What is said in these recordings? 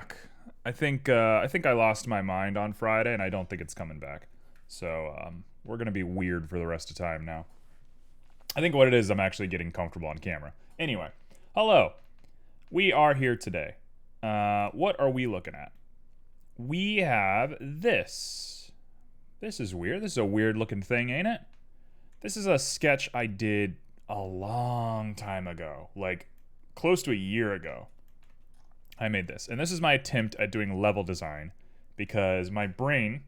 back. I think I lost my mind on Friday, and I don't think it's coming back. So we're gonna be weird for the rest of time now. I think what it is, I'm actually getting comfortable on camera. Anyway, hello. We are here today. What are we looking at? We have this. This is weird. This is a weird looking thing, ain't it? This is a sketch I did a long time ago, like close to a year ago. I made this. And this is my attempt at doing level design because my brain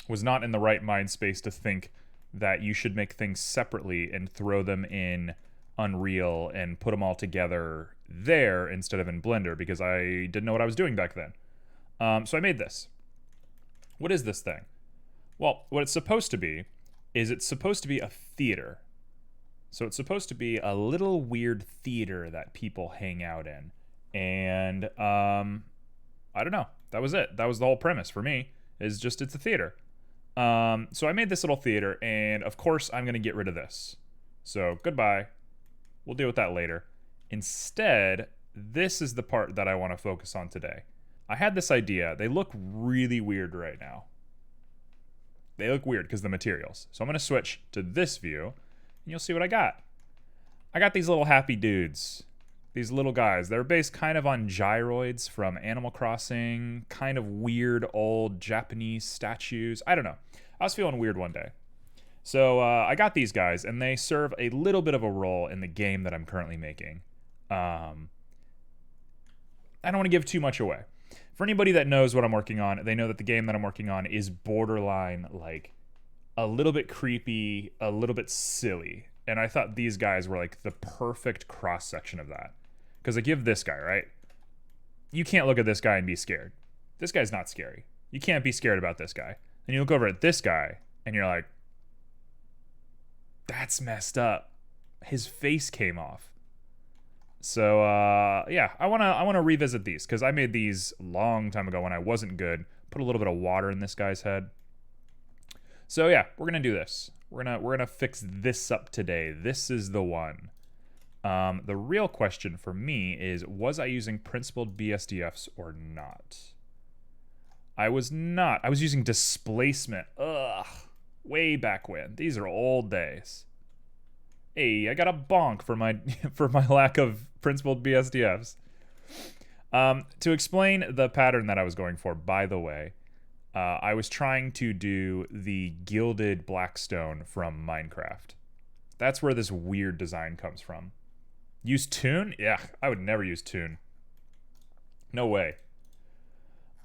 was not in the right mind space to think that you should make things separately and throw them in Unreal and put them all together there instead of in Blender because I didn't know what I was doing back then. So I made this. What is this thing? Well, what it's supposed to be is it's supposed to be a theater. So it's supposed to be a little weird theater that people hang out in. And I don't know. That was it. That was the whole premise for me, is just it's a theater. So I made this little theater, and of course I'm going to get rid of this. So goodbye. We'll deal with that later. Instead, this is the part that I want to focus on today. I had this idea. They look really weird right now. They look weird because of the materials. So I'm going to switch to this view, and you'll see what I got. I got these little happy dudes. These little guys. They're based kind of on gyroids from Animal Crossing. Kind of weird old Japanese statues. I don't know. I was feeling weird one day. So I got these guys, and they serve a little bit of a role in the game that I'm currently making. I don't want to give too much away. For anybody that knows what I'm working on, they know that the game that I'm working on is borderline, like, a little bit creepy, a little bit silly. And I thought these guys were, like, the perfect cross-section of that. Because I give this guy, right? You can't look at this guy and be scared. This guy's not scary. You can't be scared about this guy. And you look over at this guy, and you're like, that's messed up. His face came off. So yeah, I wanna revisit these because I made these a long time ago when I wasn't good. Put a little bit of water in this guy's head. So yeah, we're gonna do this. We're gonna fix this up today. This is the one. The real question for me is, was I using principled BSDFs or not? I was not. I was using displacement. Ugh. Way back when. These are old days. Hey, I got a bonk for my for my lack of principled BSDFs. To explain the pattern that I was going for, by the way, I was trying to do the gilded blackstone from Minecraft. That's where this weird design comes from. Use Toon? Yeah, I would never use Toon. No way.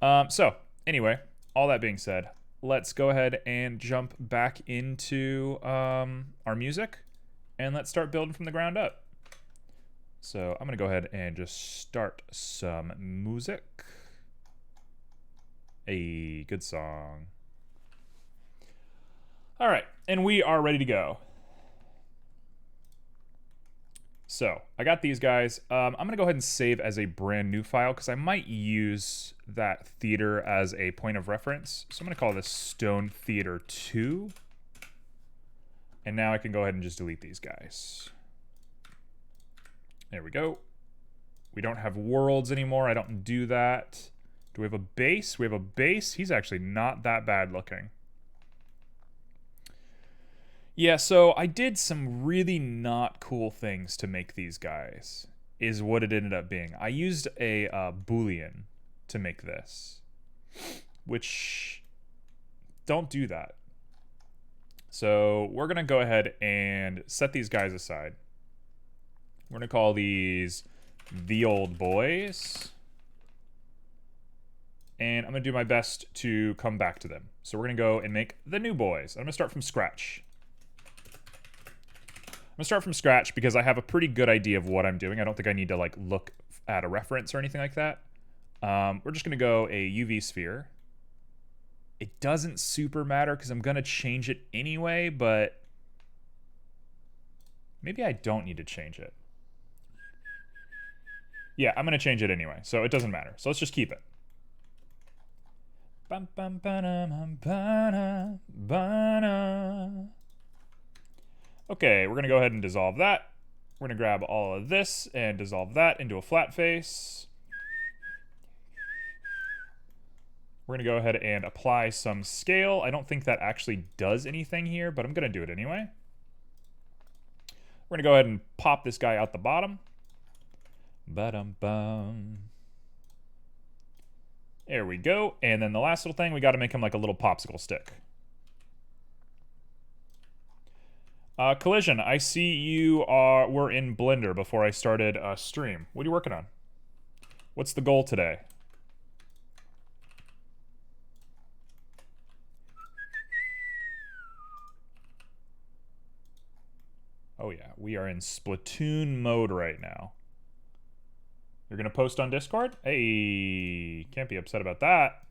So, anyway, all that being said, let's go ahead and jump back into our music. And let's start building from the ground up. So I'm going to go ahead and just start some music. A good song. All right, and we are ready to go. So I got these guys. I'm going to go ahead and save as a brand new file because I might use that theater as a point of reference. So I'm going to call this Stone Theater 2. And now I can go ahead and just delete these guys. There we go. We don't have worlds anymore. I don't do that. Do we have a base? We have a base. He's actually not that bad looking. Yeah, so I did some really not cool things to make these guys, is what it ended up being. I used a Boolean to make this, which, don't do that. So we're going to go ahead and set these guys aside. We're going to call these the old boys. And I'm going to do my best to come back to them. So we're going to go and make the new boys. I'm going to start from scratch. I'm going to start from scratch because I have a pretty good idea of what I'm doing. I don't think I need to like look at a reference or anything like that. We're just going to go a UV sphere. It doesn't super matter because I'm going to change it anyway, but maybe I don't need to change it. Yeah, I'm going to change it anyway, so it doesn't matter. So let's just keep it. Okay, we're going to go ahead and dissolve that. We're going to grab all of this and dissolve that into a flat face. We're going to go ahead and apply some scale. I don't think that actually does anything here, but I'm going to do it anyway. We're going to go ahead and pop this guy out the bottom. Ba-dum-bum. There we go. And then the last little thing, we got to make him like a little popsicle stick. Collision, I see you were in Blender before I started stream. What are you working on? What's the goal today? Oh yeah, we are in Splatoon mode right now. You're gonna post on Discord? Hey, can't be upset about that.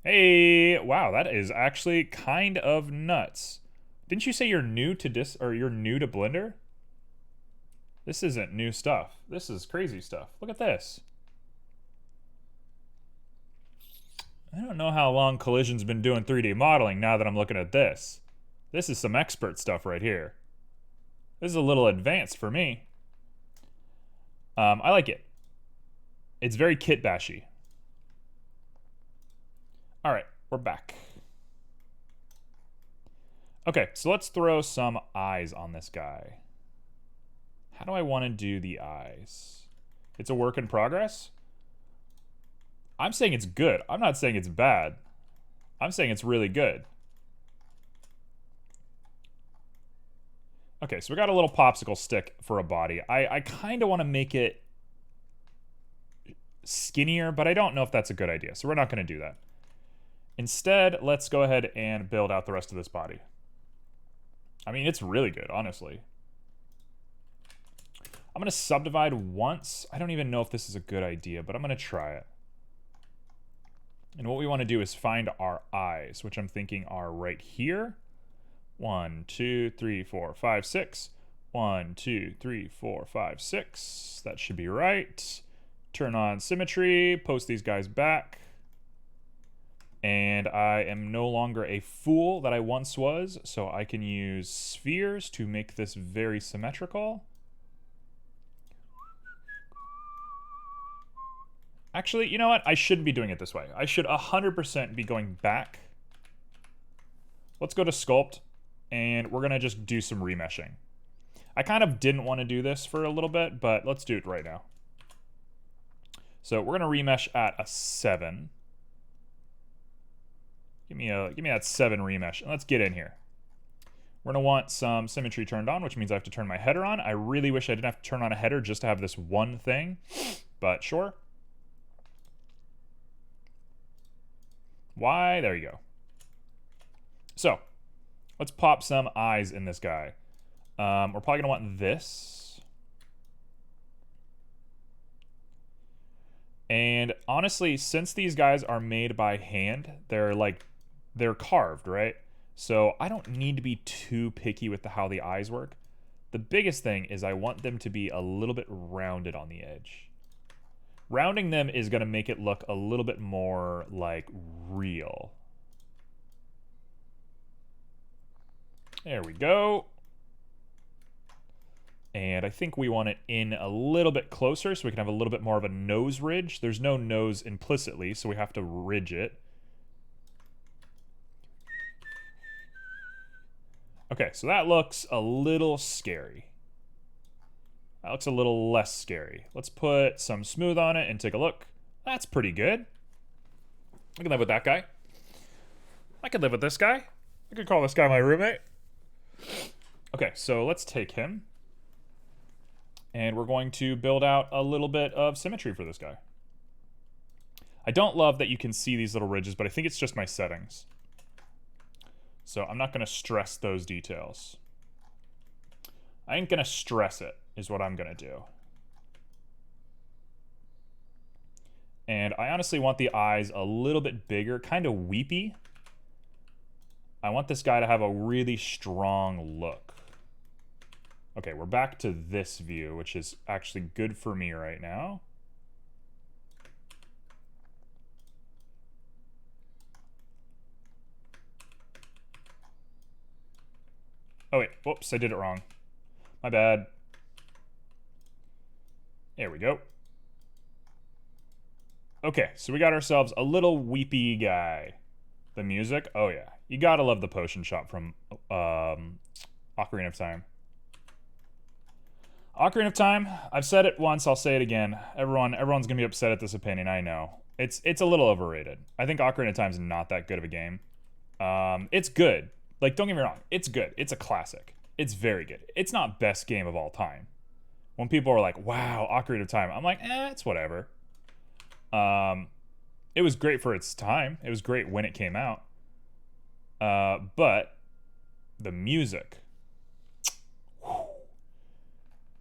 Hey, wow, that is actually kind of nuts. Didn't you say you're new to you're new to Blender? This isn't new stuff. This is crazy stuff. Look at this. I don't know how long Collision's been doing 3D modeling now that I'm looking at this. This is some expert stuff right here. This is a little advanced for me. I like it. It's very kit bashy. All right, we're back. Okay, so let's throw some eyes on this guy. How do I want to do the eyes? It's a work in progress. I'm saying it's good. I'm not saying it's bad. I'm saying it's really good. Okay, so we got a little popsicle stick for a body. I kind of want to make it skinnier, but I don't know if that's a good idea, so we're not going to do that. Instead, let's go ahead and build out the rest of this body. I mean, it's really good, honestly. I'm going to subdivide once. I don't even know if this is a good idea, but I'm going to try it. And what we want to do is find our eyes, which I'm thinking are right here. 1, 2, 3, 4, 5, 6. 1, 2, 3, 4, 5, 6. That should be right. Turn on symmetry, post these guys back. And I am no longer a fool that I once was, so I can use spheres to make this very symmetrical. Actually, you know what? I shouldn't be doing it this way. I should 100% be going back. Let's go to sculpt, and we're gonna just do some remeshing. I kind of didn't want to do this for a little bit, but let's do it right now. So we're gonna remesh at a 7. Give me that 7 remesh, and let's get in here. We're gonna want some symmetry turned on, which means I have to turn my header on. I really wish I didn't have to turn on a header just to have this one thing, but sure. Why? There you go. So, let's pop some eyes in this guy. We're probably gonna want this. And honestly, since these guys are made by hand, they're carved, right? So I don't need to be too picky with how the eyes work. The biggest thing is I want them to be a little bit rounded on the edge. Rounding them is going to make it look a little bit more like real. There we go. And I think we want it in a little bit closer so we can have a little bit more of a nose ridge. There's no nose implicitly, so we have to ridge it. Okay, so that looks a little scary. That looks a little less scary. Let's put some smooth on it and take a look. That's pretty good. I can live with that guy. I could live with this guy. I could call this guy my roommate. Okay, so let's take him. And we're going to build out a little bit of symmetry for this guy. I don't love that you can see these little ridges, but I think it's just my settings. So I'm not going to stress those details. I ain't going to stress it, is what I'm going to do. And I honestly want the eyes a little bit bigger, kind of weepy. I want this guy to have a really strong look. Okay, we're back to this view, which is actually good for me right now. Oh wait, whoops, I did it wrong. My bad. There we go. Okay, so we got ourselves a little weepy guy. The music, oh yeah. You gotta love the potion shop from Ocarina of Time. Ocarina of Time, I've said it once, I'll say it again. Everyone's gonna be upset at this opinion, I know. It's a little overrated. I think Ocarina of Time's not that good of a game. It's good. Like, don't get me wrong, it's good. It's a classic. It's very good. It's not best game of all time. When people are like, wow, Ocarina of Time, I'm like, it's whatever. It was great for its time. It was great when it came out. But the music.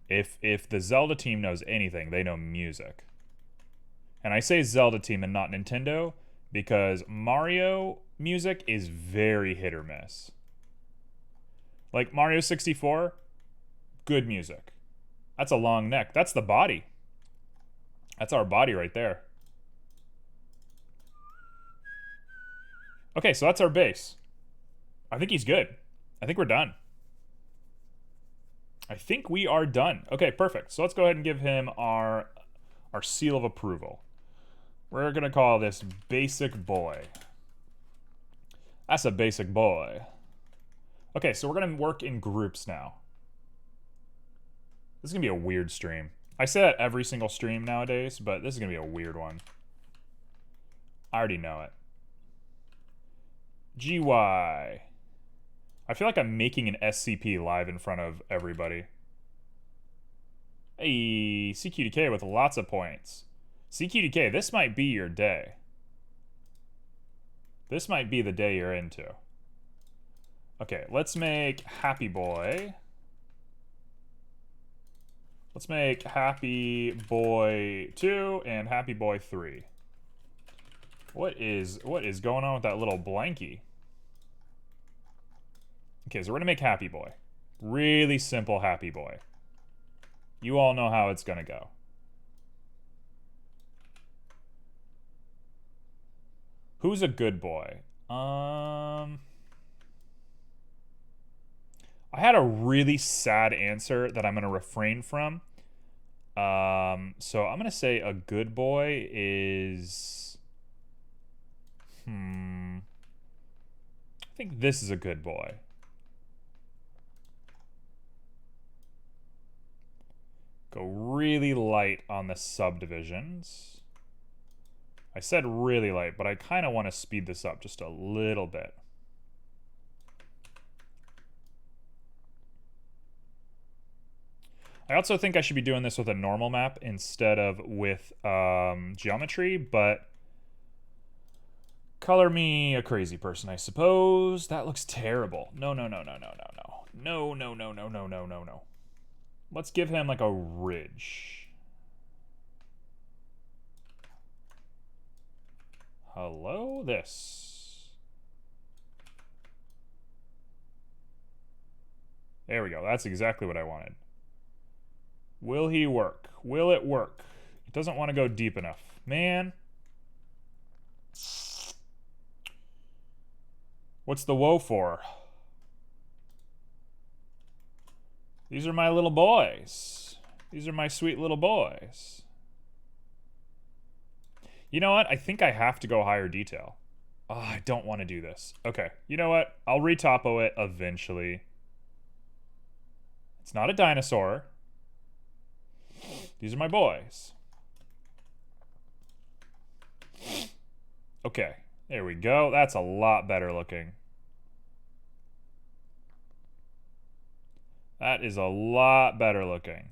If the Zelda team knows anything, they know music. And I say Zelda team and not Nintendo because Mario music is very hit or miss. Like Mario 64, good music. That's a long neck. That's the body. That's our body right there. Okay, so that's our base. I think he's good. I think we're done. I think we are done. Okay, perfect. So let's go ahead and give him our seal of approval. We're going to call this Basic Boy. That's a basic boy. Okay, so we're going to work in groups now. This is going to be a weird stream. I say that every single stream nowadays, but this is going to be a weird one. I already know it. GY. I feel like I'm making an SCP live in front of everybody. Hey, CQDK with lots of points. CQDK, this might be your day. This might be the day you're into. Okay, let's make Happy Boy. Let's make Happy Boy 2 and Happy Boy 3. What is going on with that little blankie? Okay, so we're gonna make Happy Boy. Really simple Happy Boy. You all know how it's gonna go. Who's a good boy? I had a really sad answer that I'm gonna refrain from. So I'm gonna say a good boy is... I think this is a good boy. Go really light on the subdivisions. I said really light, but I kind of want to speed this up just a little bit. I also think I should be doing this with a normal map instead of with geometry, but color me a crazy person, I suppose. That looks terrible. No. Let's give him like a ridge. Hello, this. There we go. That's exactly what I wanted. Will he work? Will it work? It doesn't want to go deep enough. Man. What's the woe for? These are my little boys. These are my sweet little boys. You know what? I think I have to go higher detail. Oh, I don't want to do this. Okay. You know what? I'll retopo it eventually. It's not a dinosaur. These are my boys. Okay. There we go. That's a lot better looking. That is a lot better looking.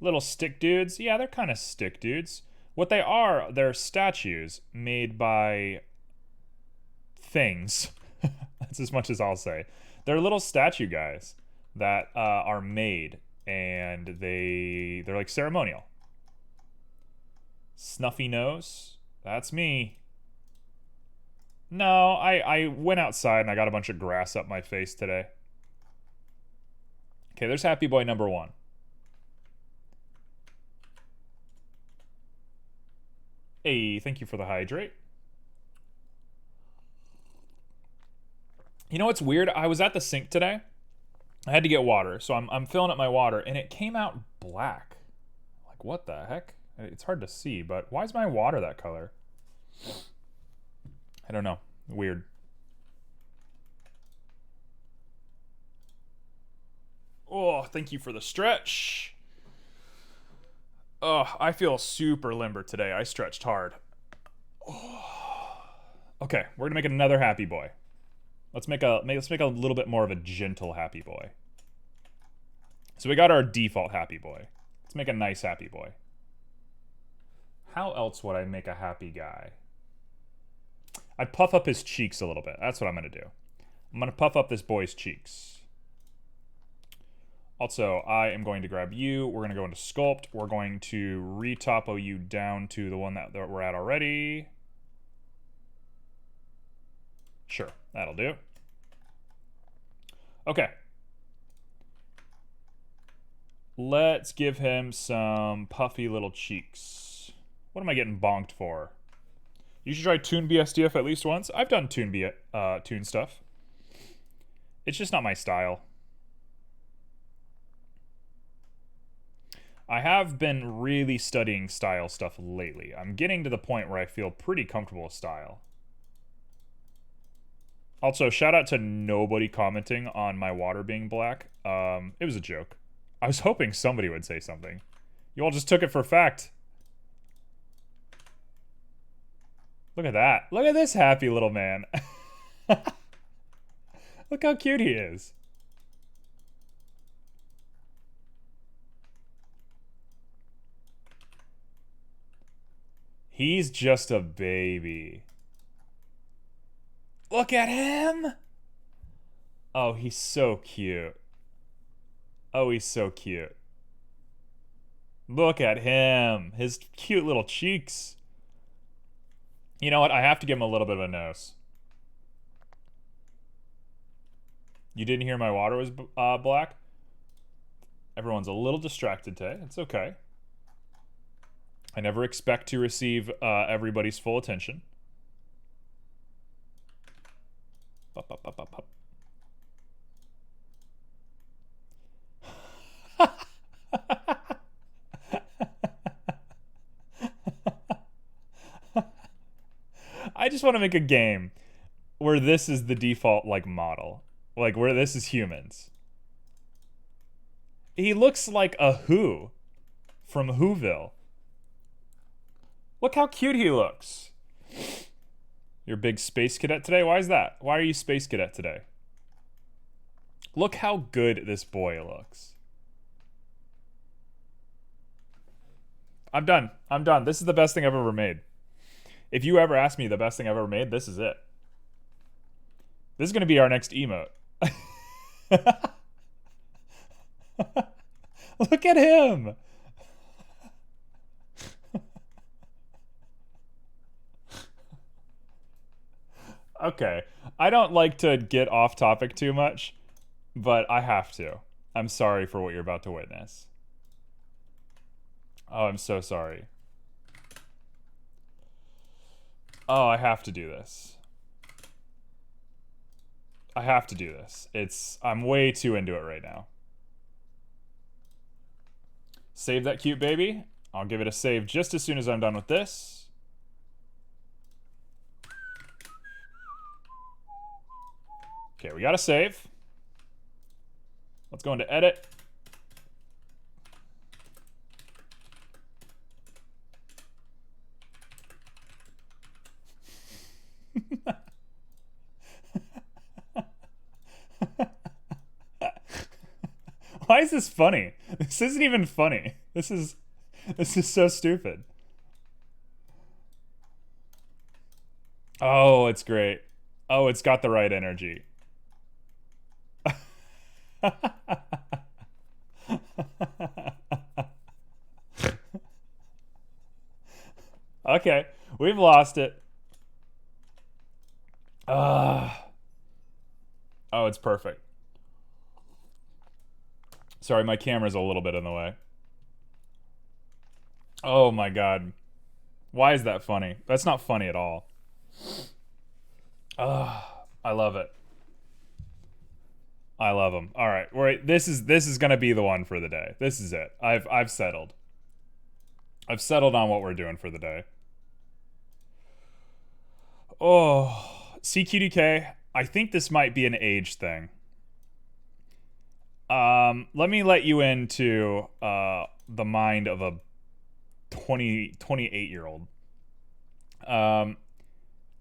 Little stick dudes. Yeah, they're kind of stick dudes. What they are, they're statues made by things. That's as much as I'll say. They're little statue guys that are made, and they're like ceremonial. Snuffy nose. That's me. No, I went outside and I got a bunch of grass up my face today. Okay, there's Happy Boy number 1. Hey, thank you for the hydrate. You know what's weird? I was at the sink today. I had to get water, so I'm filling up my water, and it came out black. Like, what the heck? It's hard to see, but why is my water that color? I don't know. Weird. Oh, thank you for the stretch. Oh, I feel super limber today. I stretched hard. Oh. Okay, we're gonna make another happy boy. Let's make a little bit more of a gentle happy boy. So we got our default happy boy. Let's make a nice happy boy. How else would I make a happy guy? I'd puff up his cheeks a little bit. That's what I'm gonna do. I'm gonna puff up this boy's cheeks. Also, I am going to grab you. We're going to go into Sculpt. We're going to re-topo you down to the one that we're at already. Sure, that'll do. Okay. Let's give him some puffy little cheeks. What am I getting bonked for? You should try Toon BSDF at least once. I've done Toon stuff. It's just not my style. I have been really studying style stuff lately. I'm getting to the point where I feel pretty comfortable with style. Also, shout out to nobody commenting on my water being black. It was a joke. I was hoping somebody would say something. You all just took it for fact. Look at that. Look at this happy little man. Look how cute he is. He's just a baby. Look at him! Oh, he's so cute. Oh, he's so cute. Look at him. His cute little cheeks. You know what? I have to give him a little bit of a nose. You didn't hear my water was black? Everyone's a little distracted today. It's okay. I never expect to receive everybody's full attention. I just want to make a game where this is the default like model, like where this is humans. He looks like a Who from Whoville. Look how cute he looks. You're a big space cadet today? Why is that? Why are you space cadet today? Look how good this boy looks. I'm done. I'm done. This is the best thing I've ever made. If you ever ask me the best thing I've ever made, this is it. This is going to be our next emote. Look at him. Okay. I don't like to get off topic too much, but I have to. I'm sorry for what you're about to witness. Oh, I'm so sorry. Oh, I have to do this. I have to do this. I'm way too into it right now. Save that cute baby. I'll give it a save just as soon as I'm done with this. Okay, we got a save. Let's go into edit. Why is this funny? This isn't even funny. This is so stupid. Oh, it's great. Oh, it's got the right energy. Okay, we've lost it. Oh, it's perfect. Sorry, my camera's a little bit in the way. Oh my god. Why is that funny? That's not funny at all. I love it. I love them. All right, this is gonna be the one for the day. This is it. I've settled. I've settled on what we're doing for the day. Oh, CQDK. I think this might be an age thing. Let me let you into the mind of a 28 year old.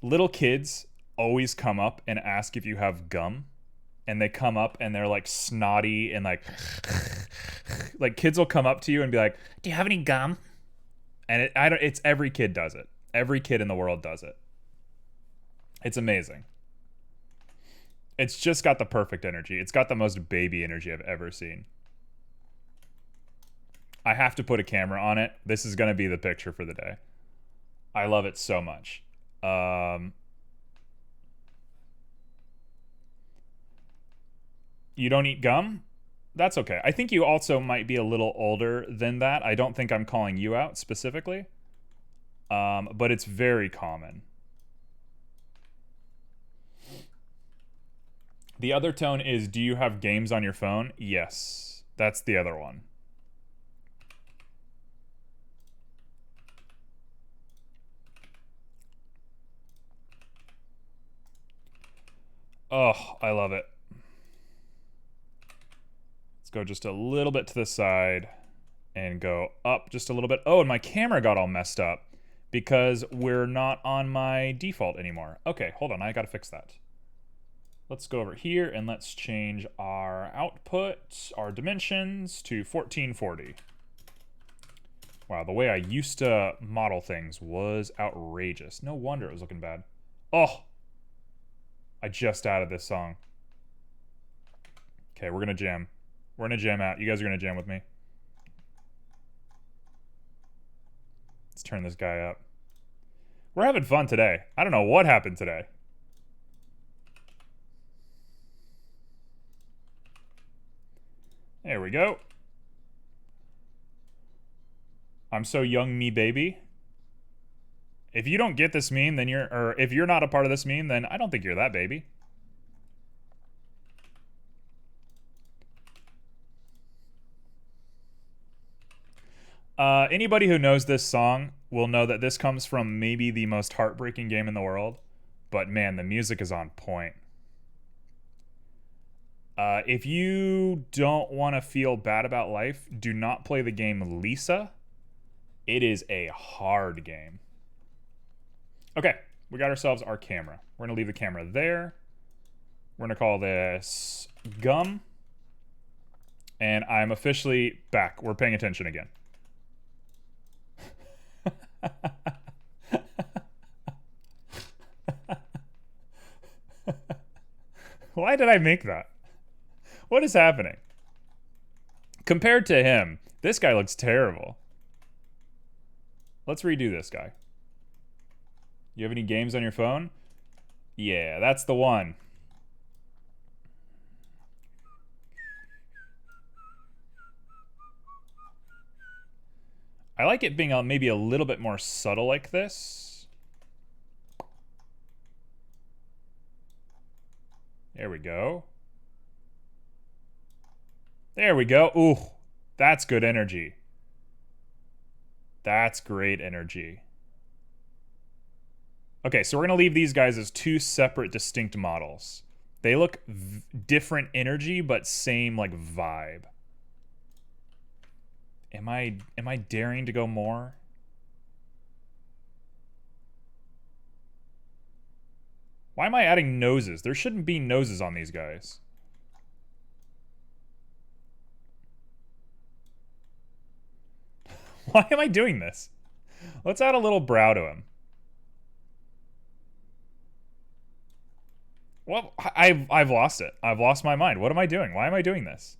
Little kids always come up and ask if you have gum, and they come up and they're like snotty and like kids will come up to you and be like, "Do you have any gum?" And it's every kid does it. Every kid in the world does it. It's amazing. It's just got the perfect energy. It's got the most baby energy I've ever seen. I have to put a camera on it. This is going to be the picture for the day. I love it so much. You don't eat gum? That's okay. I think you also might be a little older than that. I don't think I'm calling you out specifically. But it's very common. The other tone is, do you have games on your phone? Yes. That's the other one. Oh, I love it. Let's go just a little bit to the side and go up just a little bit. Oh, and my camera got all messed up because we're not on my default anymore. Okay, hold on. I got to fix that. Let's go over here and let's change our output, our dimensions to 1440. Wow, the way I used to model things was outrageous. No wonder it was looking bad. Oh, I just added this song. Okay, we're gonna jam. We're gonna jam out. You guys are gonna jam with me. Let's turn this guy up. We're having fun today. I don't know what happened today. There we go. I'm so young, me baby. If you don't get this meme, then or if you're not a part of this meme, then I don't think you're that baby. Anybody who knows this song will know that this comes from maybe the most heartbreaking game in the world. But man, the music is on point. If you don't want to feel bad about life, do not play the game Lisa. It is a hard game. Okay, we got ourselves our camera. We're going to leave the camera there. We're going to call this Gum. And I'm officially back. We're paying attention again. Why did I make that? What is happening? Compared to him, this guy looks terrible. Let's redo this guy. You have any games on your phone? Yeah, that's the one. I like it being maybe a little bit more subtle like this. There we go. There we go. Ooh, that's good energy. That's great energy. Okay, so we're going to leave these guys as two separate, distinct models. They look different energy, but same, like, vibe. Am I daring to go more? Why am I adding noses? There shouldn't be noses on these guys. Why am I doing this? Let's add a little brow to him. Well, I've lost it. I've lost my mind. What am I doing? Why am I doing this?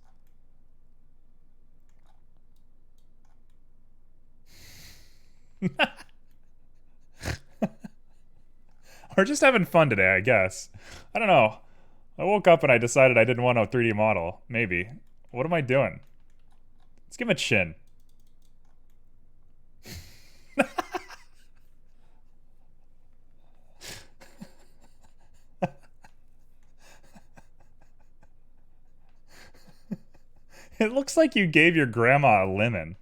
We're just having fun today, I guess. I don't know. I woke up and I decided I didn't want a 3D model. Maybe. What am I doing? Let's give him a chin. It looks like you gave your grandma a lemon.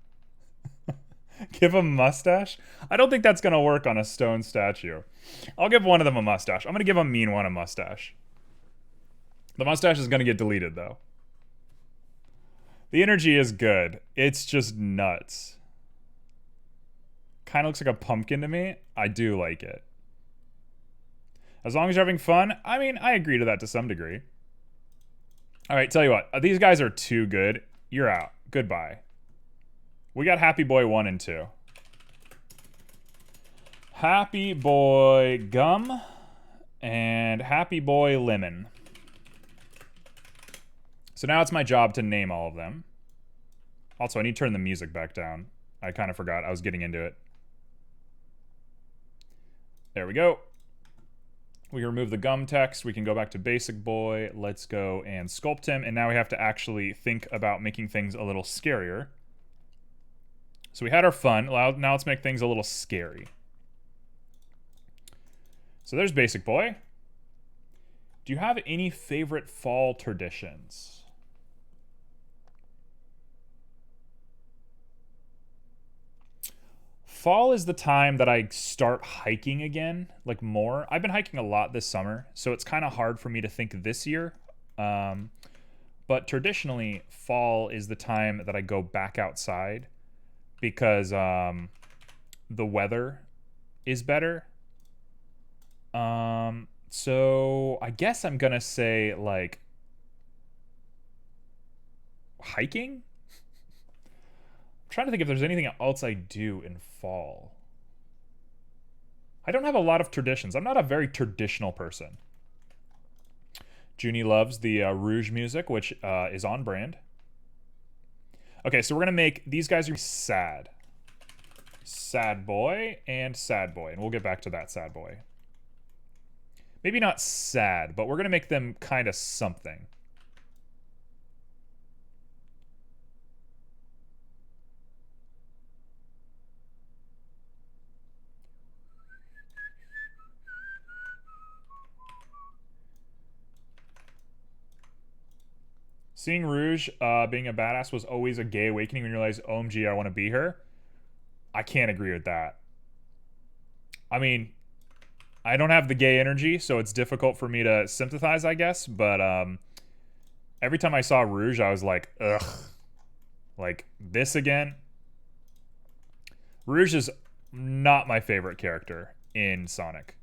Give him a mustache? I don't think that's going to work on a stone statue. I'll give one of them a mustache. I'm going to give a mean one a mustache. The mustache is going to get deleted, though. The energy is good. It's just nuts. Kind of looks like a pumpkin to me. I do like it. As long as you're having fun, I mean, I agree to that to some degree. All right, tell you what. These guys are too good. You're out. Goodbye. We got Happy Boy 1 and 2. Happy Boy Gum and Happy Boy Lemon. So now it's my job to name all of them. Also, I need to turn the music back down. I kind of forgot. I was getting into it. There we go. We remove the gum text. We can go back to Basic Boy. Let's go and sculpt him. And now we have to actually think about making things a little scarier. So we had our fun. Now let's make things a little scary. So there's Basic Boy. Do you have any favorite fall traditions? Fall is the time that I start hiking again, like more. I've been hiking a lot this summer, so it's kind of hard for me to think this year. But traditionally, fall is the time that I go back outside because the weather is better. So I guess I'm gonna say like hiking. I'm trying to think if there's anything else I do in fall. I don't have a lot of traditions. I'm not a very traditional person. Junie loves the Rouge music, which is on brand. Okay, so we're gonna make these guys sad. Sad boy and sad boy, and we'll get back to that sad boy. Maybe not sad, but we're gonna make them kind of something. Seeing Rouge being a badass was always a gay awakening when you realize, OMG, I want to be her. I can't agree with that. I mean, I don't have the gay energy, so it's difficult for me to sympathize, I guess. But every time I saw Rouge, I was like, ugh. Like, this again? Rouge is not my favorite character in Sonic.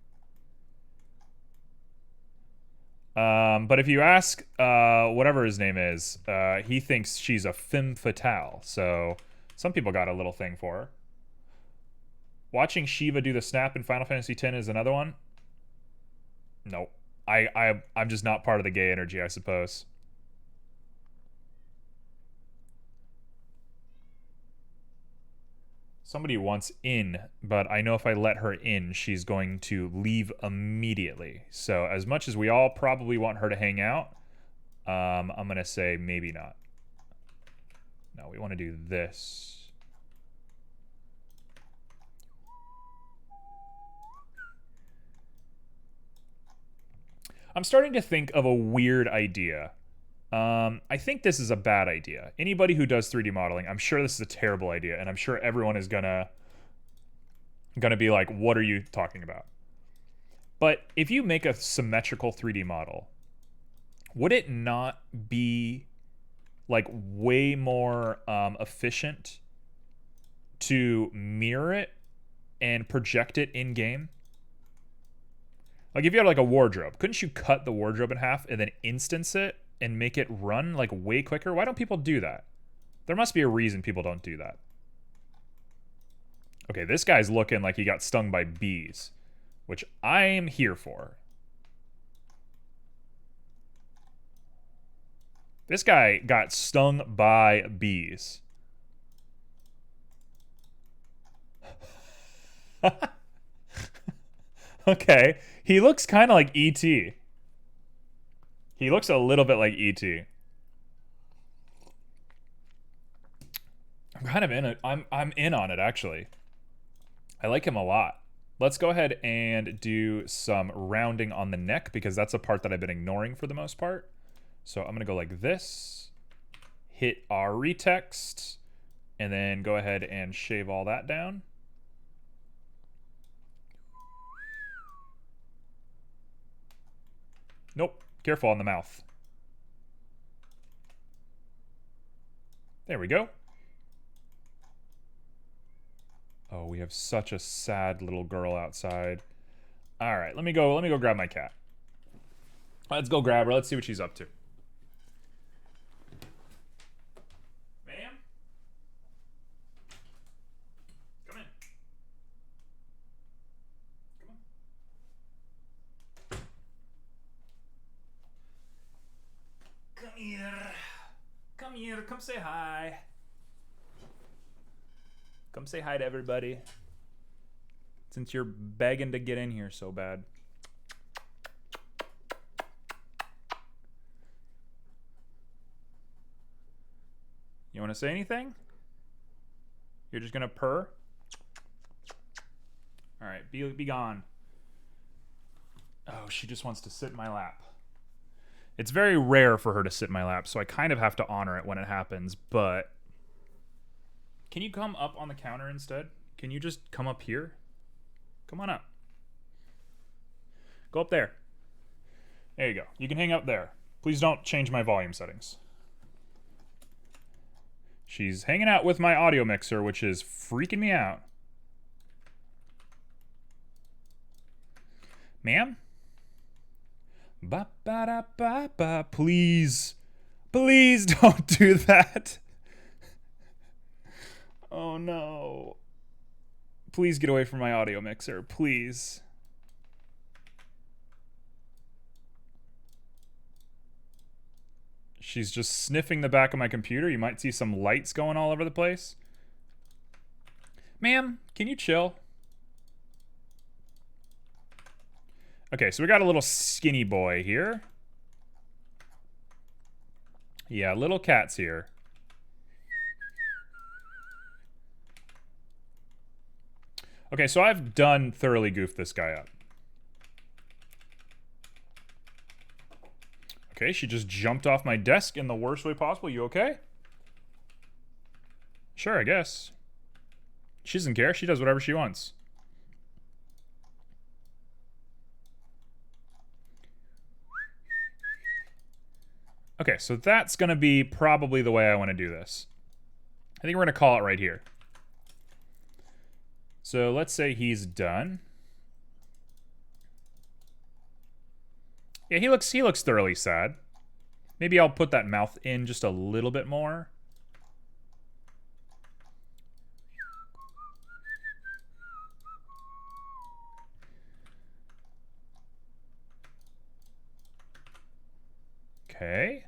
But if you ask whatever his name is, he thinks she's a femme fatale. So some people got a little thing for her. Watching Shiva do the snap in Final Fantasy X is another one. No, I'm just not part of the gay energy, I suppose. Somebody wants in, but I know if I let her in, she's going to leave immediately. So as much as we all probably want her to hang out, I'm going to say maybe not. No, we want to do this. I'm starting to think of a weird idea. I think this is a bad idea. Anybody who does 3D modeling, I'm sure this is a terrible idea, and I'm sure everyone is gonna be like, what are you talking about? But if you make a symmetrical 3D model, would it not be like way more efficient to mirror it and project it in game? Like if you had like a wardrobe, couldn't you cut the wardrobe in half and then instance it and make it run like way quicker? Why don't people do that? There must be a reason people don't do that. Okay, this guy's looking like he got stung by bees, which I'm here for. This guy got stung by bees. Okay, he looks kind of like E.T. He looks a little bit like E.T. I'm kind of in it. I'm in on it, actually. I like him a lot. Let's go ahead and do some rounding on the neck because that's a part that I've been ignoring for the most part. So I'm going to go like this. Hit our retext. And then go ahead and shave all that down. Nope. Careful on the mouth. There we go. Oh, we have such a sad little girl outside. All right, let me go grab my cat. Let's go grab her. Let's see what she's up to. Ma'am? Come in. Come on. Come here. Come here. Come say hi. Come say hi to everybody. Since you're begging to get in here so bad. You want to say anything? You're just gonna purr? All right, be gone. Oh, she just wants to sit in my lap. It's very rare for her to sit in my lap, so I kind of have to honor it when it happens, but... Can you come up on the counter instead? Can you just come up here? Come on up. Go up there. There you go. You can hang up there. Please don't change my volume settings. She's hanging out with my audio mixer, which is freaking me out. Ma'am? Ba-ba-da-ba-ba. Please. Please don't do that. Oh no. Please get away from my audio mixer. Please. She's just sniffing the back of my computer. You might see some lights going all over the place. Ma'am, can you chill? Okay, so we got a little skinny boy here. Yeah, little cat's here. Okay, so I've done thoroughly goofed this guy up. Okay, she just jumped off my desk in the worst way possible. You okay? Sure, I guess. She doesn't care. She does whatever she wants. Okay, so that's going to be probably the way I want to do this. I think we're going to call it right here. So let's say he's done. Yeah, he looks thoroughly sad. Maybe I'll put that mouth in just a little bit more. Okay.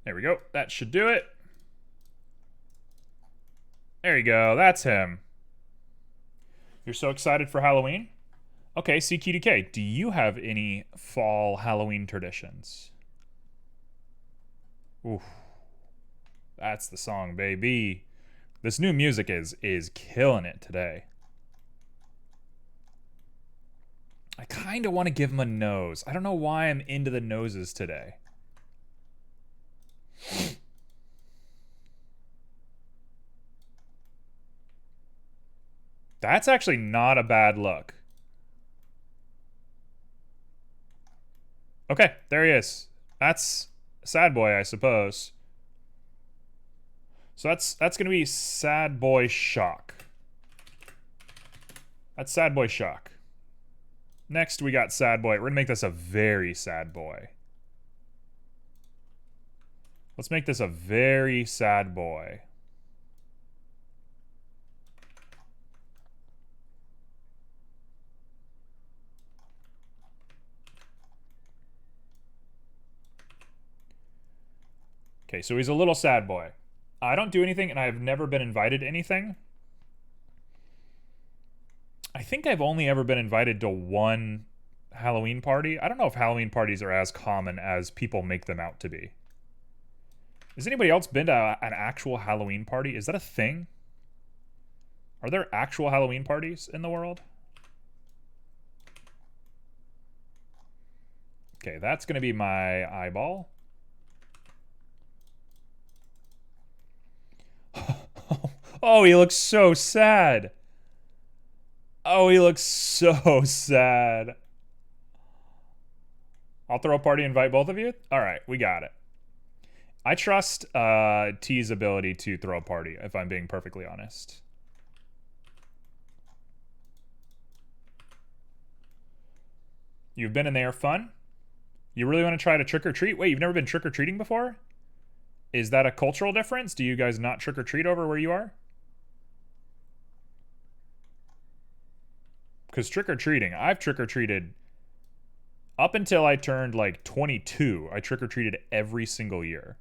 There we go. That should do it. There you go. That's him. You're so excited for Halloween? Okay, CQDK, do you have any fall Halloween traditions? Oof. That's the song, baby. This new music is killing it today. I kind of want to give him a nose. I don't know why I'm into the noses today. That's actually not a bad look. Okay, there he is. That's Sad Boy, I suppose. So that's going to be Sad Boy Shock. That's Sad Boy Shock. Next, we got Sad Boy. We're going to make this a very sad boy. Let's make this a very sad boy. Okay, so he's a little sad boy. I don't do anything, and I've never been invited to anything. I think I've only ever been invited to one Halloween party. I don't know if Halloween parties are as common as people make them out to be. Has anybody else been to an actual Halloween party? Is that a thing? Are there actual Halloween parties in the world? Okay, that's going to be my eyeball. Oh, he looks so sad. Oh, he looks so sad. I'll throw a party, invite both of you. All right, we got it. I trust T's ability to throw a party, if I'm being perfectly honest. You've been in there, fun? You really want to try to trick-or-treat? Wait, you've never been trick-or-treating before? Is that a cultural difference? Do you guys not trick-or-treat over where you are? Because trick-or-treating, I've trick-or-treated up until I turned like 22. I trick-or-treated every single year.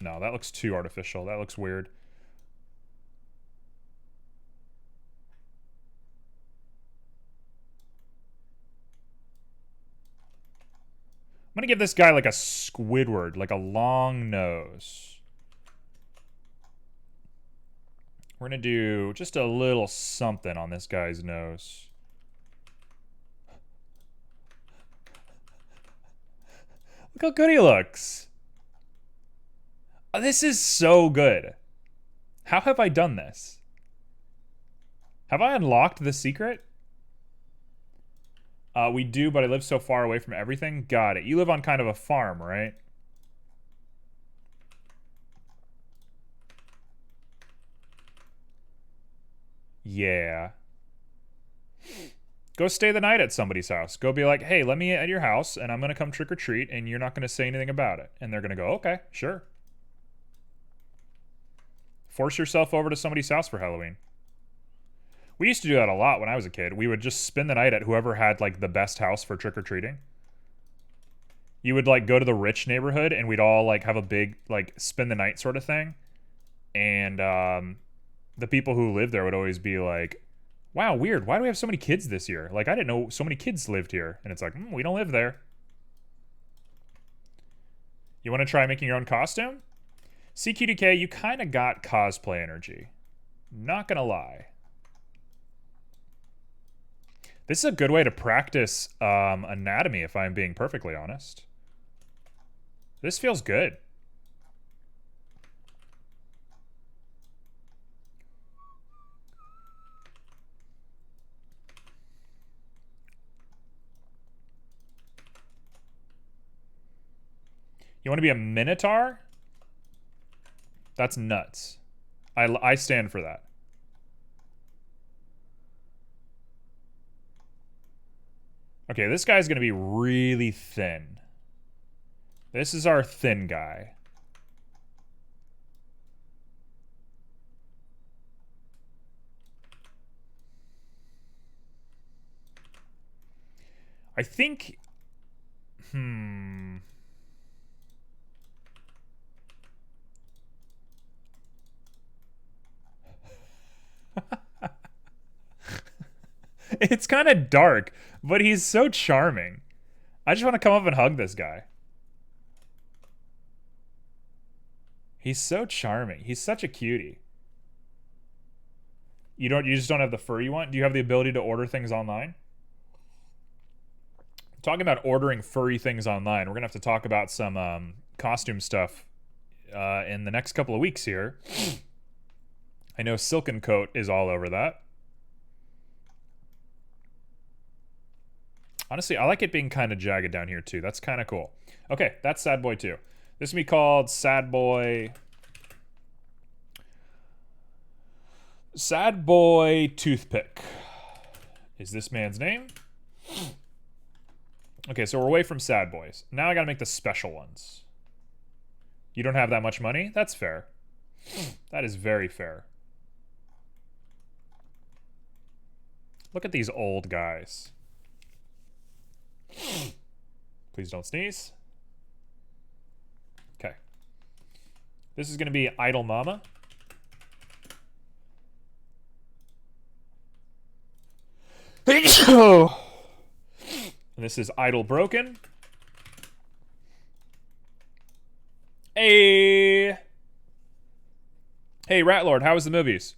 No, that looks too artificial. That looks weird. I'm gonna give this guy like a Squidward, like a long nose. We're gonna do just a little something on this guy's nose. Look how good he looks. Oh, this is so good. How have I done this? Have I unlocked the secret? We do, but I live so far away from everything. Got it. You live on kind of a farm, right? Yeah. Go stay the night at somebody's house. Go be like, hey, let me at your house, and I'm going to come trick-or-treat, and you're not going to say anything about it. And they're going to go, okay, sure. Force yourself over to somebody's house for Halloween. We used to do that a lot when I was a kid. We would just spend the night at whoever had, like, the best house for trick-or-treating. You would, like, go to the rich neighborhood, and we'd all, like, have a big, like, spend the night sort of thing. And the people who lived there would always be like, wow, weird. Why do we have so many kids this year? Like, I didn't know so many kids lived here. And it's like, we don't live there. You want to try making your own costume? CQDK, you kind of got cosplay energy. Not gonna lie. This is a good way to practice anatomy, if I'm being perfectly honest. This feels good. You want to be a Minotaur? That's nuts. I stand for that. Okay, this guy's going to be really thin. This is our thin guy. I think... It's kind of dark, but he's so charming. I just want to come up and hug this guy. He's so charming. He's such a cutie. You just don't have the fur you want? Do you have the ability to order things online? Talking about ordering furry things online, we're gonna have to talk about some costume stuff in the next couple of weeks here. I know Silken Coat is all over that. Honestly, I like it being kind of jagged down here too. That's kind of cool. Okay, that's Sad Boy 2. This will be called Sad Boy... Sad Boy Toothpick is this man's name. Okay, so we're away from Sad Boys. Now I gotta make the special ones. You don't have that much money? That's fair. That is very fair. Look at these old guys. Please don't sneeze. Okay. This is gonna be Idle Mama. And this is Idle Broken. Hey. Hey, Ratlord, how was the movies?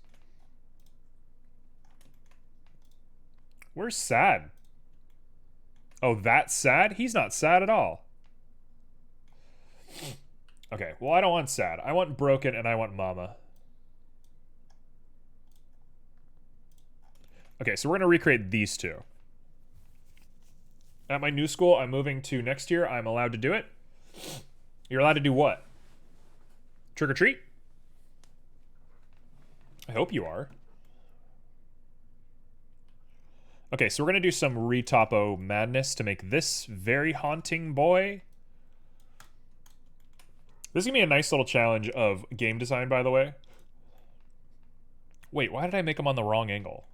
Where's sad? Oh, that's sad? He's not sad at all. Okay, well, I don't want sad. I want broken and I want mama. Okay, so we're going to recreate these two. At my new school I'm moving to next year, I'm allowed to do it. You're allowed to do what? Trick or treat? I hope you are. Okay, so we're going to do some retopo madness to make this very haunting boy. This is going to be a nice little challenge of game design, by the way. Wait, why did I make him on the wrong angle?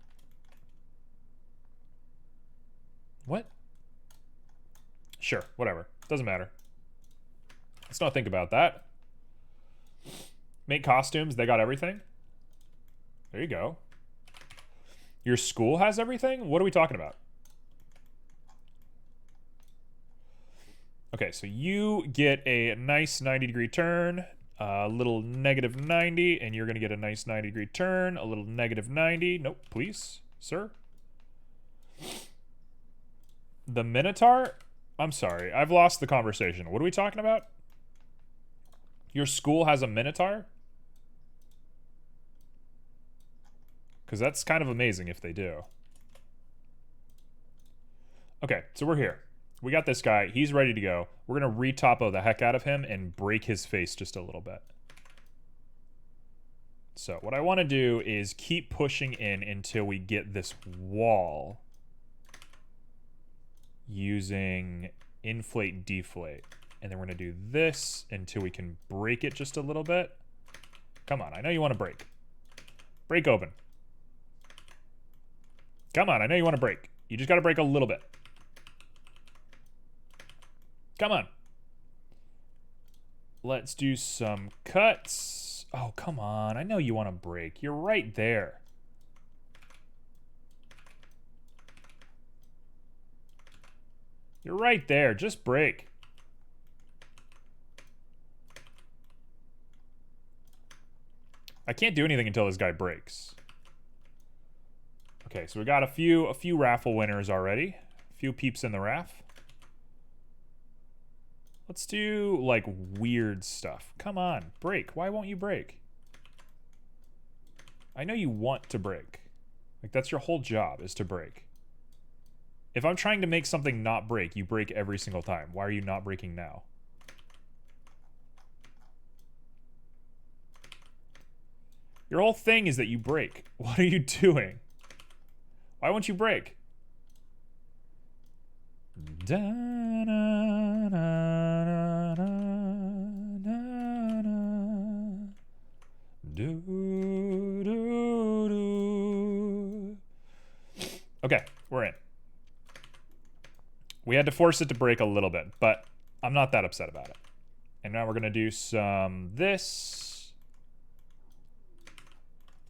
What? Sure, whatever. Doesn't matter. Let's not think about that. Make costumes. They got everything. There you go. Your school has everything? What are we talking about? Okay, so you get a nice 90-degree turn, a little negative 90, and you're going to get a nice 90-degree turn, a little negative 90. Nope, please, sir. The Minotaur? I'm sorry, I've lost the conversation. What are we talking about? Your school has a Minotaur? Because that's kind of amazing if they do. Okay, so we're here. We got this guy. He's ready to go. We're going to retopo the heck out of him and break his face just a little bit. So what I want to do is keep pushing in until we get this wall using inflate, deflate. And then we're going to do this until we can break it just a little bit. Come on, I know you want to break. Break open. Come on, I know you want to break. You just got to break a little bit. Come on. Let's do some cuts. Oh, come on. I know you want to break. You're right there. You're right there. Just break. I can't do anything until this guy breaks. Okay, so we got a few raffle winners already. A few peeps in the raff. Let's do, like, weird stuff. Come on, break. Why won't you break? I know you want to break. Like, that's your whole job, is to break. If I'm trying to make something not break, you break every single time. Why are you not breaking now? Your whole thing is that you break. What are you doing? Why won't you break? Da, na, na, na, na, na. Do, do, do. Okay, we're in. We had to force it to break a little bit, but I'm not that upset about it. And now we're going to do some this.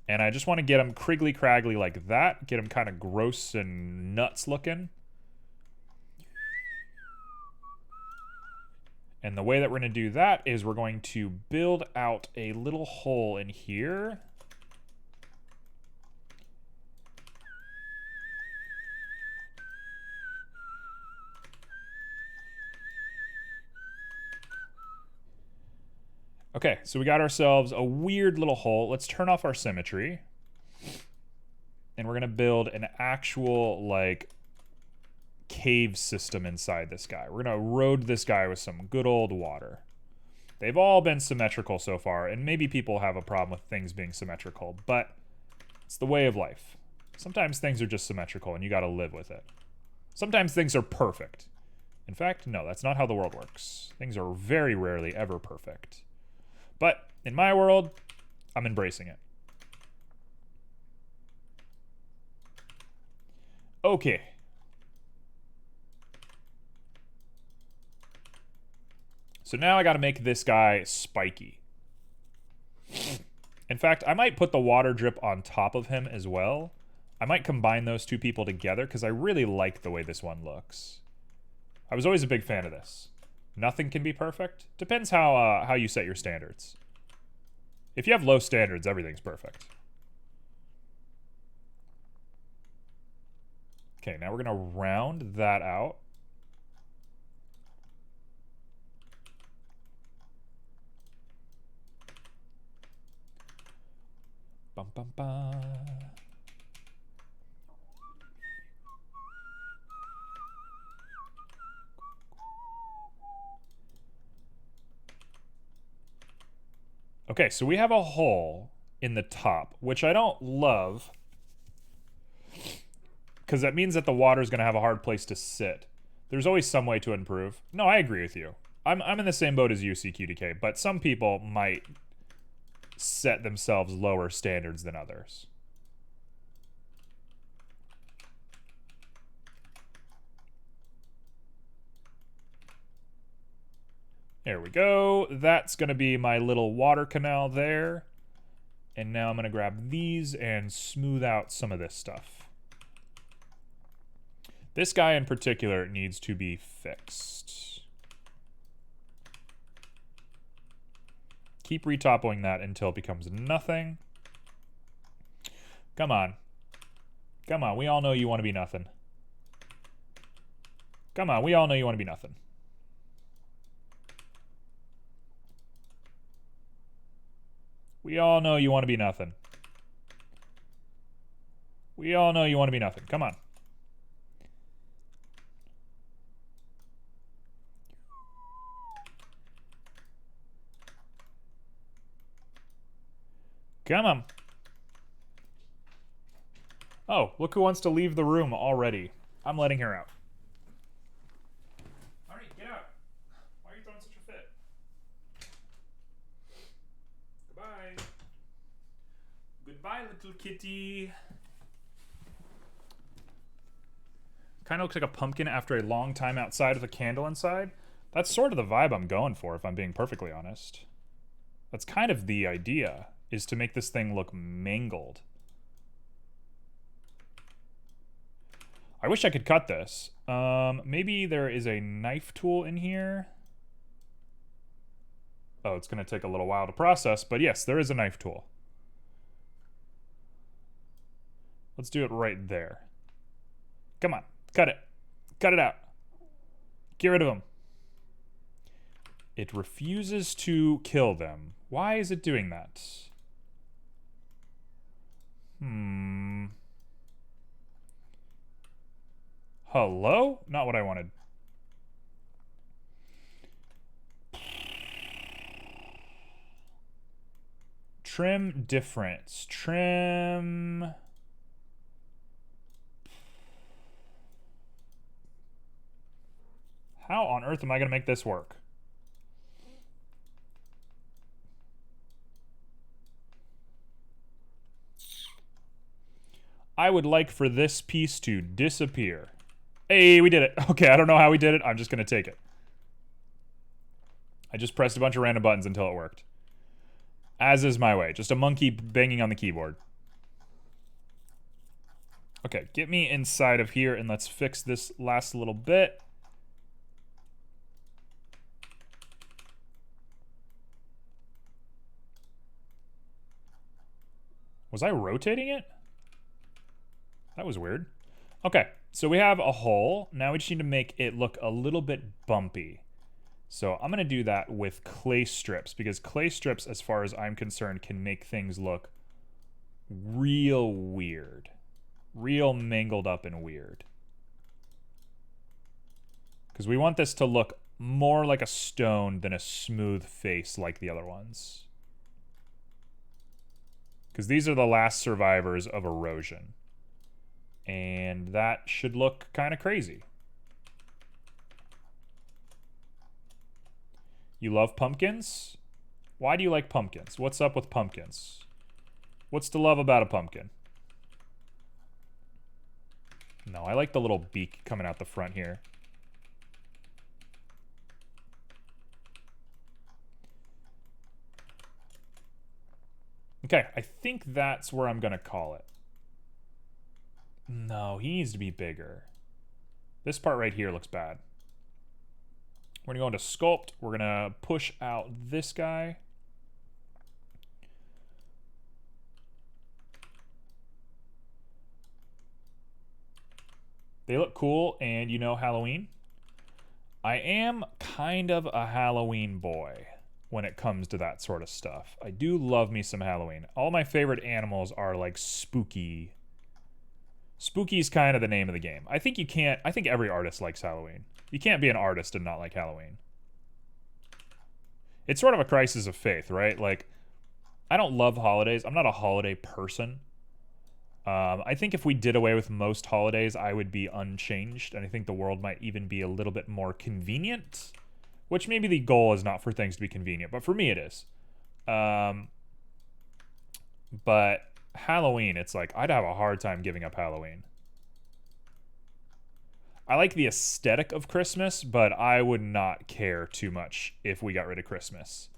And I just want to get them criggly-craggly like that. Get them kind of gross and nuts looking. And the way that we're going to do that is we're going to build out a little hole in here. Okay, so we got ourselves a weird little hole. Let's turn off our symmetry. And we're going to build an actual, like, cave system inside this guy. We're going to erode this guy with some good old water. They've all been symmetrical so far, and maybe people have a problem with things being symmetrical, but it's the way of life. Sometimes things are just symmetrical, and you got to live with it. Sometimes things are perfect. In fact, no, that's not how the world works. Things are very rarely ever perfect. But in my world, I'm embracing it. Okay. So now I got to make this guy spiky. In fact, I might put the water drip on top of him as well. I might combine those two people together because I really like the way this one looks. I was always a big fan of this. Nothing can be perfect. Depends how you set your standards. If you have low standards, everything's perfect. Okay, now we're going to round that out. Bum, bum, bum. Okay, so we have a hole in the top, which I don't love, because that means that the water is going to have a hard place to sit. There's always some way to improve. No, I agree with you. I'm in the same boat as you, CQDK, but some people might set themselves lower standards than others. There we go. That's going to be my little water canal there. And now I'm going to grab these and smooth out some of this stuff. This guy in particular needs to be fixed. Keep retopping that until it becomes nothing. Come on. Come on, we all know you want to be nothing. Come on, we all know you want to be nothing. We all know you want to be nothing. We all know you want to be nothing. Come on. Come on. Oh, look who wants to leave the room already. I'm letting her out. All right, get out. Why are you throwing such a fit? Goodbye. Goodbye, little kitty. Kind of looks like a pumpkin after a long time outside with a candle inside. That's sort of the vibe I'm going for, if I'm being perfectly honest. That's kind of the idea, is to make this thing look mangled. I wish I could cut this. Maybe there is a knife tool in here. Oh, it's going to take a little while to process, but yes, there is a knife tool. Let's do it right there. Come on, cut it. Cut it out. Get rid of them. It refuses to kill them. Why is it doing that? Hello? Not what I wanted. Trim difference. Trim. How on earth am I going to make this work? I would like for this piece to disappear. Hey, we did it. Okay, I don't know how we did it. I'm just going to take it. I just pressed a bunch of random buttons until it worked. As is my way. Just a monkey banging on the keyboard. Okay, get me inside of here and let's fix this last little bit. Was I rotating it? That was weird. Okay, so we have a hole. Now we just need to make it look a little bit bumpy. So I'm gonna do that with clay strips, because clay strips, as far as I'm concerned, can make things look real weird. Real mangled up and weird. Because we want this to look more like a stone than a smooth face like the other ones. Because these are the last survivors of erosion. And that should look kind of crazy. You love pumpkins? Why do you like pumpkins? What's up with pumpkins? What's to love about a pumpkin? No, I like the little beak coming out the front here. Okay, I think that's where I'm going to call it. No, he needs to be bigger. This part right here looks bad. We're going to go into sculpt. We're going to push out this guy. They look cool, and you know Halloween. I am kind of a Halloween boy when it comes to that sort of stuff. I do love me some Halloween. All my favorite animals are like spooky. Spooky's kind of the name of the game. I think every artist likes Halloween. You can't be an artist and not like Halloween. It's sort of a crisis of faith, right? Like, I don't love holidays. I'm not a holiday person. I think if we did away with most holidays, I would be unchanged, and I think the world might even be a little bit more convenient, which maybe the goal is not for things to be convenient, but for me it is. But Halloween, it's like, I'd have a hard time giving up Halloween. I like the aesthetic of Christmas, but I would not care too much if we got rid of Christmas.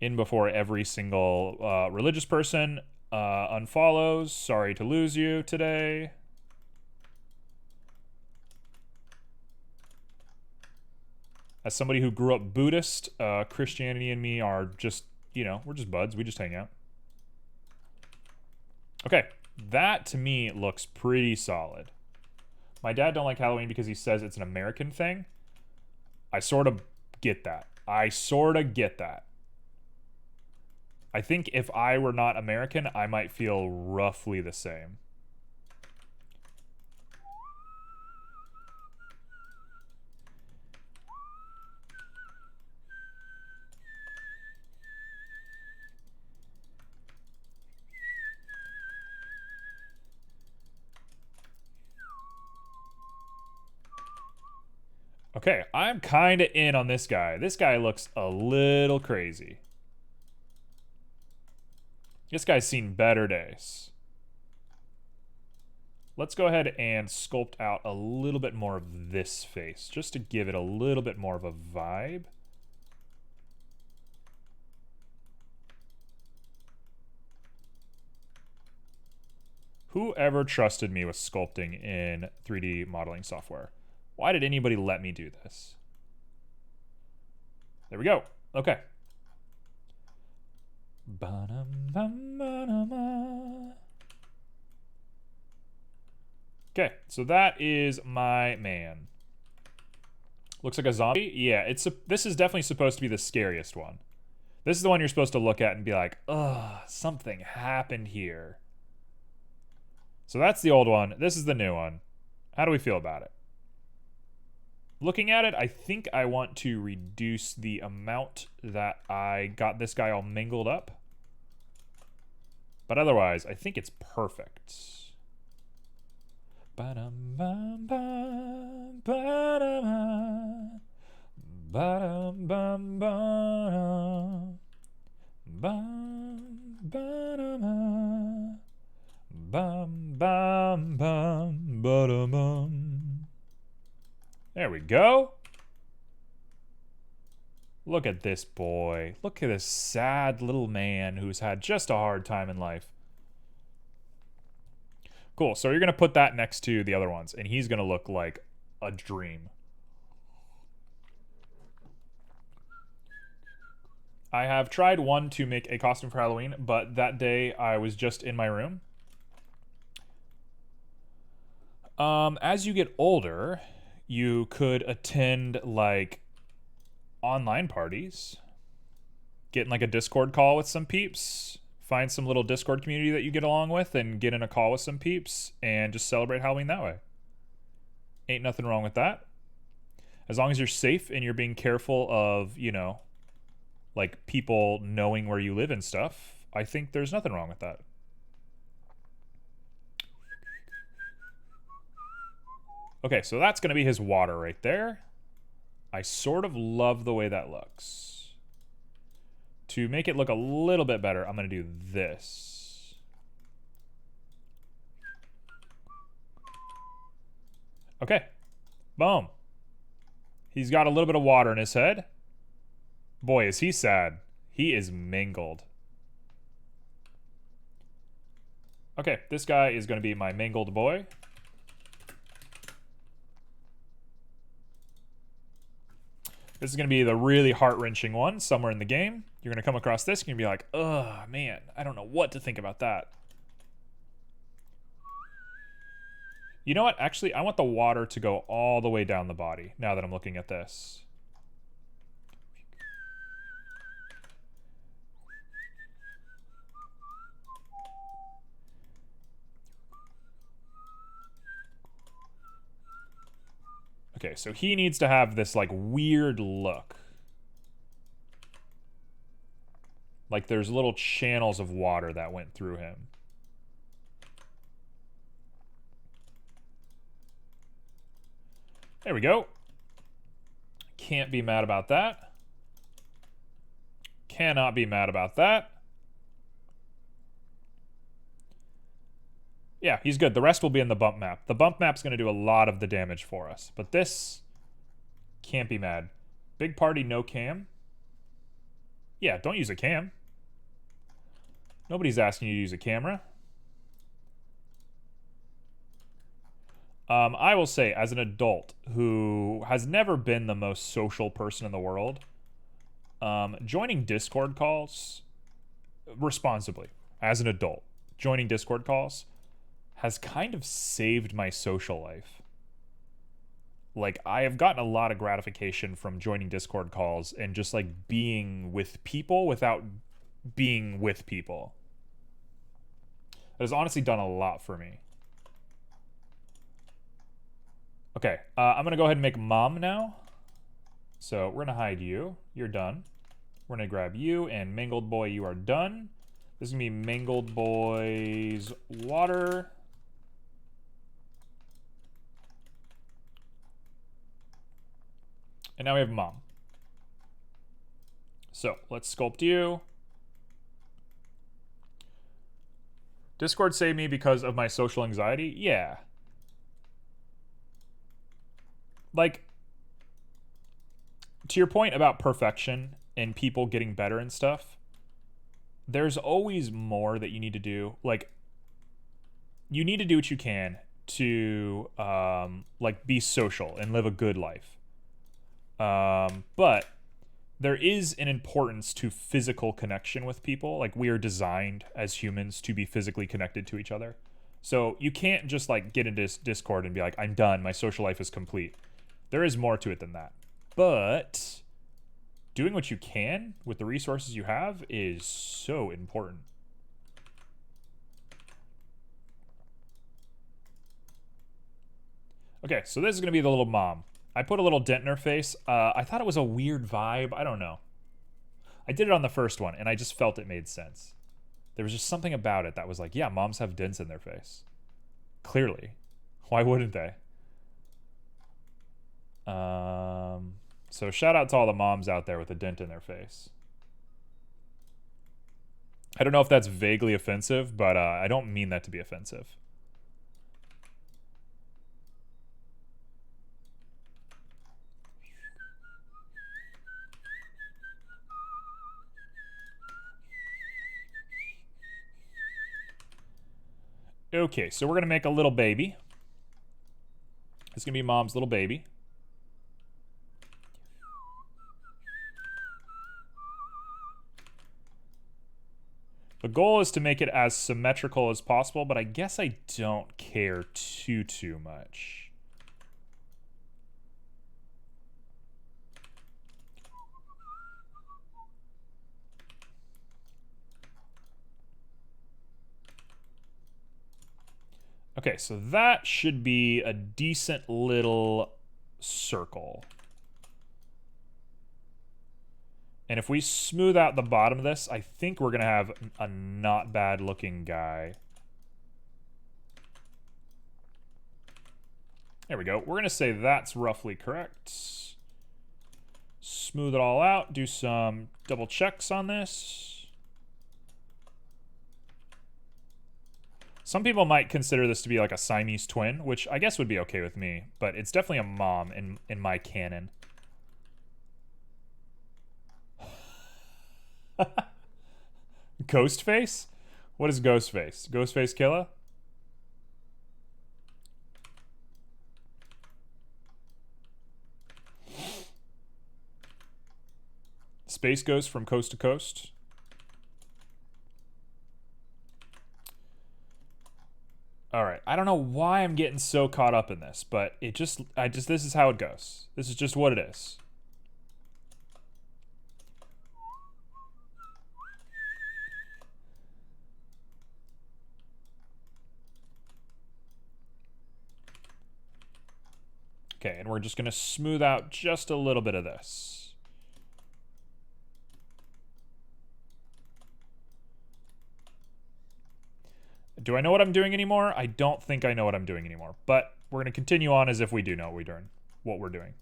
In before every single religious person unfollows. Sorry to lose you today. As somebody who grew up Buddhist, Christianity and me are just, we're just buds. We just hang out. Okay, that to me looks pretty solid. My dad don't like Halloween because he says it's an American thing. I sort of get that. I think if I were not American, I might feel roughly the same. Okay, I'm kind of in on this guy. This guy looks a little crazy. This guy's seen better days. Let's go ahead and sculpt out a little bit more of this face, just to give it a little bit more of a vibe. Whoever trusted me with sculpting in 3D modeling software? Why did anybody let me do this? There we go. Okay. Okay, so that is my man. Looks like a zombie. Yeah, this is definitely supposed to be the scariest one. This is the one you're supposed to look at and be like, ugh, something happened here. So that's the old one. This is the new one. How do we feel about it? Looking at it, I think I want to reduce the amount that I got this guy all mingled up. But otherwise, I think it's perfect. There we go. Look at this boy. Look at this sad little man who's had just a hard time in life. Cool, so you're going to put that next to the other ones, and he's going to look like a dream. I have tried one to make a costume for Halloween, but that day I was just in my room. As you get older, you could attend, like, online parties. Get in, like, a Discord call with some peeps. Find some little Discord community that you get along with and get in a call with some peeps and just celebrate Halloween that way. Ain't nothing wrong with that. As long as you're safe and you're being careful of, like, people knowing where you live and stuff, I think there's nothing wrong with that. Okay, so that's going to be his water right there. I sort of love the way that looks. To make it look a little bit better, I'm going to do this. Okay. Boom. He's got a little bit of water in his head. Boy, is he sad. He is mangled. Okay, this guy is going to be my mangled boy. This is going to be the really heart-wrenching one somewhere in the game. You're going to come across this, you're going to be like, ugh, man, I don't know what to think about that. You know what? Actually, I want the water to go all the way down the body now that I'm looking at this. Okay, so he needs to have this, like, weird look. Like there's little channels of water that went through him. There we go. Can't be mad about that. Cannot be mad about that. Yeah, he's good. The rest will be in the bump map. The bump map's going to do a lot of the damage for us. But this... Can't be mad. Big party, no cam. Yeah, don't use a cam. Nobody's asking you to use a camera. I will say, as an adult who has never been the most social person in the world, joining Discord calls responsibly, as an adult, joining Discord calls has kind of saved my social life. Like, I have gotten a lot of gratification from joining Discord calls and just, like, being with people without being with people. It has honestly done a lot for me. Okay, I'm going to go ahead and make mom now. So we're going to hide you. You're done. We're going to grab you, and Mangled Boy, you are done. This is going to be Mangled Boy's water. And now we have mom. So let's sculpt you. Discord saved me because of my social anxiety? Yeah. Like, to your point about perfection and people getting better and stuff, there's always more that you need to do. Like, you need to do what you can to, like, be social and live a good life. But there is an importance to physical connection with people. Like, we are designed as humans to be physically connected to each other. So you can't just, like, get into Discord and be like, I'm done, my social life is complete. There is more to it than that. But doing what you can with the resources you have is so important. Okay, so this is going to be the little mom. I put a little dent in her face. I thought it was a weird vibe. I don't know. I did it on the first one, and I just felt it made sense. There was just something about it that was like, yeah, moms have dents in their face. Clearly. Why wouldn't they? So shout out to all the moms out there with a dent in their face. I don't know if that's vaguely offensive, but I don't mean that to be offensive. Okay, so we're going to make a little baby. It's going to be mom's little baby. The goal is to make it as symmetrical as possible, but I guess I don't care too much. Okay, so that should be a decent little circle. And if we smooth out the bottom of this, I think we're going to have a not bad looking guy. There we go. We're going to say that's roughly correct. Smooth it all out. Do some double checks on this. Some people might consider this to be like a Siamese twin, which I guess would be okay with me, but it's definitely a mom in my canon. Ghostface? What is Ghostface? Ghostface Killer? Space Ghost from Coast to Coast? Alright, I I don't know why I'm getting so caught up in this, but this is how it goes. This is just what it is. Okay, and we're just gonna smooth out just a little bit of this. Do I know what I'm doing anymore? I don't think I know what I'm doing anymore, but we're gonna continue on as if we do know what we're doing.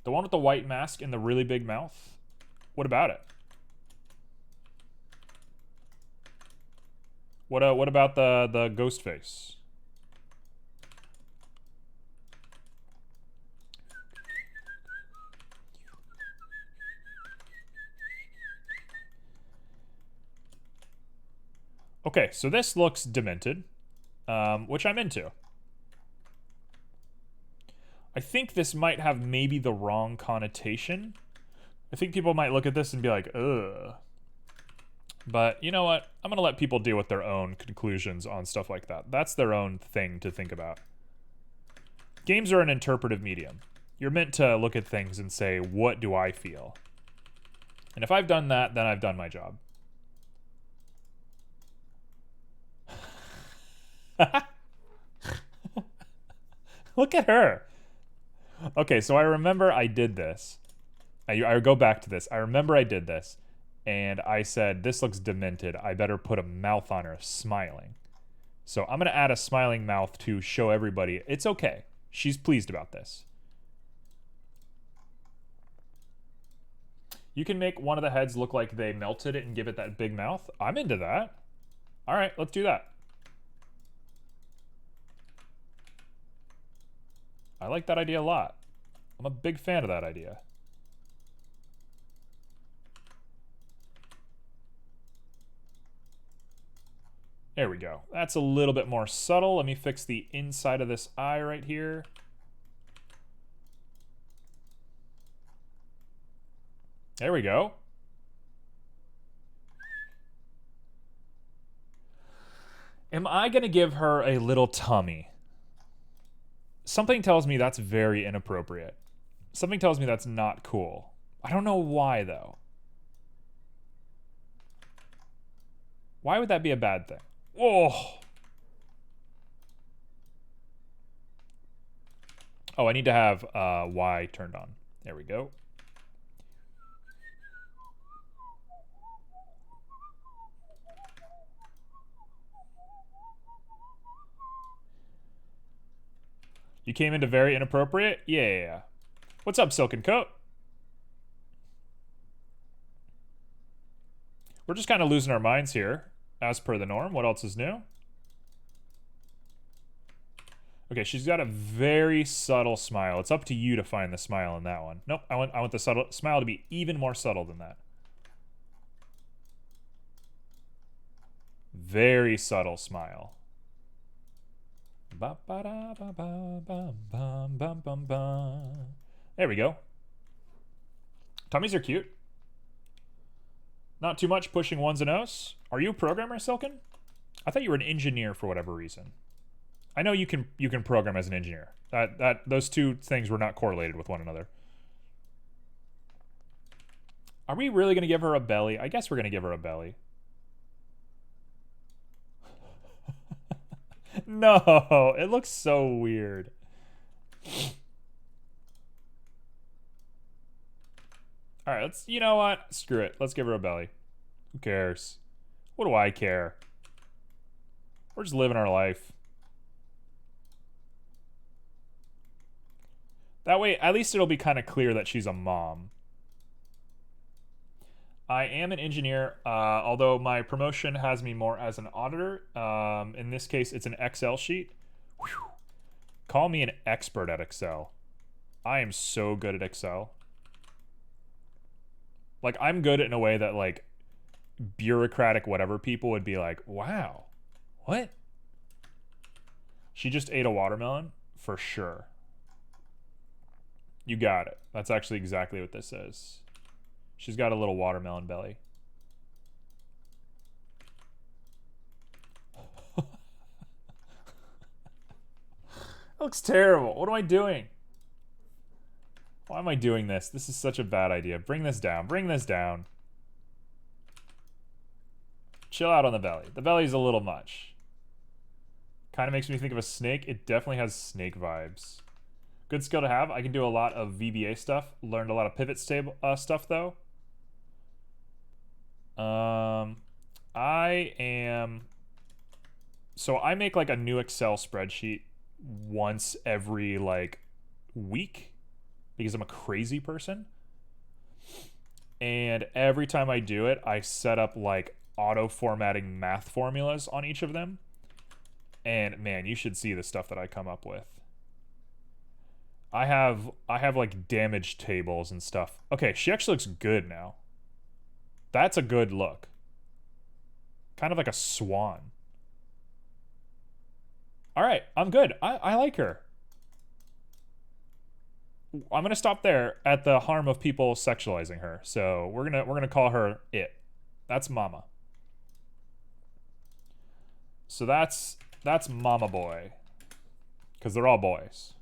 The one with the white mask and the really big mouth? What about it? What about the ghost face? Okay, so this looks demented, which I'm into. I think this might have maybe the wrong connotation. I think people might look at this and be like, ugh. But you know what? I'm going to let people deal with their own conclusions on stuff like that. That's their own thing to think about. Games are an interpretive medium. You're meant to look at things and say, what do I feel? And if I've done that, then I've done my job. Look at her. Okay, so I remember I did this. I go back to this. I remember I did this. And I said, this looks demented. I better put a mouth on her smiling. So I'm going to add a smiling mouth to show everybody it's okay. She's pleased about this. You can make one of the heads look like they melted it and give it that big mouth. I'm into that. All right, let's do that. I like that idea a lot. I'm a big fan of that idea. There we go. That's a little bit more subtle. Let me fix the inside of this eye right here. There we go. Am I going to give her a little tummy? Something tells me that's very inappropriate. Something tells me that's not cool. I don't know why, though. Why would that be a bad thing? Oh. Oh, I need to have Y turned on. There we go. You came into very inappropriate? Yeah. What's up, Silken Coat? We're just kind of losing our minds here, as per the norm. What else is new? Okay, she's got a very subtle smile. It's up to you to find the smile in that one. Nope, I want the subtle smile to be even more subtle than that. Very subtle smile. There we go. Tummies are cute. Not too much pushing ones and O's. Are you a programmer, Silken? I thought you were an engineer for whatever reason. I know you can program as an engineer. Those two things were not correlated with one another. Are we really going to give her a belly? I guess we're going to give her a belly. No, it looks so weird. All right, you know what? Screw it. Let's give her a belly. Who cares? What do I care? We're just living our life. That way, at least it'll be kind of clear that she's a mom. I am an engineer, although my promotion has me more as an auditor. In this case, it's an Excel sheet. Whew. Call me an expert at Excel. I am so good at Excel. Like, I'm good in a way that, like, bureaucratic whatever people would be like, wow, what? She just ate a watermelon? For sure. You got it. That's actually exactly what this is. She's got a little watermelon belly. That looks terrible. What am I doing? Why am I doing this? This is such a bad idea. Bring this down. Bring this down. Chill out on the belly. The belly's a little much. Kind of makes me think of a snake. It definitely has snake vibes. Good skill to have. I can do a lot of VBA stuff. Learned a lot of pivot stable stuff though. I am... So I make like a new Excel spreadsheet once every like week because I'm a crazy person. And every time I do it, I set up like auto formatting math formulas on each of them. And man, you should see the stuff that I come up with. I have like damage tables and stuff. Okay, she actually looks good now. That's a good look. Kind of like a swan. All right, I'm good. I like her. I'm gonna stop there at the harm of people sexualizing her. So we're gonna call her it. That's Mama. So that's Mama Boy, because they're all boys.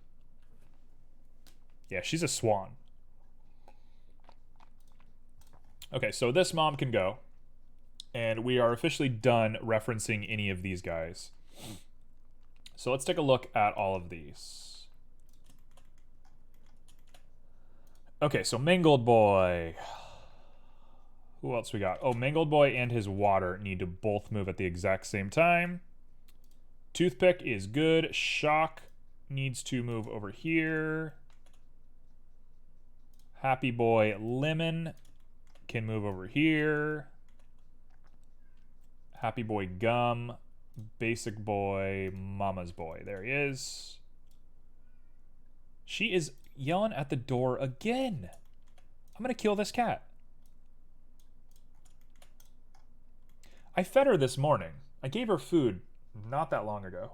Yeah, she's a swan. Okay, so this mom can go, and we are officially done referencing any of these guys. So let's take a look at all of these. Okay, so Mangled Boy. Who else we got? Oh, Mangled Boy and his water need to both move at the exact same time. Toothpick is good. Shock needs to move over here. Happy Boy Lemon can move over here. Happy Boy Gum. Basic Boy, Mama's Boy. There he is. She is yelling at the door again. I'm gonna kill this cat. I fed her this morning. I gave her food not that long ago.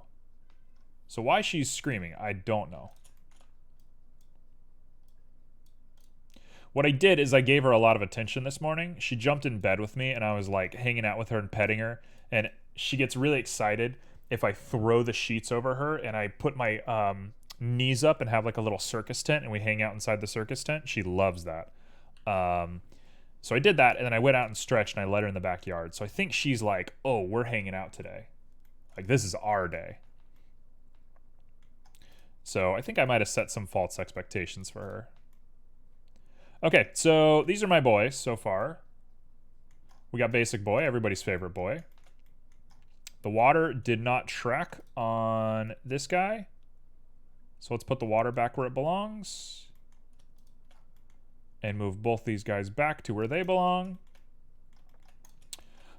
So why she's screaming, I don't know. What I did is I gave her a lot of attention this morning. She jumped in bed with me and I was like hanging out with her and petting her. And she gets really excited if I throw the sheets over her and I put my knees up and have like a little circus tent and we hang out inside the circus tent. She loves that. So I did that and then I went out and stretched and I let her in the backyard. So I think she's like, oh, we're hanging out today. Like this is our day. So I think I might have set some false expectations for her. Okay, so these are my boys so far. We got Basic Boy, everybody's favorite boy. The water did not track on this guy. So let's put the water back where it belongs. And move both these guys back to where they belong.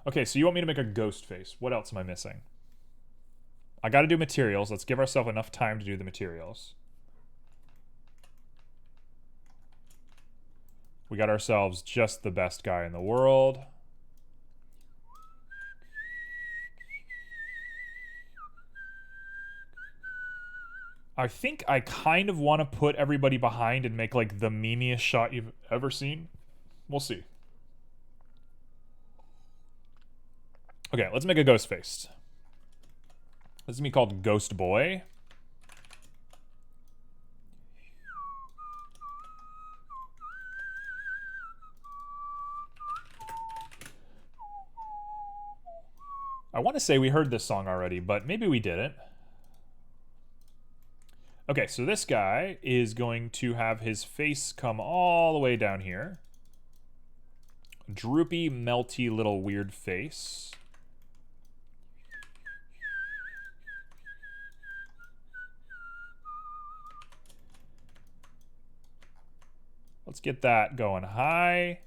Okay, so you want me to make a ghost face. What else am I missing? I gotta do materials. Let's give ourselves enough time to do the materials. We got ourselves just the best guy in the world. I think I kind of want to put everybody behind and make like the memeiest shot you've ever seen. We'll see. Okay, let's make a ghost face. This is gonna be called Ghost Boy. I want to say we heard this song already, but maybe we didn't. Okay, so this guy is going to have his face come all the way down here. Droopy, melty little weird face. Let's get that going high.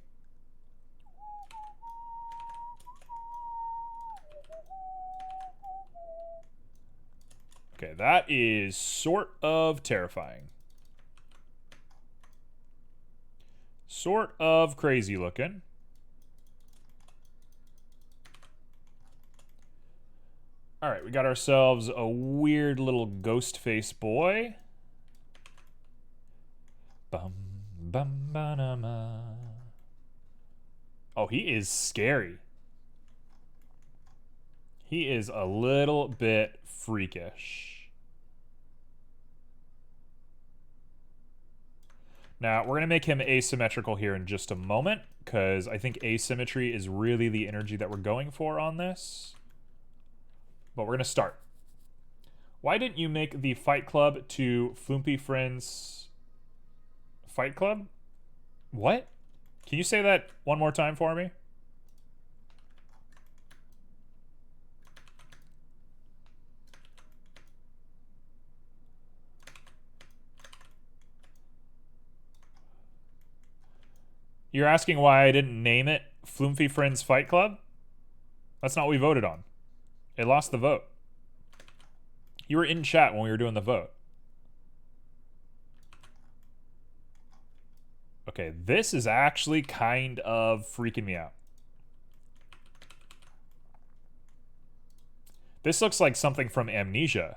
Okay, that is sort of terrifying. Sort of crazy looking. All right, we got ourselves a weird little ghost face boy. Bum, bum, ba-da-ma. Oh, he is scary. He is a little bit freakish. Now, we're going to make him asymmetrical here in just a moment, because I think asymmetry is really the energy that we're going for on this. But we're going to start. Why didn't you make the Fight Club to Floopy Friends Fight Club? What? Can you say that one more time for me? You're asking why I didn't name it Floopy Friends Fight Club? That's not what we voted on. It lost the vote. You were in chat when we were doing the vote. Okay, this is actually kind of freaking me out. This looks like something from Amnesia.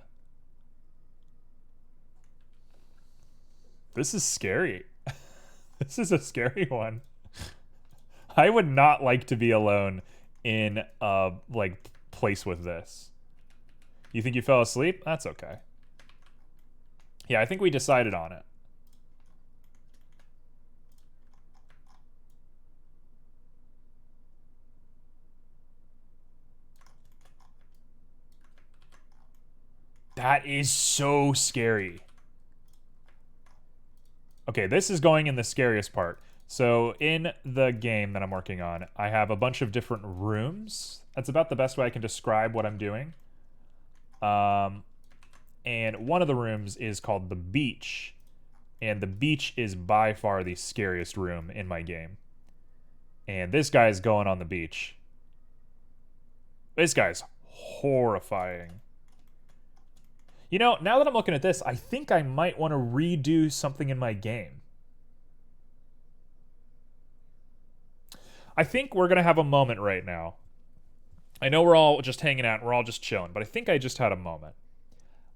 This is scary. This is a scary one. I would not like to be alone in a, like, place with this. You think you fell asleep? That's okay. Yeah, I think we decided on it. That is so scary. Okay, this is going in the scariest part. So in the game that I'm working on, I have a bunch of different rooms. That's about the best way I can describe what I'm doing. And one of the rooms is called the beach. And the beach is by far the scariest room in my game. And this guy's going on the beach. This guy's horrifying. You know, now that I'm looking at this, I think I might want to redo something in my game. I think we're going to have a moment right now. I know we're all just hanging out, we're all just chilling, but I think I just had a moment.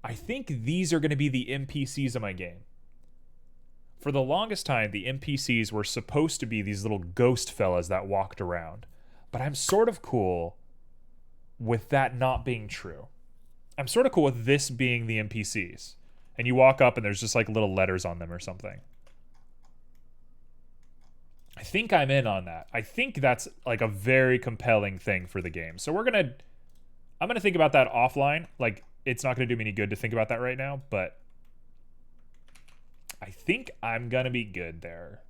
I think these are going to be the NPCs of my game. For the longest time, the NPCs were supposed to be these little ghost fellas that walked around. But I'm sort of cool with that not being true. I'm sort of cool with this being the NPCs. And you walk up and there's just like little letters on them or something. I think I'm in on that. I think that's like a very compelling thing for the game. So I'm going to think about that offline. Like, it's not going to do me any good to think about that right now, but I think I'm going to be good there.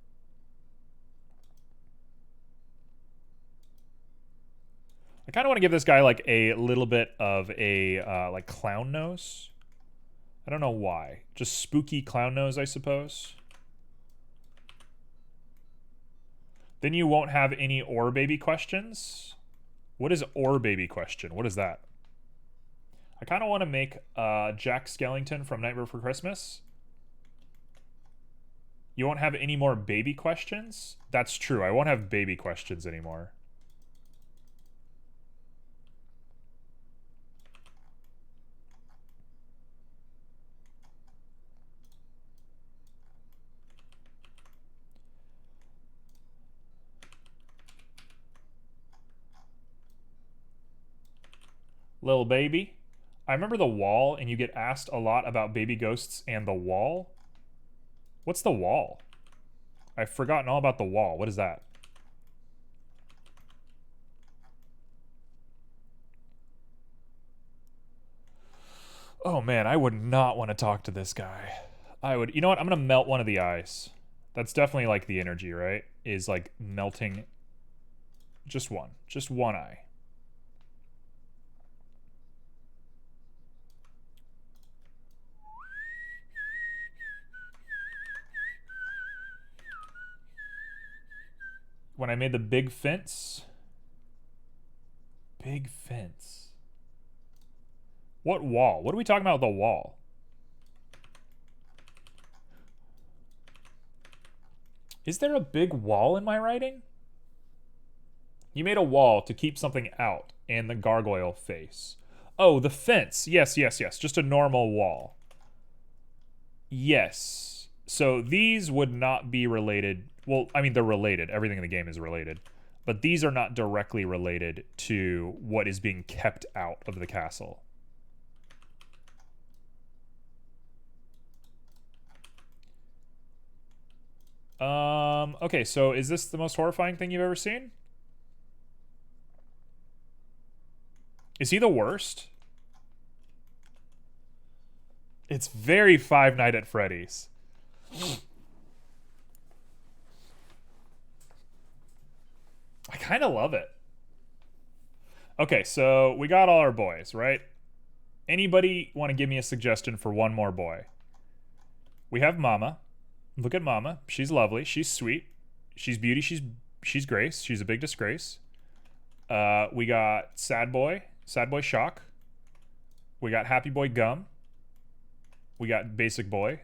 I kind of want to give this guy like a little bit of a like clown nose. I don't know why. Just spooky clown nose, I suppose. Then you won't have any Or Baby questions. What is Or Baby question? What is that? I kind of want to make Jack Skellington from Nightmare Before Christmas. You won't have any more baby questions? That's true. I won't have baby questions anymore. Lil Baby. I remember The Wall, and you get asked a lot about baby ghosts and The Wall. What's The Wall? I've forgotten all about The Wall. What is that? Oh man, I would not want to talk to this guy. I would, you know what? I'm gonna melt one of the eyes. That's definitely like the energy, right? Is like melting just one eye. When I made the big fence. Big fence. What wall? What are we talking about with the wall? Is there a big wall in my writing? You made a wall to keep something out and the gargoyle face. Oh, the fence. Yes, yes, yes. Just a normal wall. Yes. So these would not be related. Well, I mean, they're related. Everything in the game is related. But these are not directly related to what is being kept out of the castle. Okay, so is this the most horrifying thing you've ever seen? Is he the worst? It's very Five Nights at Freddy's. I kind of love it. Okay, so we got all our boys, right? Anybody want to give me a suggestion for one more boy? We have Mama. Look at Mama. She's lovely. She's sweet. She's beauty. She's grace. She's a big disgrace. We got Sad Boy Shock. We got Happy Boy Gum. We got Basic Boy.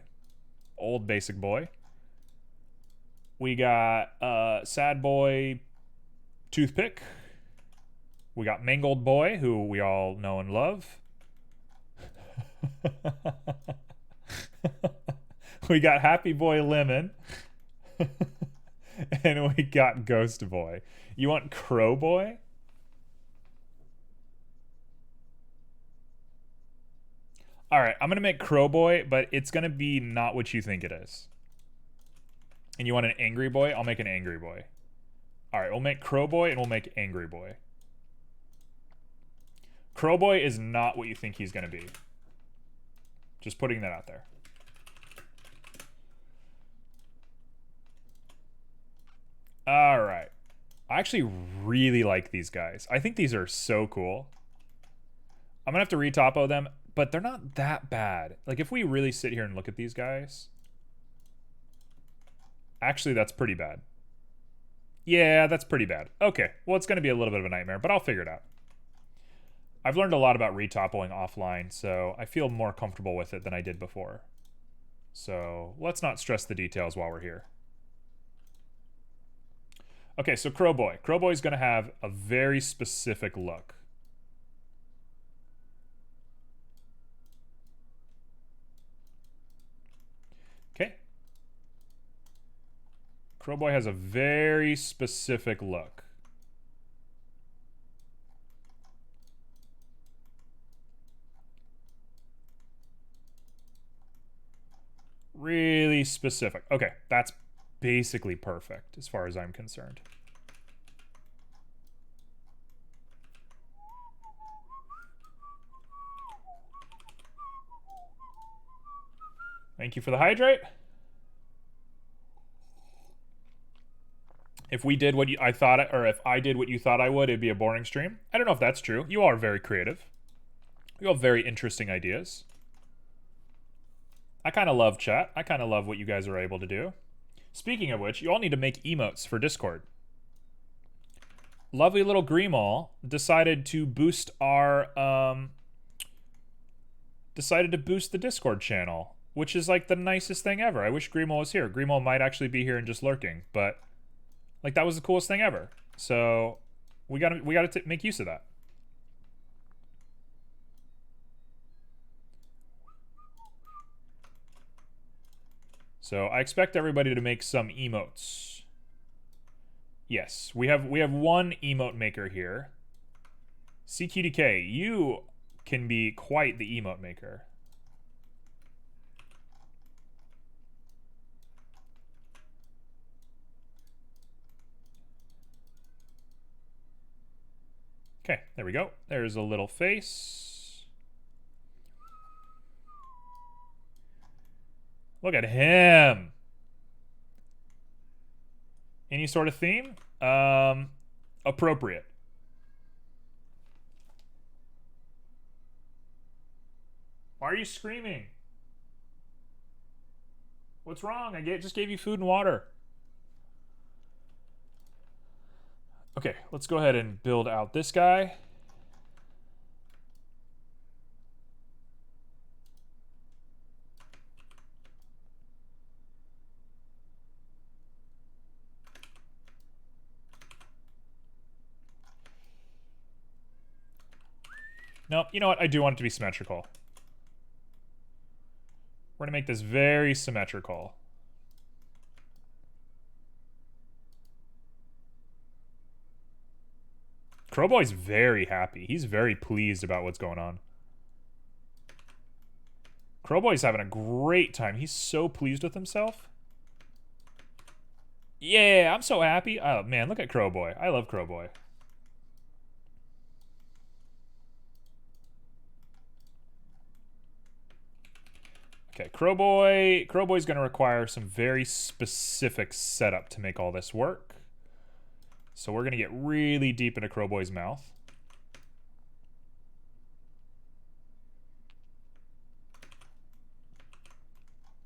Old Basic Boy. We got Sad Boy Toothpick. We got Mangled Boy, who we all know and love. We got Happy Boy Lemon. And we got Ghost Boy. You want Crow Boy? Alright, I'm going to make Crow Boy, but it's going to be not what you think it is. And you want an Angry Boy? I'll make an Angry Boy. Alright, we'll make Crow Boy and we'll make Angry Boy. Crow Boy is not what you think he's going to be. Just putting that out there. Alright. I actually really like these guys. I think these are so cool. I'm going to have to retopo them, but they're not that bad. Like, if we really sit here and look at these guys... Actually, that's pretty bad. Yeah, that's pretty bad. Okay, well, it's going to be a little bit of a nightmare, but I'll figure it out. I've learned a lot about retopoing offline, so I feel more comfortable with it than I did before. So let's not stress the details while we're here. Okay, so Crow Boy. Crow Boy is going to have a very specific look. Okay. Crow Boy has a very specific look. Really specific. Okay, that's basically perfect as far as I'm concerned. Thank you for the hydrate. If we did what I thought, or if I did what you thought I would, it'd be a boring stream. I don't know if that's true. You all are very creative. You all have very interesting ideas. I kind of love chat. I kind of love what you guys are able to do. Speaking of which, you all need to make emotes for Discord. Lovely little Greemall decided to boost our, decided to boost the Discord channel, which is like the nicest thing ever. I wish Greemall was here. Greemall might actually be here and just lurking, but like that was the coolest thing ever. So we gotta make use of that. So I expect everybody to make some emotes. Yes, we have one emote maker here. CQDK, you can be quite the emote maker. Okay, there we go. There's a little face. Look at him. Any sort of theme? Appropriate. Why are you screaming? What's wrong? I just gave you food and water. Okay, let's go ahead and build out this guy. No, you know what? I do want it to be symmetrical. We're going to make this very symmetrical. Crowboy's very happy. He's very pleased about what's going on. Crowboy's having a great time. He's so pleased with himself. Yeah, I'm so happy. Oh, man, look at Crowboy. I love Crowboy. Okay, Crowboy. Crowboy's going to require some very specific setup to make all this work. So we're going to get really deep into Crowboy's mouth.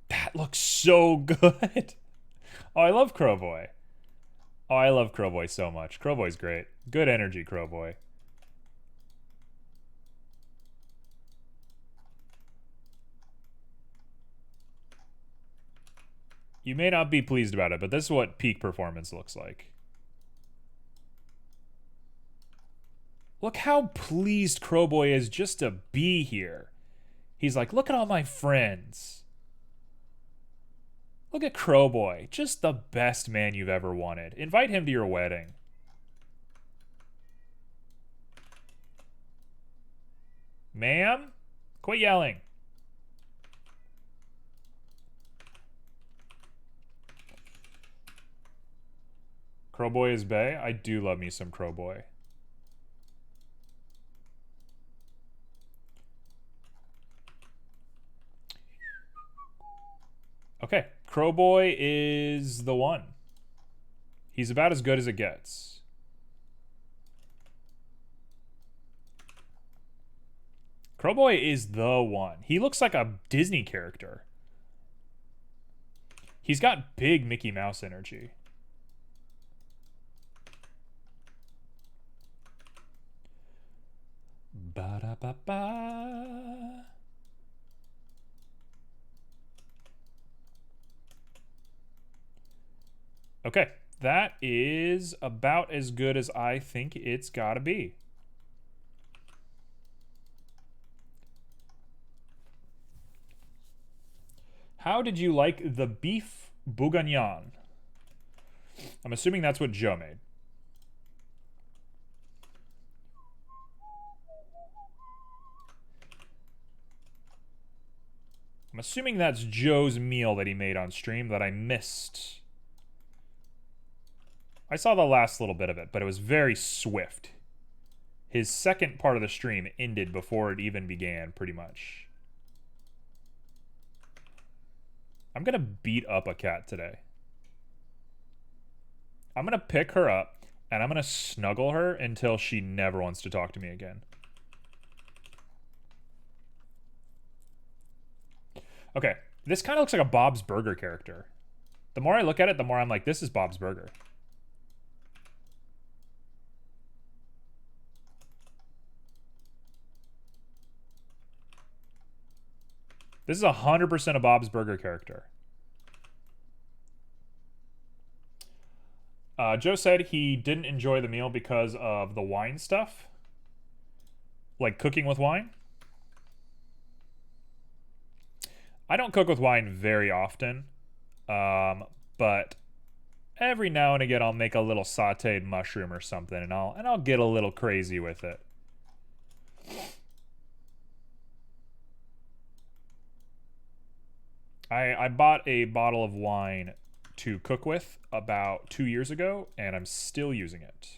That looks so good. Oh, I love Crowboy. Oh, I love Crowboy so much. Crowboy's great. Good energy, Crowboy. You may not be pleased about it, but this is what peak performance looks like. Look how pleased Crowboy is just to be here. He's like, look at all my friends. Look at Crowboy. Just the best man you've ever wanted. Invite him to your wedding. Ma'am? Quit yelling. Crowboy is bae? I do love me some Crowboy. Okay, Crowboy is the one. He's about as good as it gets. Crowboy is the one. He looks like a Disney character. He's got big Mickey Mouse energy. Ba-da-ba-ba. Okay, that is about as good as I think it's gotta be. How did you like the beef bourguignon? I'm assuming that's what Joe made. I'm assuming that's Joe's meal that he made on stream that I missed. I saw the last little bit of it, but it was very swift. His second part of the stream ended before it even began, pretty much. I'm gonna beat up a cat today. I'm gonna pick her up, and I'm gonna snuggle her until she never wants to talk to me again. Okay, this kind of looks like a Bob's Burger character. The more I look at it, the more I'm like, this is Bob's Burger. This is 100% a Bob's Burger character. Joe said he didn't enjoy the meal because of the wine stuff. Like cooking with wine. I don't cook with wine very often. But every now and again I'll make a little sauteed mushroom or something and I'll get a little crazy with it. I bought a bottle of wine to cook with about 2 years ago, and I'm still using it.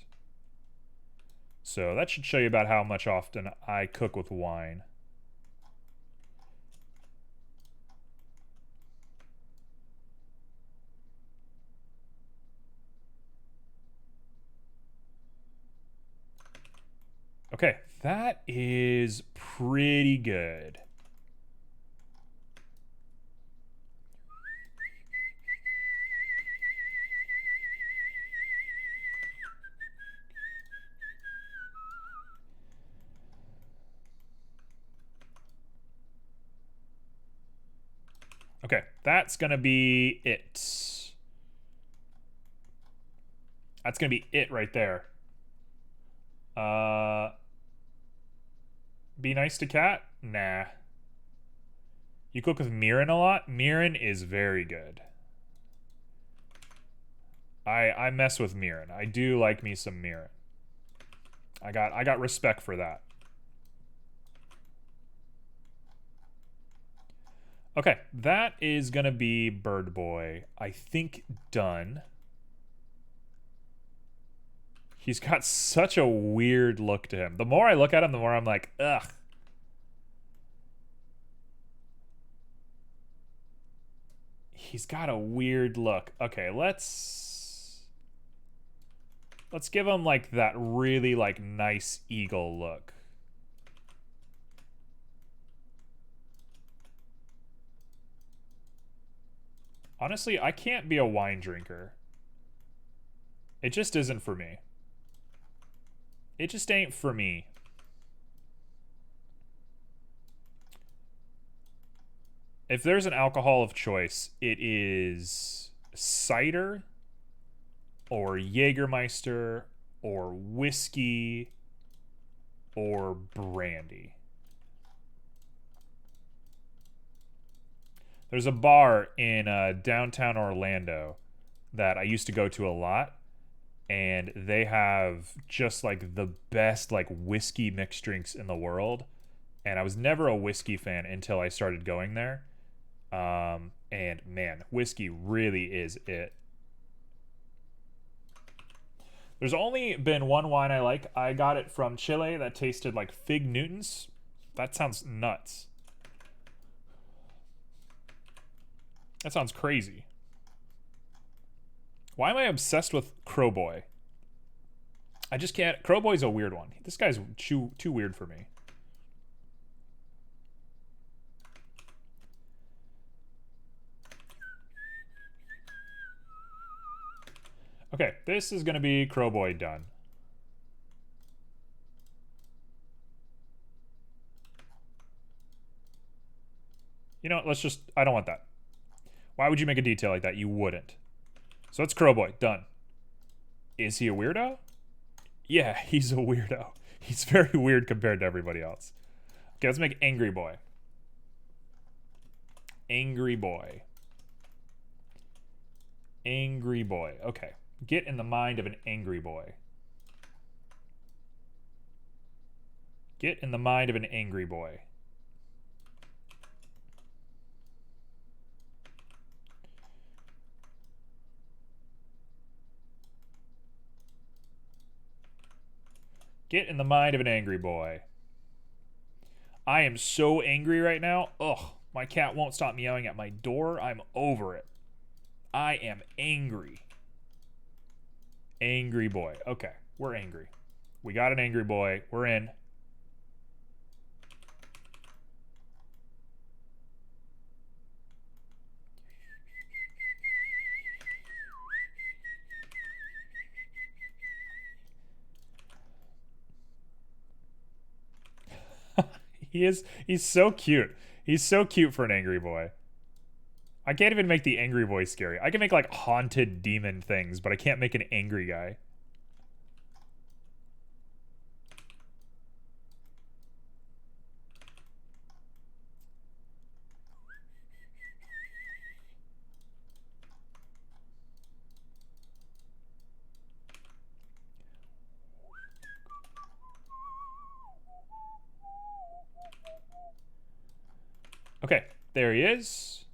So that should show you about how much often I cook with wine. Okay, that is pretty good. Okay, that's gonna be it. That's gonna be it right there. Be nice to cat? Nah. You cook with mirin a lot? Mirin is very good. I mess with mirin. I do like me some mirin. I got respect for that. Okay, that is gonna be Bird Boy. I think done. He's got such a weird look to him. The more I look at him, the more I'm like, ugh. He's got a weird look. Okay, let's give him like that really like nice eagle look. Honestly, I can't be a wine drinker. It just isn't for me. It just ain't for me. If there's an alcohol of choice, it is cider or Jägermeister or whiskey or brandy. There's a bar in downtown Orlando that I used to go to a lot, and they have just like the best like whiskey mixed drinks in the world. And I was never a whiskey fan until I started going there. And man, whiskey really is it. There's only been one wine I like. I got it from Chile that tasted like Fig Newtons. That sounds nuts. That sounds crazy. Why am I obsessed with Crowboy? I just can't. Crowboy's a weird one. This guy's too weird for me. Okay, this is going to be Crowboy done. You know what, let's just... I don't want that. Why would you make a detail like that? You wouldn't. So it's Crowboy, done. Is he a weirdo? Yeah, he's a weirdo. He's very weird compared to everybody else. Okay, let's make Angry Boy. Angry Boy. Angry Boy. Okay. Get in the mind of an angry boy. Get in the mind of an angry boy. Get in the mind of an angry boy. I am so angry right now. Ugh, my cat won't stop meowing at my door. I'm over it. I am angry. Angry boy. Okay, we're angry. We got an angry boy. We're in. He's so cute. He's so cute for an angry boy. I can't even make the angry boy scary. I can make like haunted demon things, but I can't make an angry guy. Okay, there he is.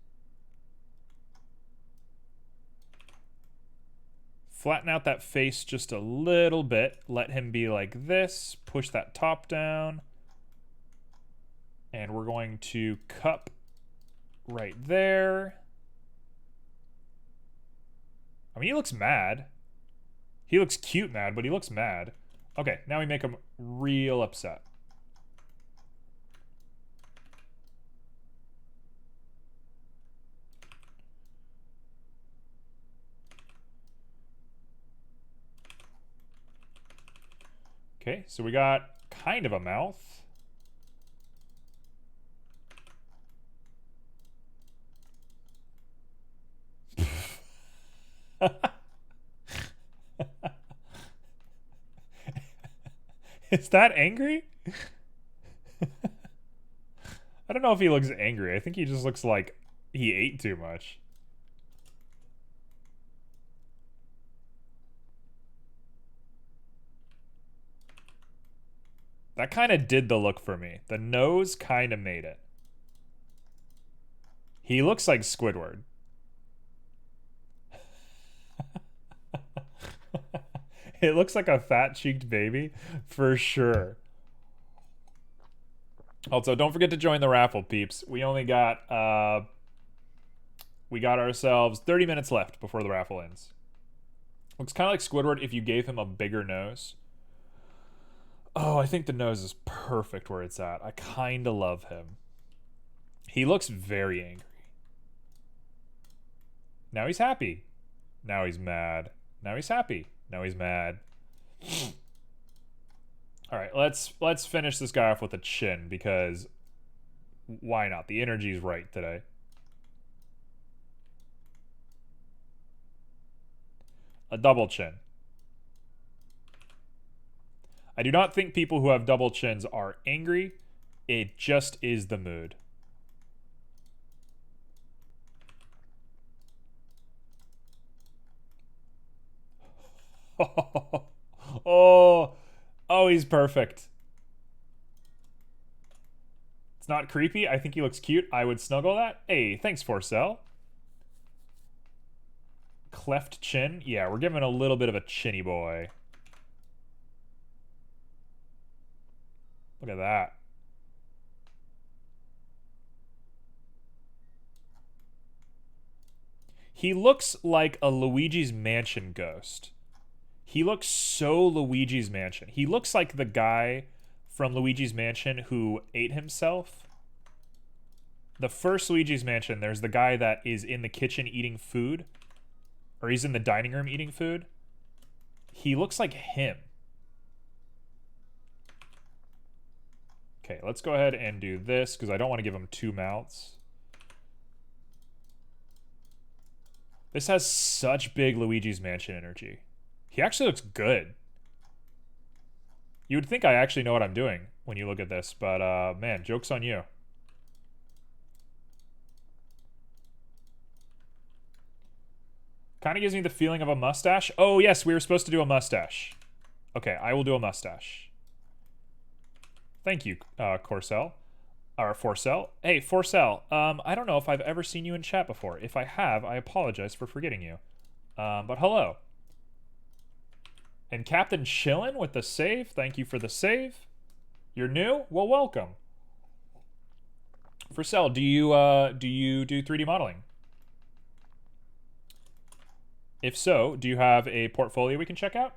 Flatten out that face just a little bit. Let him be like this. Push that top down. And we're going to cup right there. I mean, he looks mad. He looks cute mad, but he looks mad. Okay, now we make him real upset. Okay, so we got kind of a mouth. Is that angry? I don't know if he looks angry. I think he just looks like he ate too much. That kind of did the look for me. The nose kind of made it. He looks like It looks like a fat-cheeked baby, for sure. Also, don't forget to join the raffle, peeps. We only got, we got ourselves 30 minutes left before the raffle ends. Looks kind of like Squidward if you gave him a bigger nose. Oh, I think the nose is perfect where it's at. I kind of love him. He looks very angry. Now he's happy. Now he's mad. Now he's happy. Now he's mad. All right, let's finish this guy off with a chin because why not? The energy's right today. A double chin. I do not think people who have double chins are angry. It just is the mood. Oh, he's perfect. It's not creepy. I think he looks cute. I would snuggle that. Hey, thanks, Forcell. Cleft chin. Yeah, we're giving a little bit of a chinny boy. Look at that. He looks like a Luigi's Mansion ghost. He looks so Luigi's Mansion. He looks like the guy from Luigi's Mansion who ate himself. The first Luigi's Mansion, there's the guy that is in the kitchen eating food. Or he's in the dining room eating food. He looks like him. Okay, let's go ahead and do this because I don't want to give him two mouths. This has such big Luigi's Mansion energy. He actually looks good. You would think I actually know what I'm doing when you look at this, but man, joke's on you. Kind of gives me the feeling of a mustache. Oh, yes, we were supposed to do a mustache. Okay, I will do a mustache. Thank you, Corcel. Or Forcell. Hey, Forcell, I don't know if I've ever seen you in chat before. If I have, I apologize for forgetting you. But hello. And Captain Chillin with the save. Thank you for the save. You're new? Well, welcome. Forcell, do you do 3D modeling? If so, do you have a portfolio we can check out?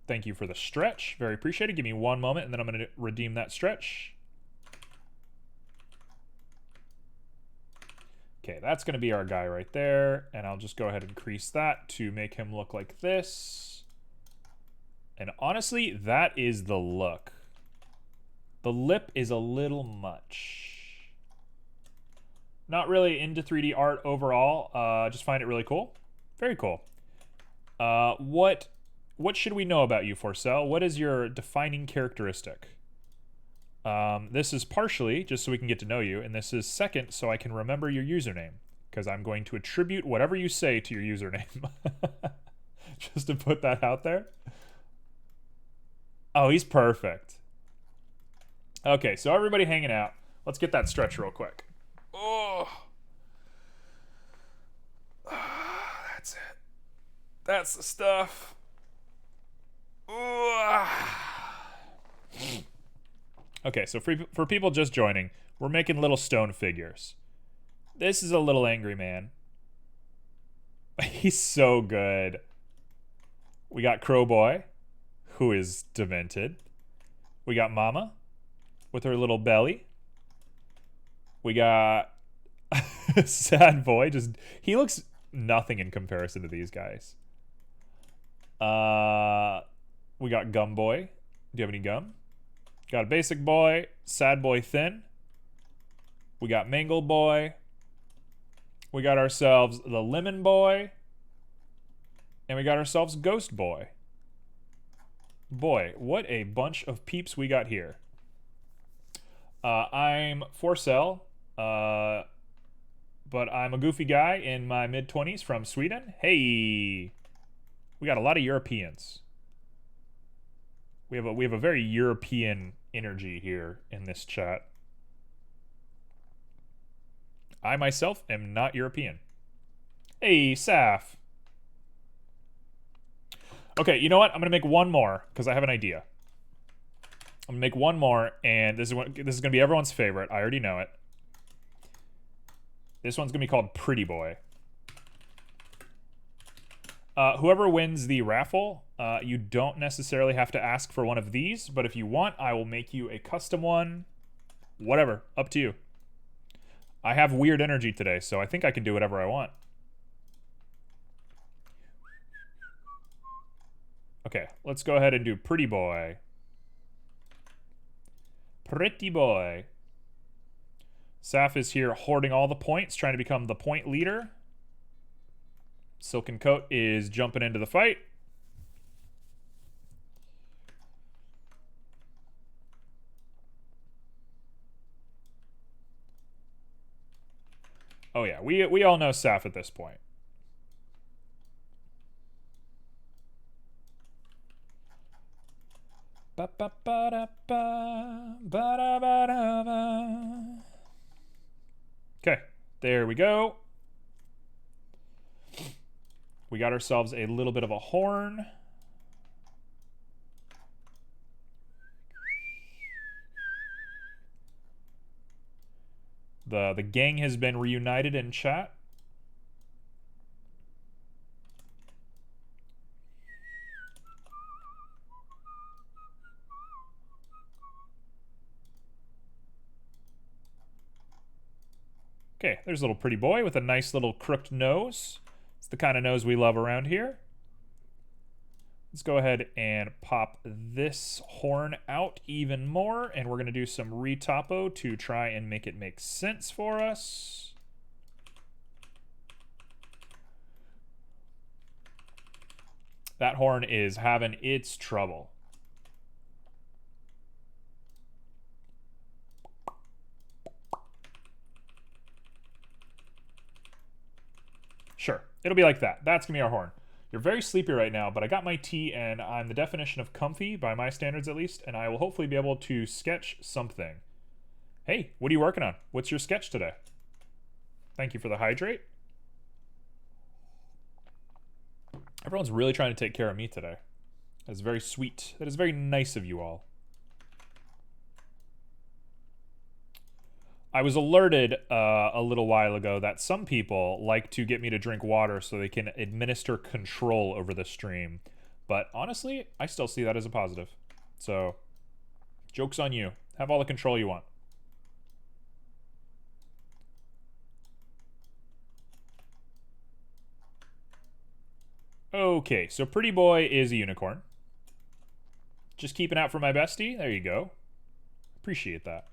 Thank you for the stretch. Very appreciated. Give me one moment, and then I'm going to redeem that stretch. Okay, that's going to be our guy right there. And I'll just go ahead and crease that to make him look like this. And honestly, that is the look. The lip is a little much. Not really into 3D art overall. Just find it really cool. Very cool. What should we know about you, Forcell? What is your defining characteristic? This is partially just so we can get to know you, and this is second so I can remember your username, because I'm going to attribute whatever you say to your username. Just to put that out there. Oh, he's perfect. Okay, so everybody hanging out. Let's get that stretch real quick. Oh. That's it. That's the stuff. Okay, so for people just joining, we're making little stone figures. This is a little angry man. He's so good. We got Crowboy, who is demented. We got Mama with her little belly. We got Sad Boy. He looks nothing in comparison to these guys. We got Gum Boy. Do you have any gum? Got a Basic Boy, Sad Boy Thin. We got Mangle Boy. We got ourselves the Lemon Boy. And we got ourselves Ghost Boy. Boy, what a bunch of peeps we got here. I'm Forcell, but I'm a goofy guy in my mid-20s from Sweden. Hey! We got a lot of Europeans. We have a very European energy here in this chat. I myself am not European. Hey, Saf. Okay, you know what? I'm gonna make one more because I have an idea. I'm gonna make one more, and this is gonna be everyone's favorite. I already know it. This one's gonna be called Pretty Boy. Whoever wins the raffle, you don't necessarily have to ask for one of these, but if you want, I will make you a custom one. Whatever, up to you. I have weird energy today, so I think I can do whatever I want. Okay, let's go ahead and do Pretty Boy. Pretty Boy. Saf is here hoarding all the points, trying to become the point leader. Silken Coat is jumping into the fight. Oh yeah, we all know Saf at this point. Okay, there we go. We got ourselves a little bit of a horn. The gang has been reunited in chat. Okay, there's a little pretty boy with a nice little crooked nose. It's the kind of nose we love around here. Let's go ahead and pop this horn out even more, and we're going to do some retopo to try and make it make sense for us. That horn is having its trouble. Sure, it'll be like that. That's gonna be our horn. You're very sleepy right now, but I got my tea and I'm the definition of comfy, by my standards at least, and I will hopefully be able to sketch something. Hey, what are you working on? What's your sketch today? Thank you for the hydrate. Everyone's really trying to take care of me today. That is very sweet. That is very nice of you all. I was alerted a little while ago that some people like to get me to drink water so they can administer control over the stream. But honestly, I still see that as a positive. So, joke's on you. Have all the control you want. Okay, so Pretty Boy is a unicorn. Just keeping out for my bestie. There you go. Appreciate that.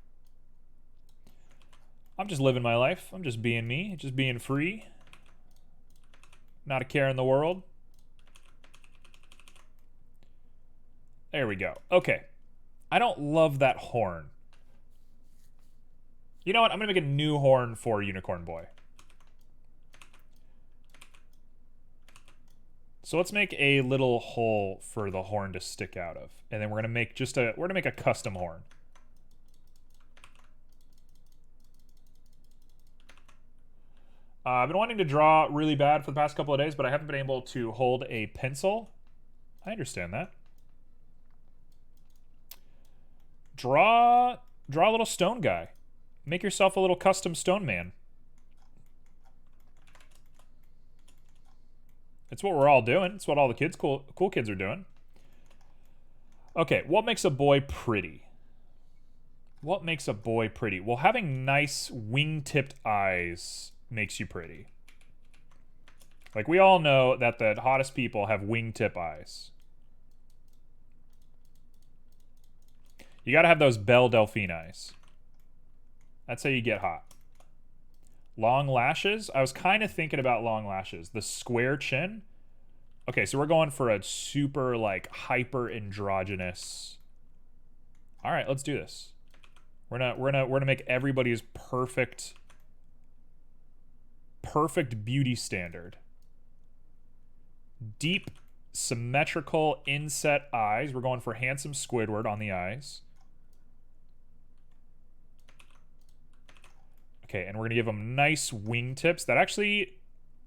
I'm just living my life. I'm just being me. Just being free. Not a care in the world. There we go. Okay. I don't love that horn. You know what? I'm going to make a new horn for Unicorn Boy. So let's make a little hole for the horn to stick out of. And then we're going to make a custom horn. I've been wanting to draw really bad for the past couple of days, but I haven't been able to hold a pencil. I understand that. Draw a little stone guy. Make yourself a little custom stone man. It's what we're all doing. It's what all the kids, cool kids are doing. Okay, what makes a boy pretty? What makes a boy pretty? Well, having nice wing-tipped eyes makes you pretty. Like, we all know that the hottest people have wingtip eyes. You gotta have those Belle Delphine eyes. That's how you get hot. Long lashes. I was kind of thinking about long lashes. The square chin. Okay, so we're going for a super, like, hyper androgynous. All right, let's do this. We're gonna make everybody's perfect beauty standard. Deep, symmetrical, inset eyes. We're going for handsome Squidward on the eyes. Okay, and we're gonna give them nice wingtips. That actually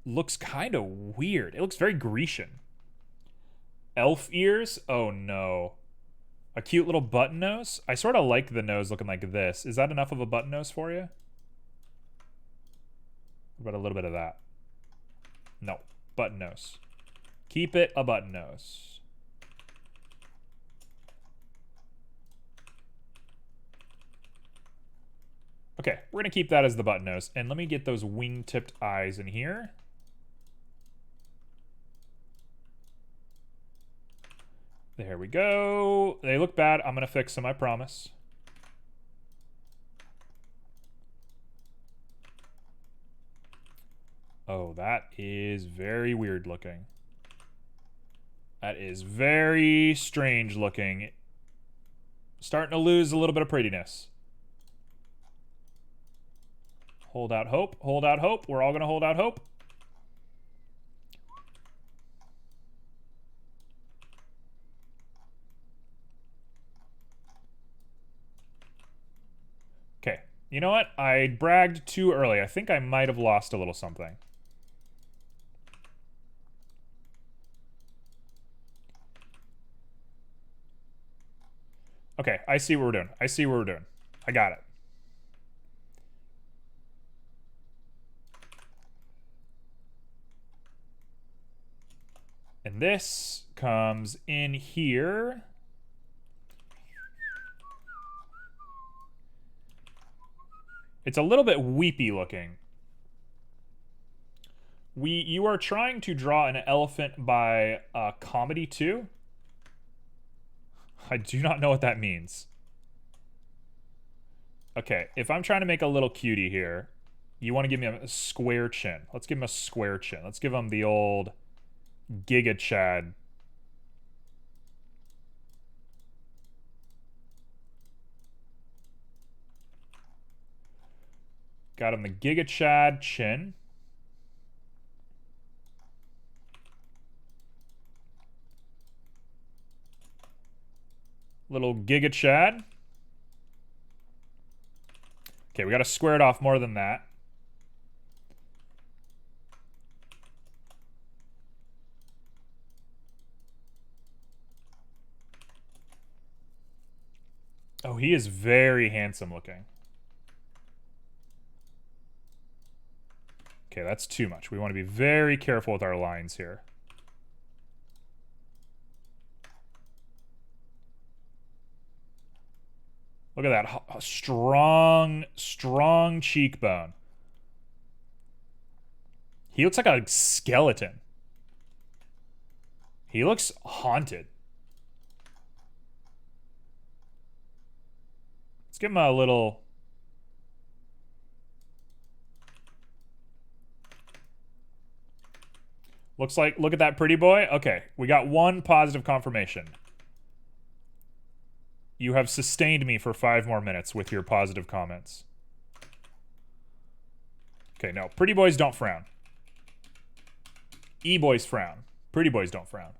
looks kind of weird. It looks very Grecian. Elf ears? Oh no. A cute little button nose? I sort of like the nose looking like this. Is that enough of a button nose for you? What about a little bit of that? No. Button nose. Keep it a button nose. Okay, we're going to keep that as the button nose. And let me get those wing-tipped eyes in here. There we go. They look bad. I'm going to fix them, I promise. Oh, that is very weird looking. That is very strange looking. Starting to lose a little bit of prettiness. Hold out hope. Hold out hope. We're all going to hold out hope. Okay. You know what? I bragged too early. I think I might have lost a little something. Okay, I see what we're doing. I see what we're doing. I got it. And this comes in here. It's a little bit weepy looking. You are trying to draw an elephant by comedy too? I do not know what that means. Okay, if I'm trying to make a little cutie here, you want to give me a square chin. Let's give him a square chin. Let's give him the old Giga Chad. Got him the Giga Chad chin. Little Giga Chad. Okay, we got to square it off more than that. Oh, he is very handsome looking. Okay, that's too much. We want to be very careful with our lines here. Look at that. A strong, strong cheekbone. He looks like a skeleton. He looks haunted. Let's give him a little... Looks like... Look at that pretty boy. Okay, we got one positive confirmation. You have sustained me for 5 more minutes with your positive comments. Okay, no. Pretty boys don't frown. E-boys frown. Pretty boys don't frown.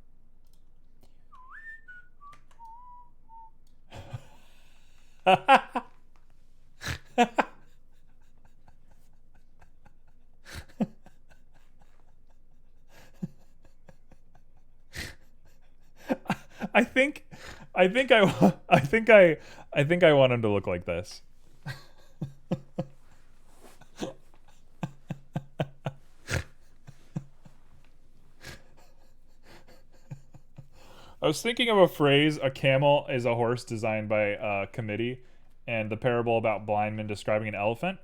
I think I want him to look like this. I was thinking of a phrase, a camel is a horse designed by a committee, and the parable about blind men describing an elephant.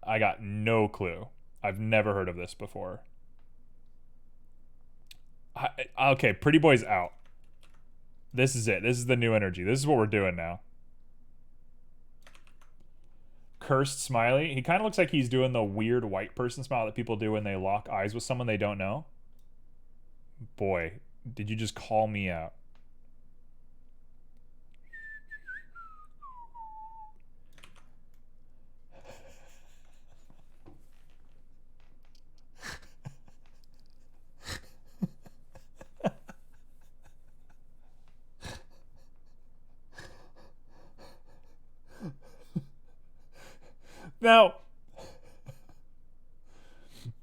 I got no clue. I've never heard of this before. Okay, Pretty Boy's out. This is it. This is the new energy. This is what we're doing now. Cursed Smiley. He kind of looks like he's doing the weird white person smile that people do when they lock eyes with someone they don't know. Boy, did you just call me out?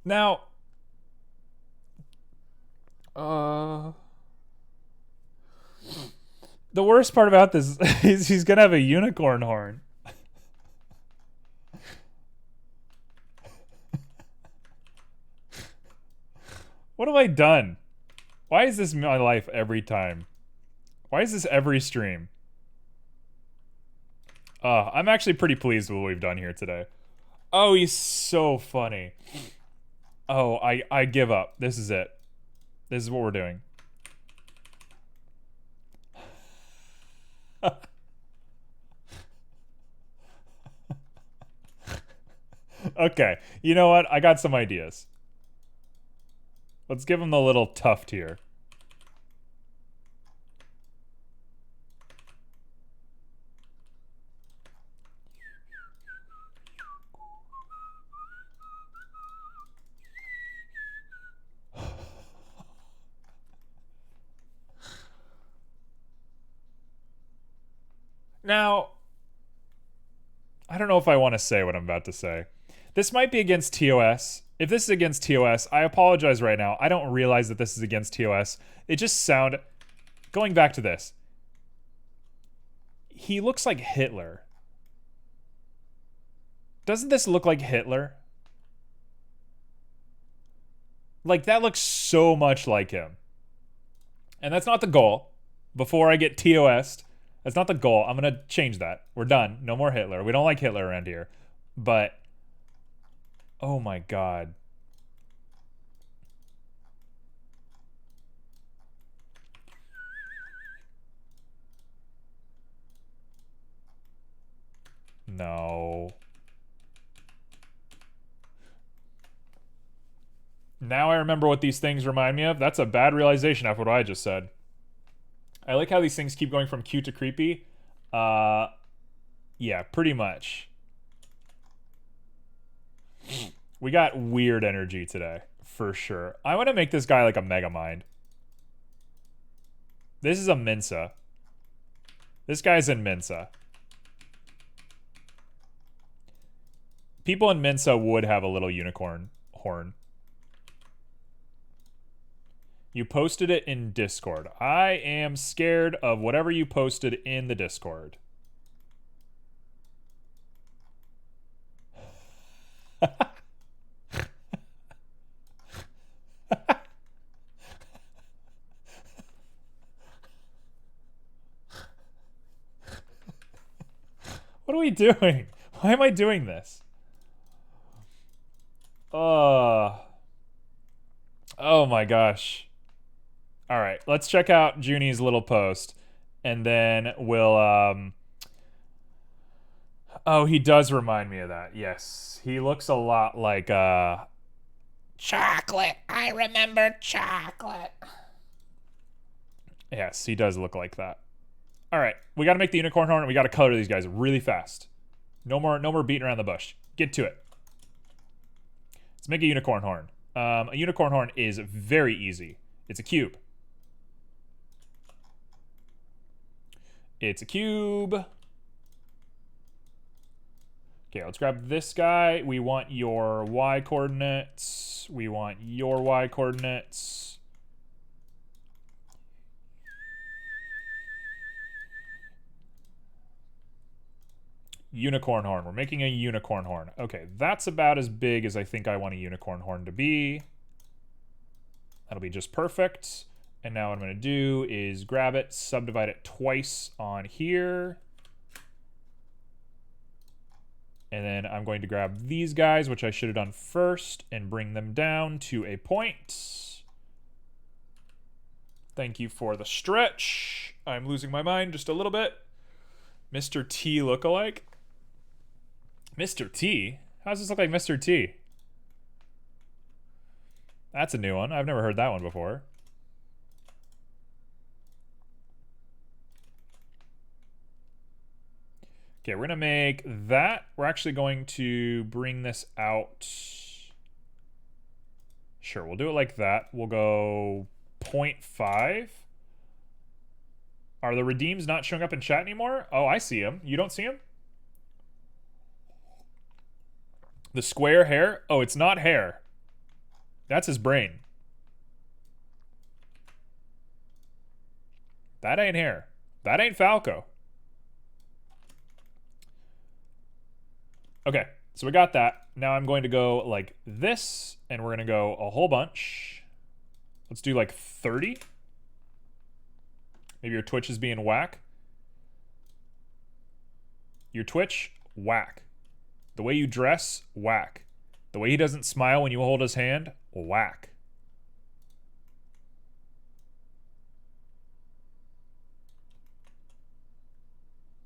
Now, Uh, the worst part about this is he's gonna have a unicorn horn. What have I done? Why is this my life every time? Why is this every stream? I'm actually pretty pleased with what we've done here today. Oh, he's so funny. Oh, I give up. This is it. This is what we're doing. Okay, you know what? I got some ideas. Let's give him the little tuft here. Now, I don't know if I want to say what I'm about to say. This might be against TOS. If this is against TOS, I apologize right now. I don't realize that this is against TOS. It just sound... Going back to this. He looks like Hitler. Doesn't this look like Hitler? Like, that looks so much like him. And that's not the goal. Before I get TOS'd, that's not the goal. I'm going to change that. We're done. No more Hitler. We don't like Hitler around here. But, oh my god. No. Now I remember what these things remind me of. That's a bad realization after what I just said. I like how these things keep going from cute to creepy. Yeah, pretty much. We got weird energy today, for sure. I want to make this guy like a Megamind. This is a Mensa. This guy's in Mensa. People in Mensa would have a little unicorn horn. You posted it in Discord. I am scared of whatever you posted in the Discord. What are we doing? Why am I doing this? Oh my gosh. All right, let's check out Junie's little post, and then we'll, Oh, he does remind me of that. Yes, he looks a lot like, Chocolate. I remember chocolate. Yes, he does look like that. All right, we got to make the unicorn horn, and we got to color these guys really fast. No more beating around the bush. Get to it. Let's make a unicorn horn. A unicorn horn is very easy. It's a cube. It's a cube. Okay, let's grab this guy. We want your Y coordinates. We want your Y coordinates. Unicorn horn. We're making a unicorn horn. Okay, that's about as big as I think I want a unicorn horn to be. That'll be just perfect. And now what I'm going to do is grab it, subdivide it twice on here. And then I'm going to grab these guys, which I should have done first, and bring them down to a point. Thank you for the stretch. I'm losing my mind just a little bit. Mr. T lookalike. Mr. T? How does this look like Mr. T? That's a new one. I've never heard that one before. Okay, we're going to make that. We're actually going to bring this out. Sure, we'll do it like that. We'll go 0.5. Are the redeems not showing up in chat anymore? Oh, I see them. You don't see them? The square hair? Oh, it's not hair. That's his brain. That ain't hair. That ain't Falco. Okay, so we got that. Now I'm going to go like this, and we're going to go a whole bunch. Let's do like 30. Maybe your Twitch is being whack. Your Twitch, whack. The way you dress, whack. The way he doesn't smile when you hold his hand, whack.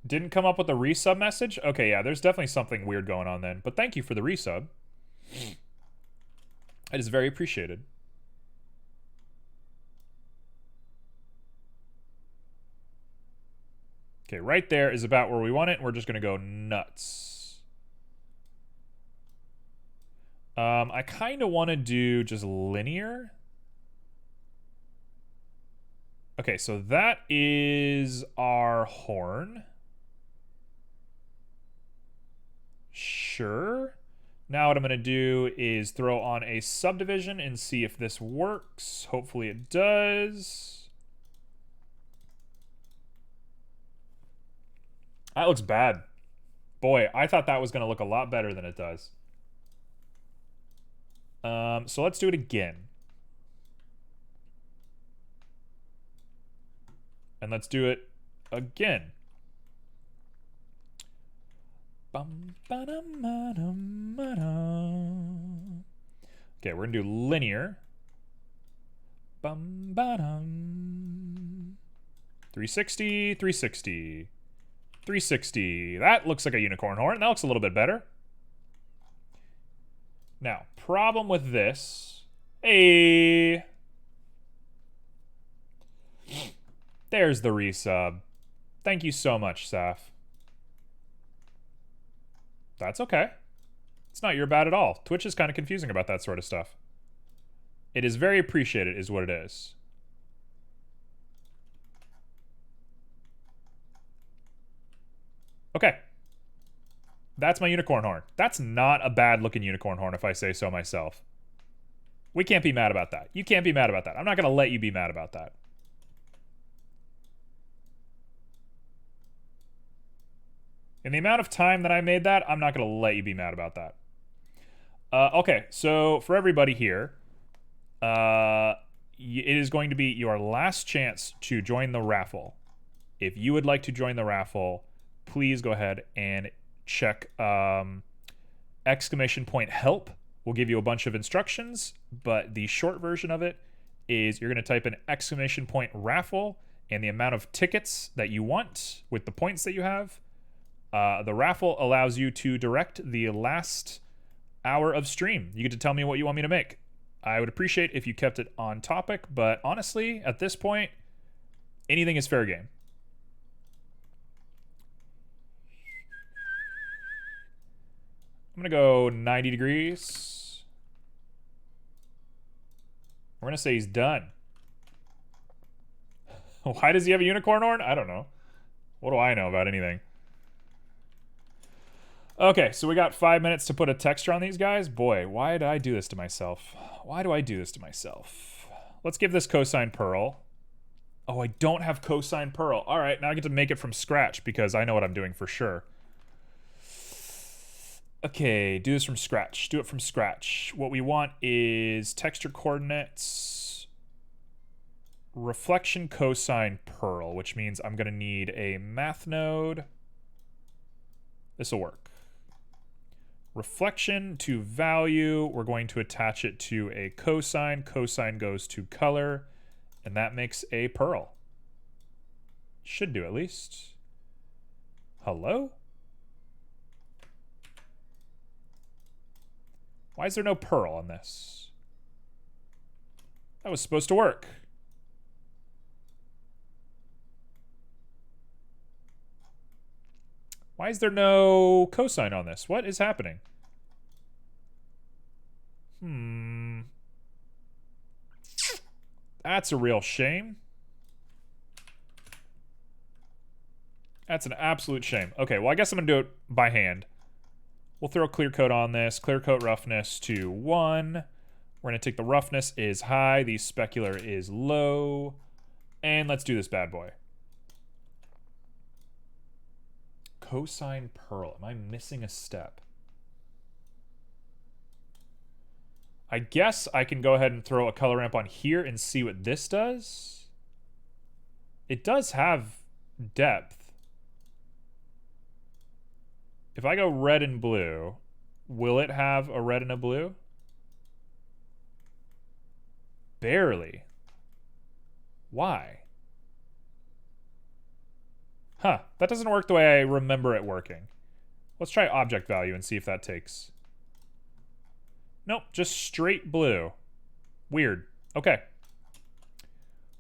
Didn't come up with a resub message? Okay, yeah, there's definitely something weird going on then. But thank you for the resub. It is very appreciated. Okay, right there is about where we want it. We're just going to go nuts. I kind of want to do just linear. Okay, so that is our horn. Sure. Now what I'm going to do is throw on a subdivision and see if this works. Hopefully it does. That looks bad. Boy, I thought that was going to look a lot better than it does. So let's do it again. And let's do it again. Okay, we're going to do linear. 360, 360. 360. That looks like a unicorn horn. That looks a little bit better. Now, problem with this. Hey. There's the resub. Thank you so much, Saf. That's okay. It's not your bad at all. Twitch is kind of confusing about that sort of stuff. It is very appreciated, is what it is. Okay. That's my unicorn horn. That's not a bad looking unicorn horn if I say so myself. We can't be mad about that. You can't be mad about that. I'm not going to let you be mad about that. In the amount of time that I made that, I'm not going to let you be mad about that. Okay, so for everybody here, it is going to be your last chance to join the raffle. If you would like to join the raffle, please go ahead and check exclamation point help. We'll give you a bunch of instructions, but the short version of it is you're going to type in exclamation point raffle and the amount of tickets that you want with the points that you have. The raffle allows you to direct the last hour of stream. You get to tell me what you want me to make. I would appreciate if you kept it on topic, but honestly, at this point, anything is fair game. I'm going to go 90 degrees. We're going to say he's done. Why does he have a unicorn horn? I don't know. What do I know about anything? Okay, so we got 5 minutes to put a texture on these guys. Boy, why did I do this to myself? Why do I do this to myself? Let's give this cosine pearl. Oh, I don't have cosine pearl. All right, now I get to make it from scratch because I know what I'm doing for sure. Okay, do this from scratch. Do it from scratch. What we want is texture coordinates, reflection cosine pearl, which means I'm going to need a math node. This will work. Reflection to value, we're going to attach it to a cosine. Cosine goes to color, and that makes a pearl. Should do at least. Hello? Why is there no pearl on this? That was supposed to work. Why is there no cosine on this? What is happening? That's a real shame. That's an absolute shame. Okay, well, I guess I'm going to do it by hand. We'll throw clear coat on this. Clear coat roughness to 1. We're going to take the roughness is high. The specular is low. And let's do this bad boy. cosine pearl. Am I missing a step? I guess I can go ahead and throw a color ramp on here and see what this does. It does have depth. If I go red and blue, will it have a red and a blue? Barely. Why? Huh, that doesn't work the way I remember it working. Let's try object value and see if that takes. Nope, just straight blue. Weird. Okay.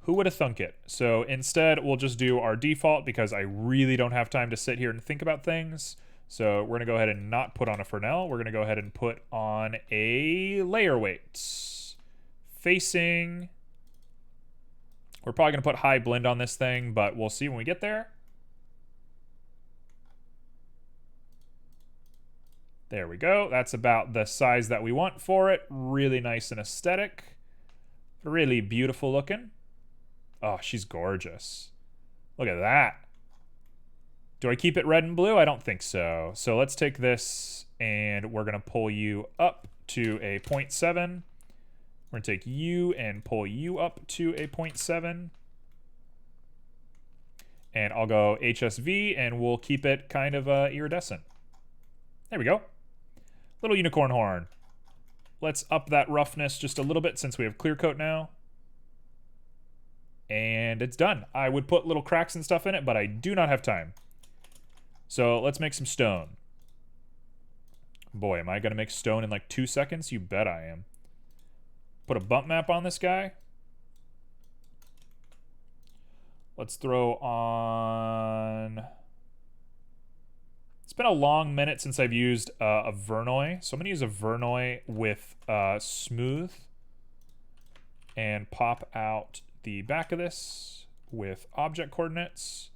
Who would have thunk it? So instead, we'll just do our default because I really don't have time to sit here and think about things. So we're going to go ahead and not put on a Fresnel. We're going to go ahead and put on a layer weight. Facing. We're probably going to put high blend on this thing, but we'll see when we get there. There we go. That's about the size that we want for it. Really nice and aesthetic. Really beautiful looking. Oh, she's gorgeous. Look at that. Do I keep it red and blue? I don't think so. So let's take this and we're going to pull you up to a 0.7. We're going to take you and pull you up to a 0.7. And I'll go HSV and we'll keep it kind of iridescent. There we go. Little unicorn horn. Let's up that roughness just a little bit since we have clear coat now. And it's done. I would put little cracks and stuff in it, but I do not have time. So let's make some stone. Boy, am I going to make stone in like 2 seconds? You bet I am. Put a bump map on this guy. Let's throw on... It's been a long minute since I've used a Verneuil. So I'm going to use a Verneuil with smooth. And pop out the back of this with object coordinates.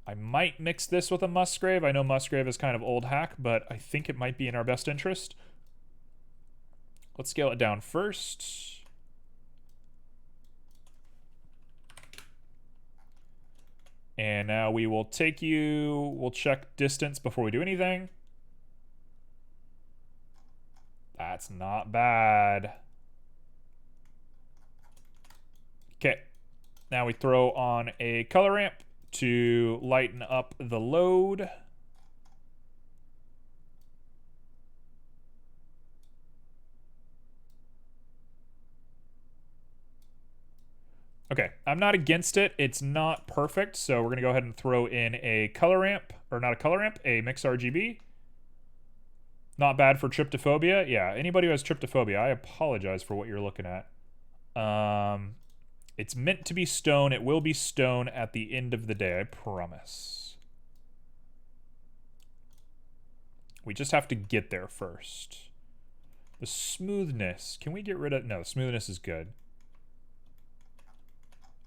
I might mix this with a Musgrave. I know Musgrave is kind of old hack, but I think it might be in our best interest. Let's scale it down first. And now we will take you, we'll check distance before we do anything. That's not bad. Okay, now we throw on a color ramp to lighten up the load. Okay, I'm not against it. It's not perfect, so we're going to go ahead and throw in a color ramp, or not a color ramp, a mix RGB. Not bad for tryptophobia. Yeah, anybody who has tryptophobia, I apologize for what you're looking at. It's meant to be stone. It will be stone at the end of the day, I promise. We just have to get there first. The smoothness. Can we get rid of... No, the smoothness is good.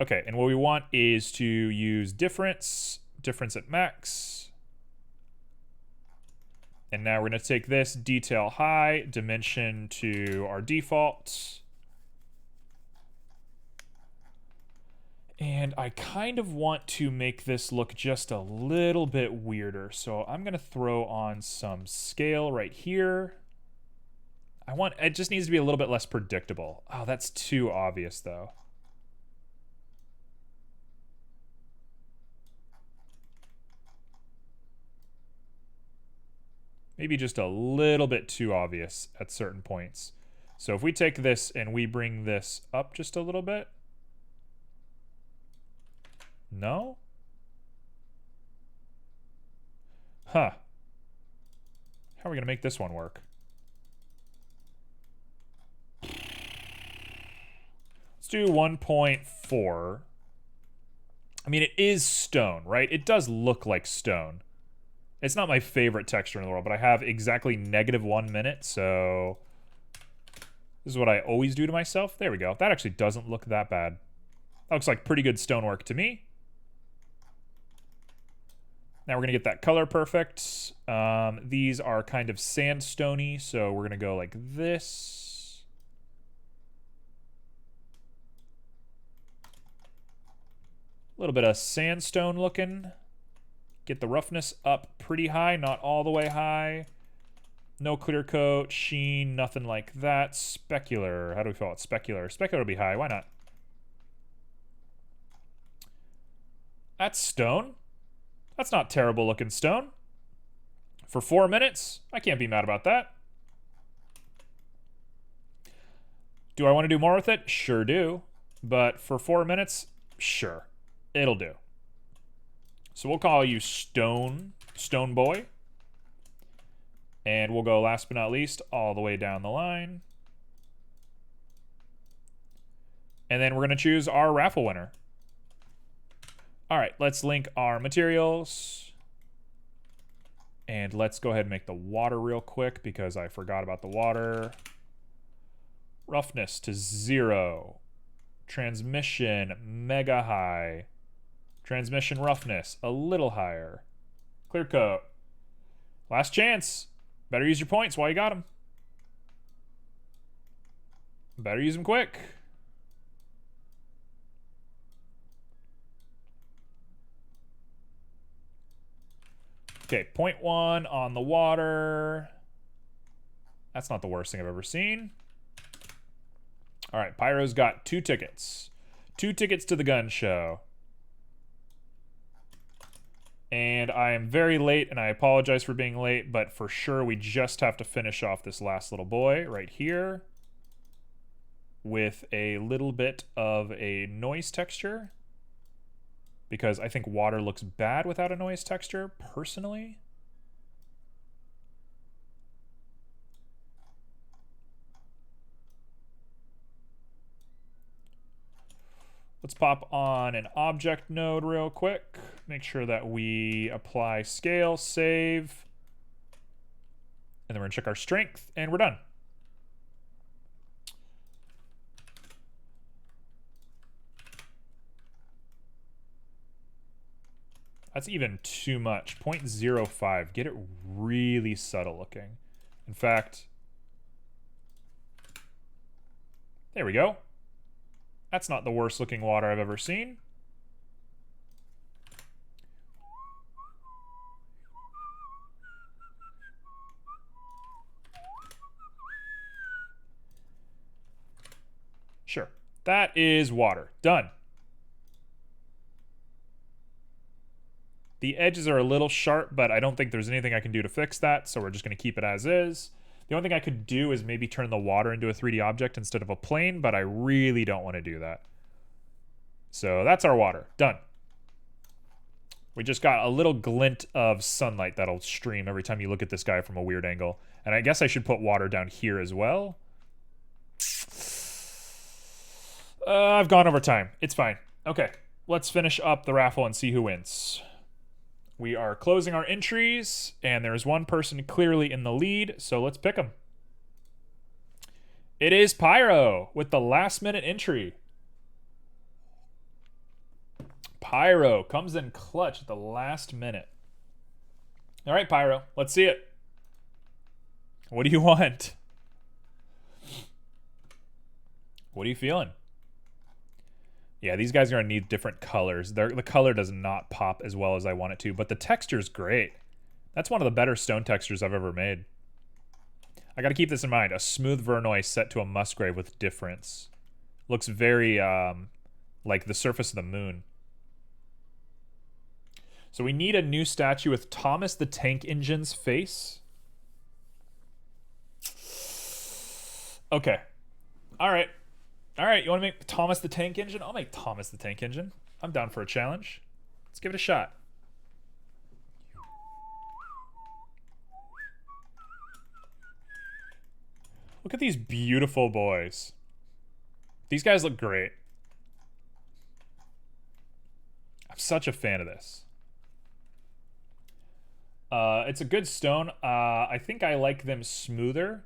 Okay, and what we want is to use difference at max. And now we're going to take this detail high, dimension to our default. And I kind of want to make this look just a little bit weirder. So I'm going to throw on some scale right here. It just needs to be a little bit less predictable. Oh, that's too obvious though. Maybe just a little bit too obvious at certain points. So if we take this and we bring this up just a little bit. No? Huh. How are we going to make this one work? Let's do 1.4. I mean, it is stone, right? It does look like stone. It's not my favorite texture in the world, but I have exactly -1 minute, so this is what I always do to myself. There we go. That actually doesn't look that bad. That looks like pretty good stonework to me. Now we're going to get that color perfect. These are kind of sandstony, so we're going to go like this. A little bit of sandstone looking. Get the roughness up pretty high, not all the way high. No clear coat, sheen, nothing like that. Specular. How do we call it? Specular. Specular will be high. Why not? That's stone. That's not terrible looking stone. For 4 minutes, I can't be mad about that. Do I want to do more with it? Sure do. But for 4 minutes, sure. It'll do. So we'll call you Stone Boy. And we'll go last but not least all the way down the line. And then we're going to choose our raffle winner. All right, let's link our materials. And let's go ahead and make the water real quick because I forgot about the water. Roughness to 0. Transmission, mega high. Transmission roughness, a little higher. Clear coat. Last chance. Better use your points while you got them. Better use them quick. Okay, 0.1 on the water. That's not the worst thing I've ever seen. All right, Pyro's got 2 tickets. 2 tickets to the gun show. And I am very late, and I apologize for being late, but for sure we just have to finish off this last little boy right here with a little bit of a noise texture, because I think water looks bad without a noise texture, personally. Let's pop on an object node real quick. Make sure that we apply scale, save. And then we're gonna check our strength, and we're done. That's even too much. 0.05. Get it really subtle looking. In fact, there we go. That's not the worst looking water I've ever seen. Sure. That is water. Done. The edges are a little sharp, but I don't think there's anything I can do to fix that, so we're just going to keep it as is. The only thing I could do is maybe turn the water into a 3D object instead of a plane, but I really don't want to do that. So that's our water. Done. We just got a little glint of sunlight that'll stream every time you look at this guy from a weird angle. And I guess I should put water down here as well. I've gone over time. It's fine. Okay, let's finish up the raffle and see who wins. We are closing our entries, and there's one person clearly in the lead, so let's pick him. It is Pyro with the last-minute entry. Pyro comes in clutch at the last minute. All right, Pyro, let's see it. What do you want? What are you feeling? Yeah, these guys are going to need different colors. The color does not pop as well as I want it to, but the texture's great. That's one of the better stone textures I've ever made. I got to keep this in mind. A smooth Vernoy set to a Musgrave with difference. Looks very like the surface of the moon. So we need a new statue with Thomas the Tank Engine's face. Okay. All right. All right, you want to make Thomas the Tank Engine? I'll make Thomas the Tank Engine. I'm down for a challenge. Let's give it a shot. Look at these beautiful boys. These guys look great. I'm such a fan of this. It's a good stone. I think I like them smoother.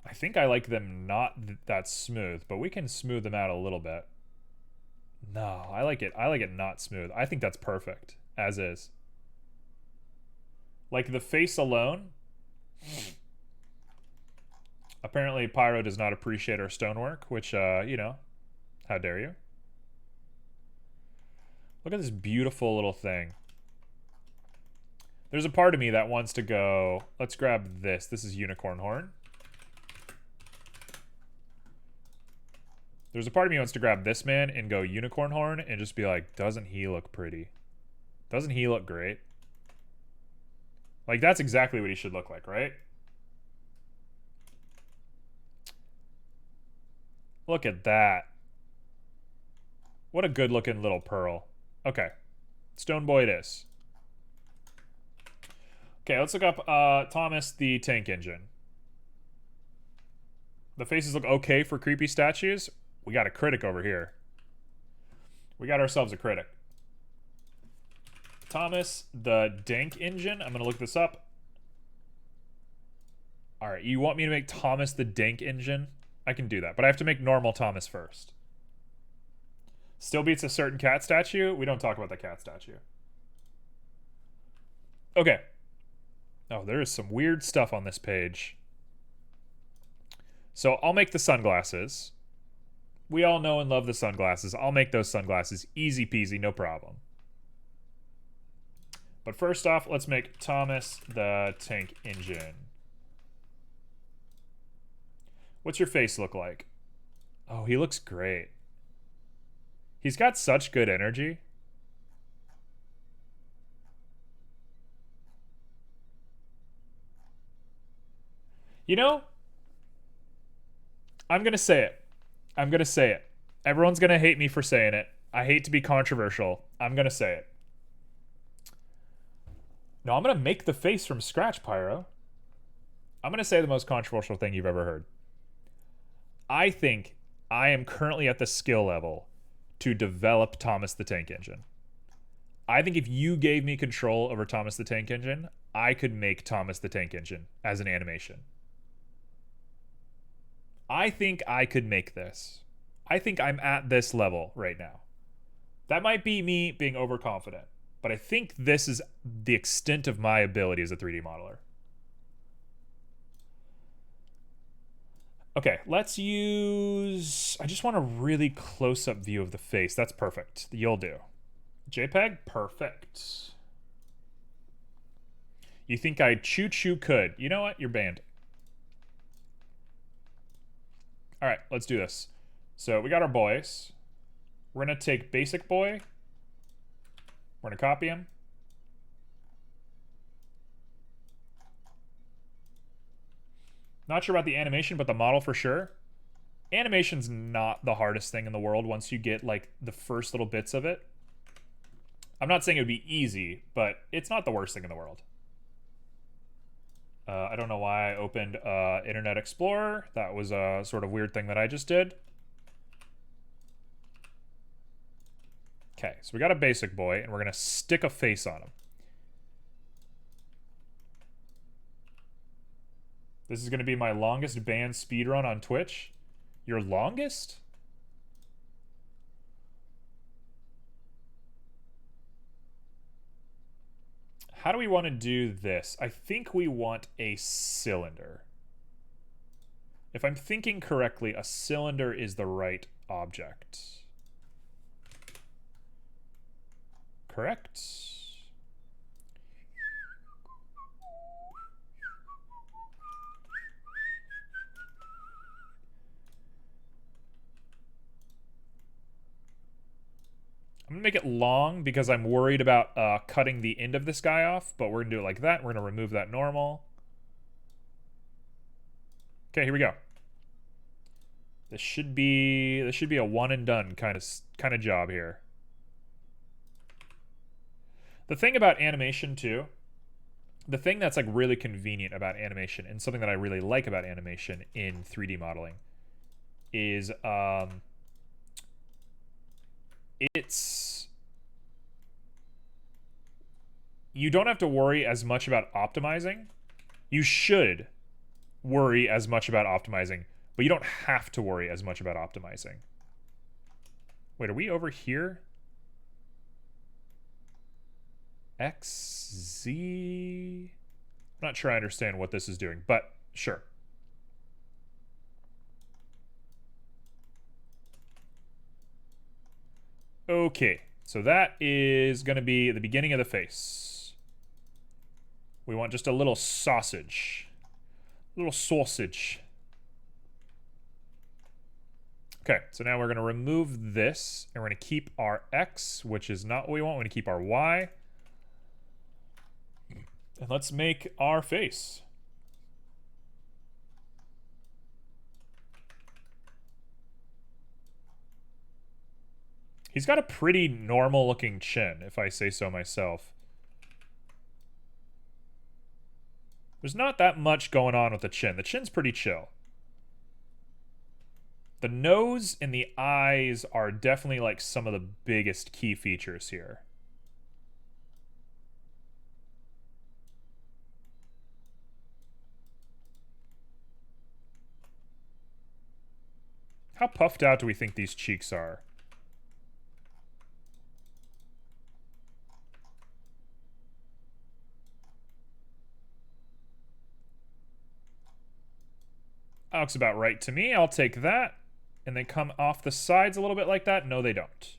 I think I like them not that smooth, but we can smooth them out a little bit. No, I like it not smooth. I think that's perfect, as is. Like the face alone. Apparently Pyro does not appreciate our stonework, which, you know, how dare you? Look at this beautiful little thing. There's a part of me that wants to go, let's grab this. This is unicorn horn. There's a part of me who wants to grab this man and go unicorn horn and just be like, doesn't he look pretty? Doesn't he look great? Like, that's exactly what he should look like, right? Look at that. What a good looking little pearl. Okay. Stone Boy it is. Okay, let's look up Thomas the Tank Engine. The faces look okay for creepy statues. We got a critic over here. We got ourselves a critic. Thomas the Dank Engine. I'm going to look this up. All right, you want me to make Thomas the Dank Engine? I can do that, but I have to make normal Thomas first. Still beats a certain cat statue? We don't talk about the cat statue. Okay. Oh, there is some weird stuff on this page. So I'll make the sunglasses. We all know and love the sunglasses. I'll make those sunglasses. Easy peasy, no problem. But first off, let's make Thomas the Tank Engine. What's your face look like? Oh, he looks great. He's got such good energy. You know, I'm going to say it. I'm going to say it. Everyone's going to hate me for saying it. I hate to be controversial. I'm going to say it. No, I'm going to make the face from scratch, Pyro. I'm going to say the most controversial thing you've ever heard. I think I am currently at the skill level to develop Thomas the Tank Engine. I think if you gave me control over Thomas the Tank Engine, I could make Thomas the Tank Engine as an animation. I think I could make this. I think I'm at this level right now. That might be me being overconfident, but I think this is the extent of my ability as a 3D modeler. Okay, let's use... I just want a really close-up view of the face. That's perfect. You'll do. JPEG? Perfect. You think I choo-choo could. You know what? You're banned. All right, let's do this. So we got our boys. We're going to take basic boy. We're going to copy him. Not sure about the animation, but the model for sure. Animation's not the hardest thing in the world once you get, like, the first little bits of it. I'm not saying it would be easy, but it's not the worst thing in the world. I don't know why I opened Internet Explorer. That was a sort of weird thing that I just did. Okay, so we got a basic boy, and we're going to stick a face on him. This is going to be my longest banned speedrun on Twitch. Your longest? How do we want to do this? I think we want a cylinder. If I'm thinking correctly, a cylinder is the right object. Correct? I'm going to make it long because I'm worried about cutting the end of this guy off, but we're going to do it like that. We're going to remove that normal. Okay, here we go. This should be a one and done kind of job here. The thing about animation too, the thing that's like really convenient about animation and something that I really like about animation in 3D modeling is you don't have to worry as much about optimizing. You should worry as much about optimizing, but you don't have to worry as much about optimizing. Wait, are we over here? X, Z... I'm not sure I understand what this is doing, but sure. Okay, So that is going to be the beginning of the face. We want just a little sausage. A little sausage. Okay, so now we're going to remove this, and we're going to keep our X, which is not what we want. We're going to keep our Y. And let's make our face. He's got a pretty normal looking chin, if I say so myself. There's not that much going on with the chin. The chin's pretty chill. The nose and the eyes are definitely like some of the biggest key features here. How puffed out do we think these cheeks are? That looks about right to me. I'll take that. And they come off the sides a little bit like that? No, they don't.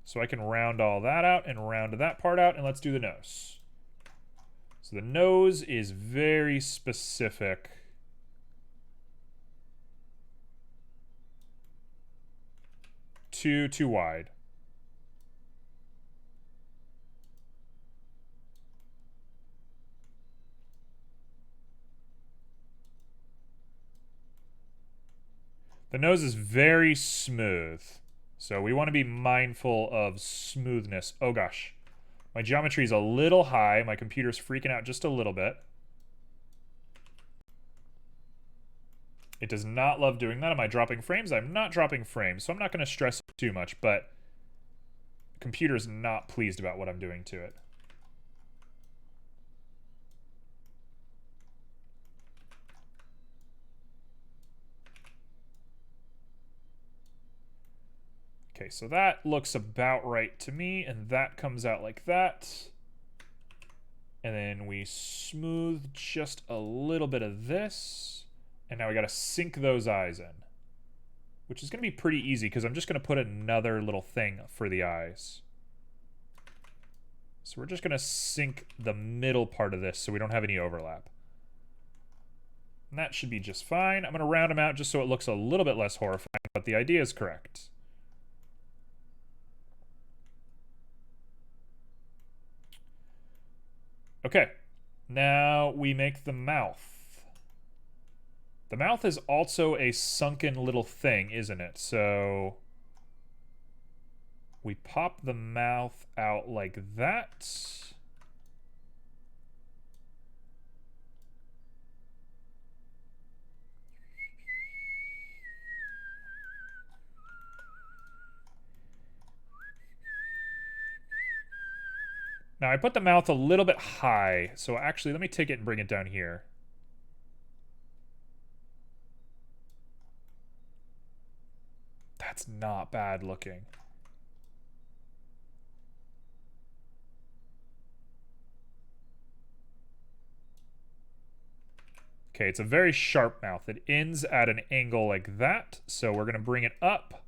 So I can round all that out and round that part out, and let's do the nose. So the nose is very specific. Too wide. The nose is very smooth, so we want to be mindful of smoothness. Oh gosh, my geometry is a little high. My computer's freaking out just a little bit. It does not love doing that. Am I dropping frames? I'm not dropping frames, so I'm not going to stress too much, but the computer's not pleased about what I'm doing to it. Okay, so that looks about right to me, and that comes out like that. And then we smooth just a little bit of this. And now we gotta sink those eyes in. Which is gonna be pretty easy, because I'm just gonna put another little thing for the eyes. So we're just gonna sink the middle part of this so we don't have any overlap. And that should be just fine. I'm gonna round them out just so it looks a little bit less horrifying, but the idea is correct. Okay, now we make the mouth. The mouth is also a sunken little thing, isn't it? So we pop the mouth out like that. Now, I put the mouth a little bit high, so actually, let me take it and bring it down here. That's not bad looking. Okay, it's a very sharp mouth. It ends at an angle like that, so we're going to bring it up.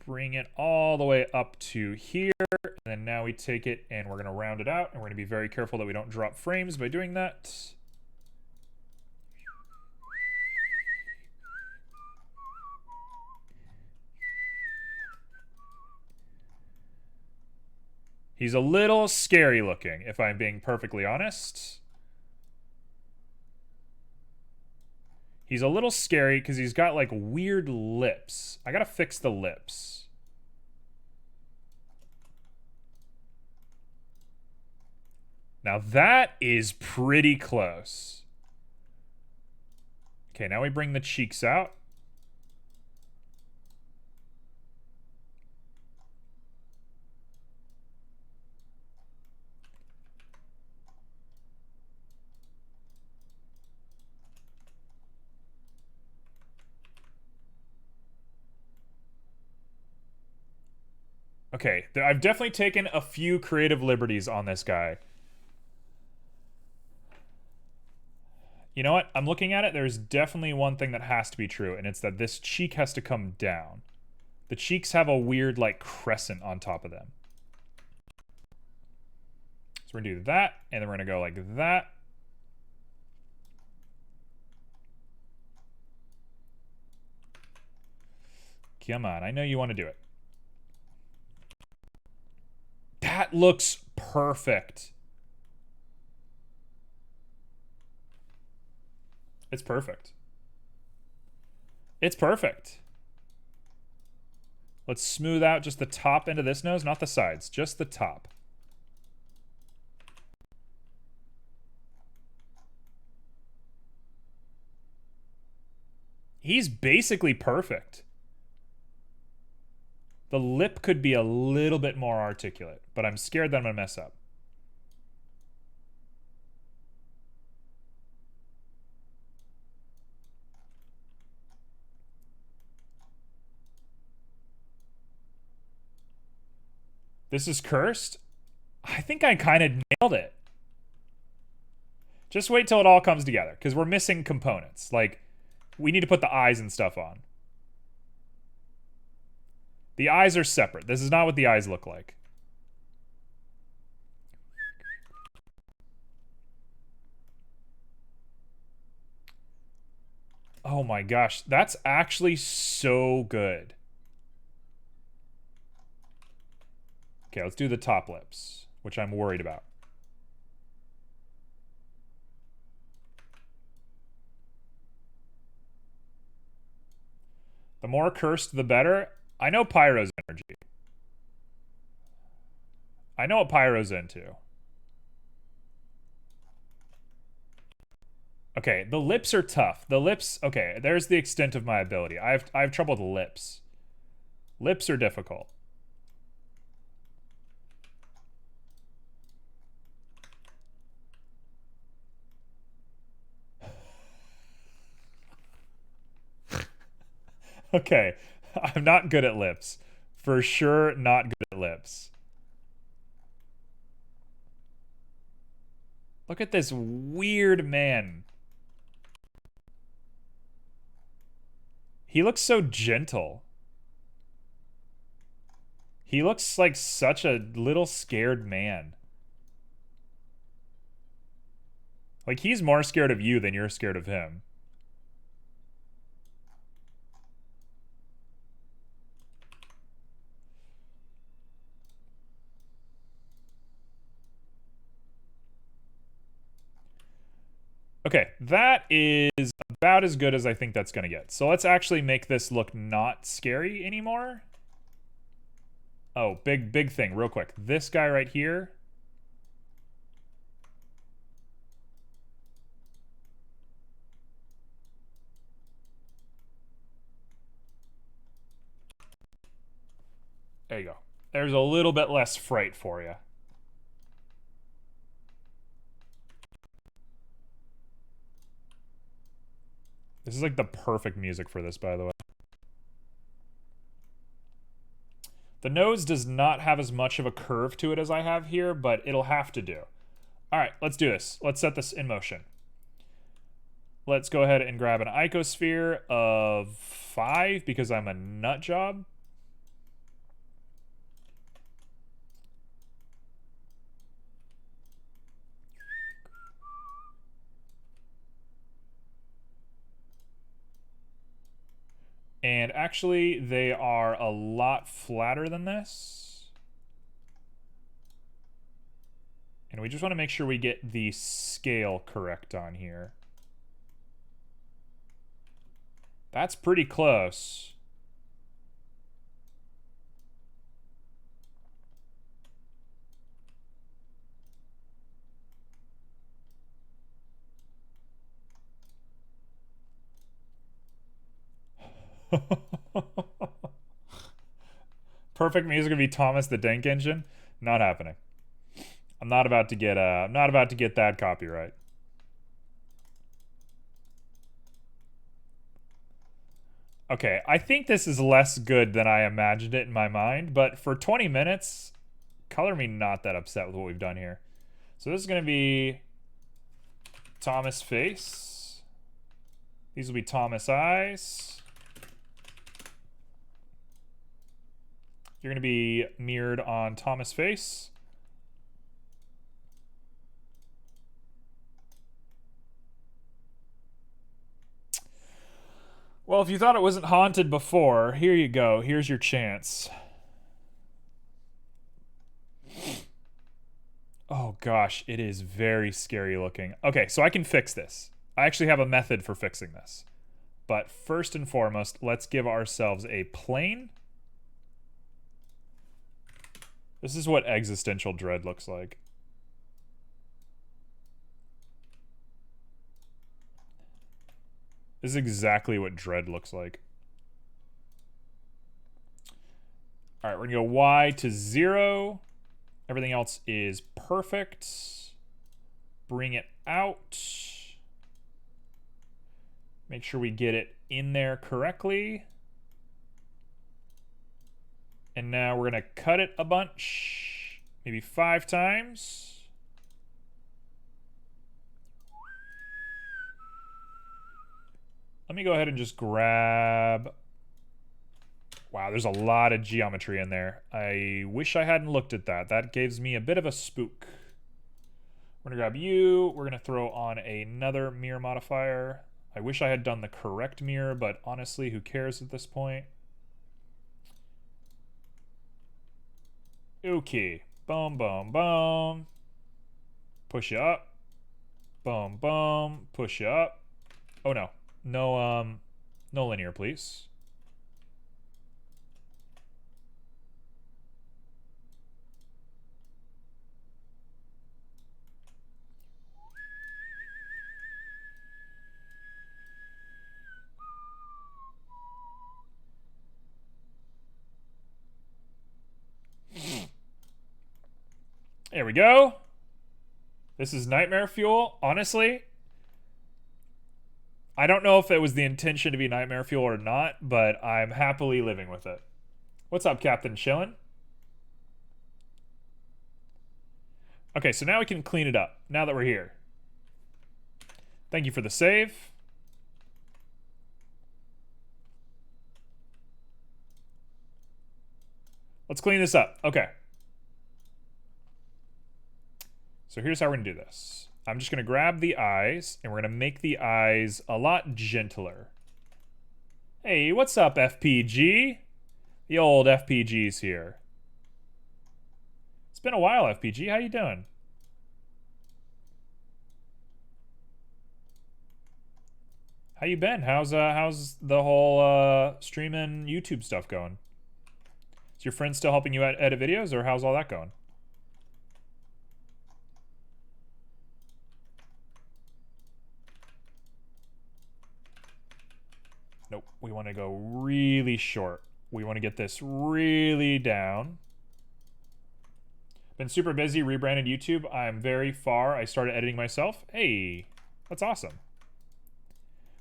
Bring it all the way up to here, and then now we take it and we're going to round it out, and we're going to be very careful that we don't drop frames by doing that. He's a little scary looking, if I'm being perfectly honest. He's a little scary because he's got like weird lips. I gotta fix the lips. Now that is pretty close. Okay, now we bring the cheeks out. Okay, I've definitely taken a few creative liberties on this guy. You know what? I'm looking at it. There's definitely one thing that has to be true, and it's that this cheek has to come down. The cheeks have a weird, like, crescent on top of them. So we're going to do that, and then we're going to go like that. Come on, I know you want to do it. That looks perfect. It's perfect. It's perfect. Let's smooth out just the top end of this nose, not the sides, just the top. He's basically perfect. The lip could be a little bit more articulate, but I'm scared that I'm going to mess up. This is cursed? I think I kind of nailed it. Just wait till it all comes together, because we're missing components. Like, we need to put the eyes and stuff on. The eyes are separate. This is not what the eyes look like. Oh my gosh, that's actually so good. Okay, let's do the top lips, which I'm worried about. The more cursed, the better. I know Pyro's energy. I know what Pyro's into. Okay, the lips are tough. The lips, okay, there's the extent of my ability. I have trouble with lips. Lips are difficult. Okay, I'm not good at lips. For sure, not good at lips. Look at this weird man. He looks so gentle. He looks like such a little scared man. Like, he's more scared of you than you're scared of him. Okay, that is about as good as I think that's going to get. So let's actually make this look not scary anymore. Oh, big thing, real quick. This guy right here. There you go. There's a little bit less fright for you. This is like the perfect music for this, by the way. The nose does not have as much of a curve to it as I have here, but it'll have to do. All right, let's do this. Let's set this in motion. Let's go ahead and grab an icosphere of 5 because I'm a nut job. And actually, they are a lot flatter than this. And we just want to make sure we get the scale correct on here. That's pretty close. Perfect music would be Thomas the Tank Engine. Not happening. I'm not about to get that copyright. Okay, I think this is less good than I imagined it in my mind, but for 20 minutes, color me not that upset with what we've done here. So this is going to be Thomas' face. These will be Thomas eyes. You're going to be mirrored on Thomas face. Well, if you thought it wasn't haunted before, here you go. Here's your chance. Oh gosh, it is very scary looking. Okay, so I can fix this. I actually have a method for fixing this. But first and foremost, let's give ourselves a plane. This is what existential dread looks like. This is exactly what dread looks like. All right, we're gonna go Y to 0. Everything else is perfect. Bring it out. Make sure we get it in there correctly. And now we're gonna cut it a bunch, maybe 5 times. Let me go ahead and just grab... Wow, there's a lot of geometry in there. I wish I hadn't looked at that. That gives me a bit of a spook. We're gonna grab you. We're gonna throw on another mirror modifier. I wish I had done the correct mirror, but honestly, who cares at this point? Okay. Boom, boom, boom. Push you up. Boom, boom. Push you up. Oh, no. No linear, please. There we go. This is nightmare fuel. Honestly, I don't know if it was the intention to be nightmare fuel or not, but I'm happily living with it. What's up, Captain Chillin'? Okay, so now we can clean it up, now that we're here. Thank you for the save. Let's clean this up. Okay. So here's how we're gonna do this. I'm just gonna grab the eyes, and we're gonna make the eyes a lot gentler. Hey, what's up, FPG? The old FPG's here. It's been a while, FPG. How you doing? How you been? How's the whole streaming YouTube stuff going? Is your friend still helping you edit videos, or how's all that going? Nope, we want to go really short. We want to get this really down. Been super busy, rebranded YouTube. I'm very far. I started editing myself. Hey, that's awesome.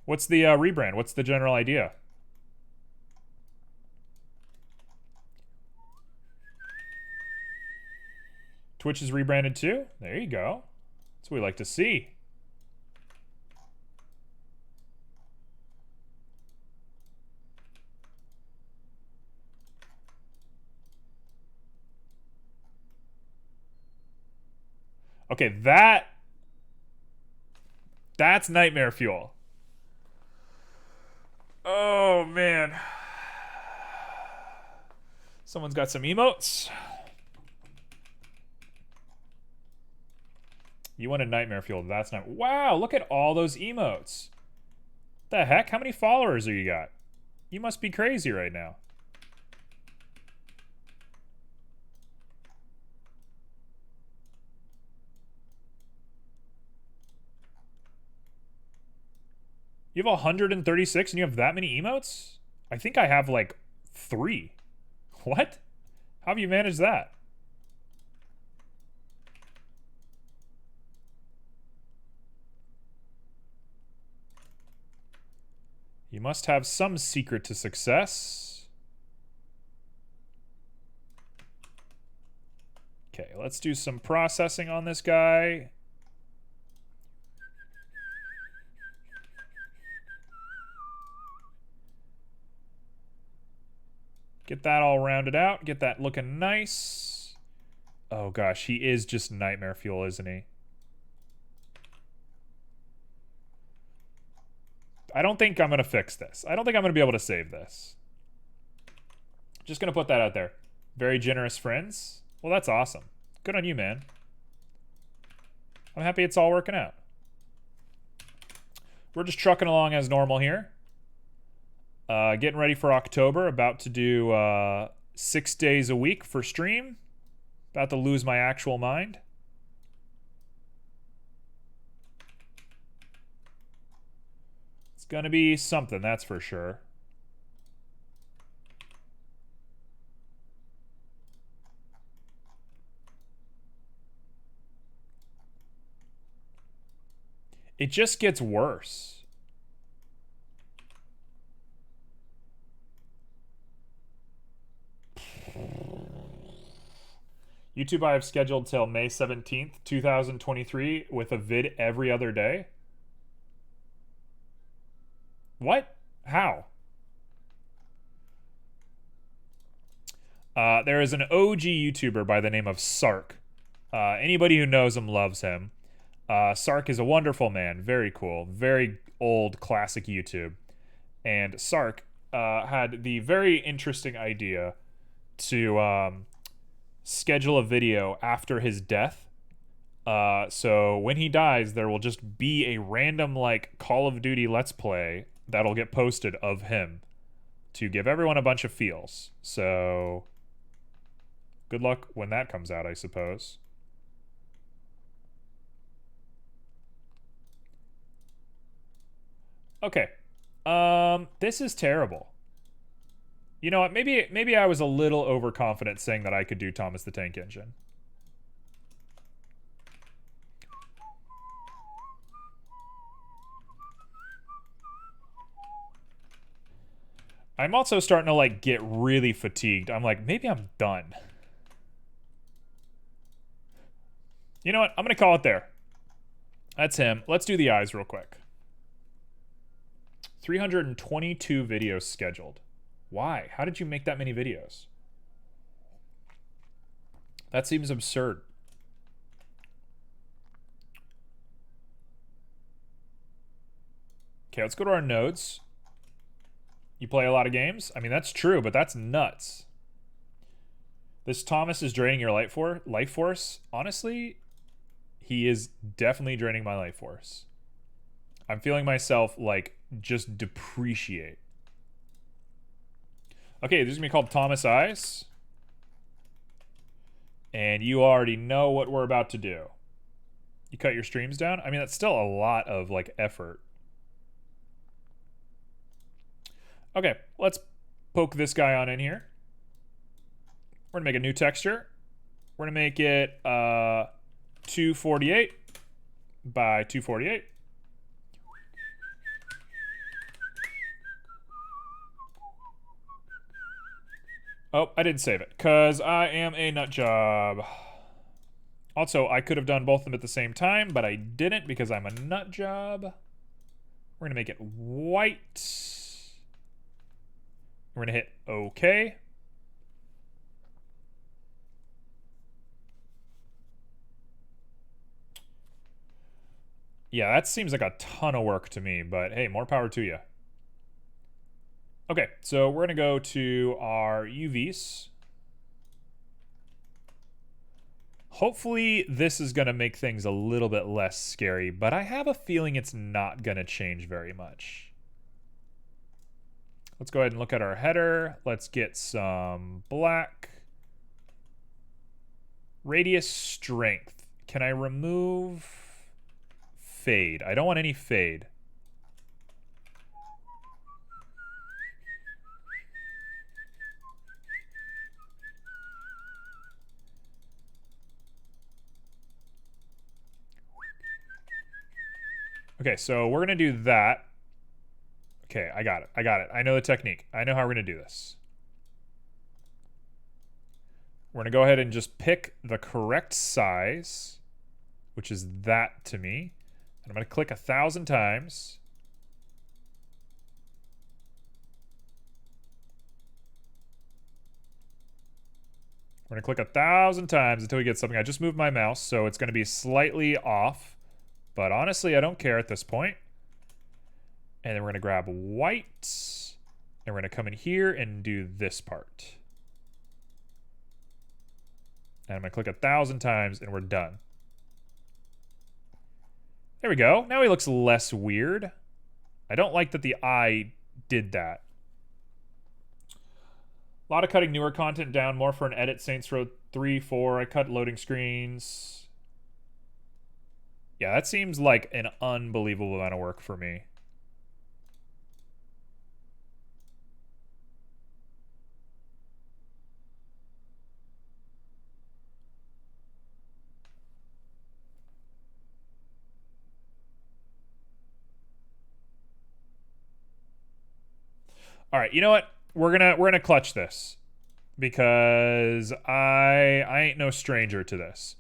What's the rebrand? What's the general idea? Twitch is rebranded too? There you go. That's what we like to see. Okay, that's nightmare fuel. Oh, man. Someone's got some emotes. You want a nightmare fuel. That's not... Wow, look at all those emotes. The heck? How many followers are you got? You must be crazy right now. You have 136 and you have that many emotes? I think I have like 3. What? How have you managed that? You must have some secret to success. Okay, let's do some processing on this guy. Get that all rounded out. Get that looking nice. Oh gosh, he is just nightmare fuel, isn't he? I don't think I'm going to fix this. I don't think I'm going to be able to save this. Just going to put that out there. Very generous friends. Well, that's awesome. Good on you, man. I'm happy it's all working out. We're just trucking along as normal here. Getting ready for October. About to do 6 days a week for stream. About to lose my actual mind. It's going to be something, that's for sure. It just gets worse. YouTube I have scheduled till May 17th, 2023 with a vid every other day. What? How? There is an OG YouTuber by the name of Sark. Anybody who knows him loves him. Sark is a wonderful man. Very cool. Very old classic YouTube. And Sark had the very interesting idea to schedule a video after his death. So when he dies, there will just be a random like Call of Duty Let's Play that'll get posted of him to give everyone a bunch of feels. So good luck when that comes out, I suppose. Okay. This is terrible. You know what? Maybe I was a little overconfident saying that I could do Thomas the Tank Engine. I'm also starting to like get really fatigued. I'm like, maybe I'm done. You know what? I'm going to call it there. That's him. Let's do the eyes real quick. 322 videos scheduled. Why? How did you make that many videos? That seems absurd. Okay, let's go to our nodes. You play a lot of games? I mean, that's true, but that's nuts. This Thomas is draining your life force. Honestly, he is definitely draining my life force. I'm feeling myself, like, just depreciate. Okay, this is going to be called Thomas Eyes. And you already know what we're about to do. You cut your streams down? I mean, that's still a lot of, like, effort. Okay, let's poke this guy on in here. We're going to make a new texture. We're going to make it 248 by 248. Oh, I didn't save it, because I am a nut job. Also, I could have done both of them at the same time, but I didn't because I'm a nut job. We're going to make it white. We're going to hit OK. Yeah, that seems like a ton of work to me, but hey, more power to you. Okay, so we're going to go to our UVs. Hopefully this is going to make things a little bit less scary, but I have a feeling it's not going to change very much. Let's go ahead and look at our header. Let's get some black. Radius strength. Can I remove fade? I don't want any fade. Okay, so we're going to do that. Okay, I got it. I got it. I know the technique. I know how we're going to do this. We're going to go ahead and just pick the correct size, which is that to me. And I'm going to click 1,000 times. We're going to click 1,000 times until we get something. I just moved my mouse, so it's going to be slightly off. But honestly, I don't care at this point. And then we're going to grab white. And we're going to come in here and do this part. And I'm going to click 1,000 times, and we're done. There we go. Now he looks less weird. I don't like that the eye did that. A lot of cutting newer content down, more for an edit. Saints Row 3, 4. I cut loading screens. Yeah, that seems like an unbelievable amount of work for me. All right, you know what? We're gonna clutch this because I ain't no stranger to this.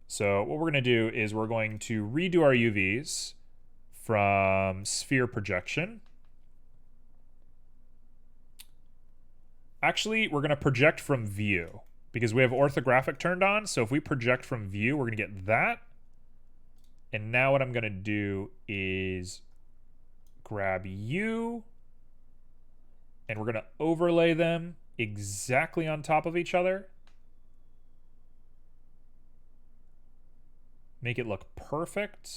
So what we're gonna do is we're going to redo our UVs from sphere projection. Actually, we're gonna project from view because we have orthographic turned on. So if we project from view, we're gonna get that. And now what I'm gonna do is grab you. And we're going to overlay them exactly on top of each other. Make it look perfect.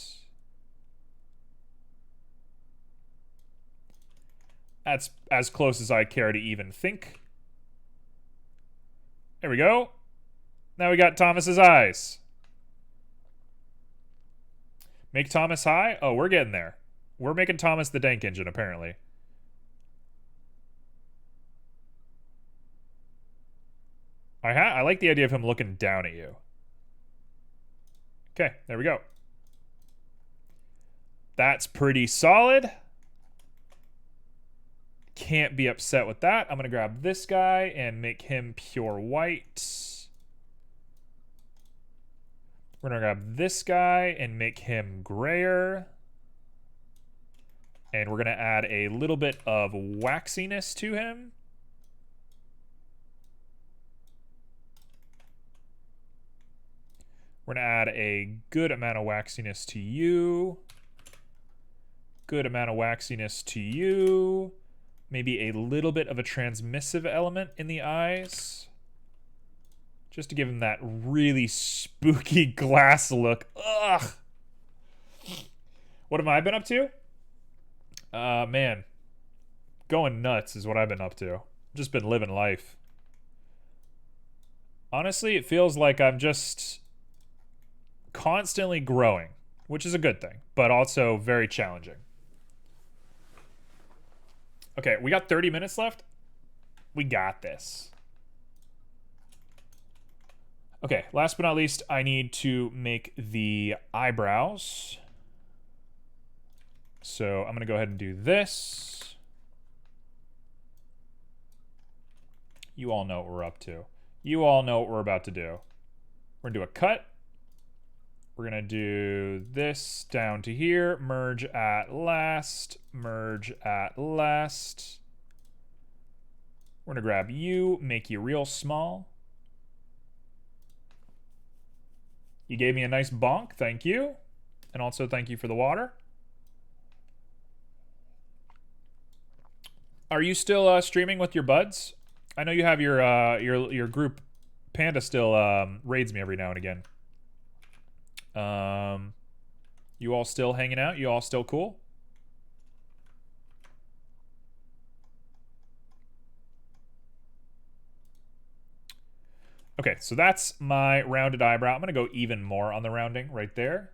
That's as close as I care to even think. There we go. Now we got Thomas's eyes. Make Thomas high? Oh, we're getting there. We're making Thomas the dank engine, apparently. I like the idea of him looking down at you. Okay, there we go. That's pretty solid. Can't be upset with that. I'm going to grab this guy and make him pure white. We're going to grab this guy and make him grayer. And we're going to add a little bit of waxiness to him. We're going to add a good amount of waxiness to you. Good amount of waxiness to you. Maybe a little bit of a transmissive element in the eyes. Just to give him that really spooky glass look. Ugh. What have I been up to? Man. Going nuts is what I've been up to. Just been living life. Honestly, it feels like I'm just constantly growing, which is a good thing, but also very challenging. Okay, we got 30 minutes left. We got this. Okay, last but not least, I need to make the eyebrows. So I'm going to go ahead and do this. You all know what we're up to. You all know what we're about to do. We're going to do a cut. We're going to do this down to here. Merge at last. Merge at last. We're going to grab you, make you real small. You gave me a nice bonk. Thank you. And also thank you for the water. Are you still streaming with your buds? I know you have your group. Panda still raids me every now and again. You all still hanging out? You all still cool? Okay, so that's my rounded eyebrow. I'm going to go even more on the rounding right there.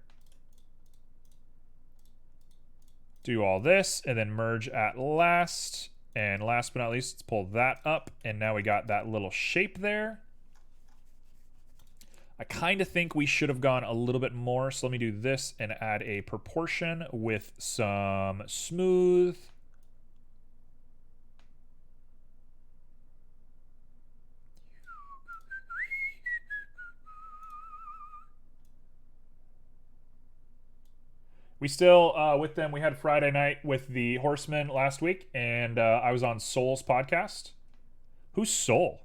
Do all this, and then merge at last. And last but not least, let's pull that up. And now we got that little shape there. I kind of think we should have gone a little bit more. So let me do this and add a proportion with some smooth. We still, with them, we had Friday night with the Horsemen last week, and I was on Soul's podcast. Who's Soul?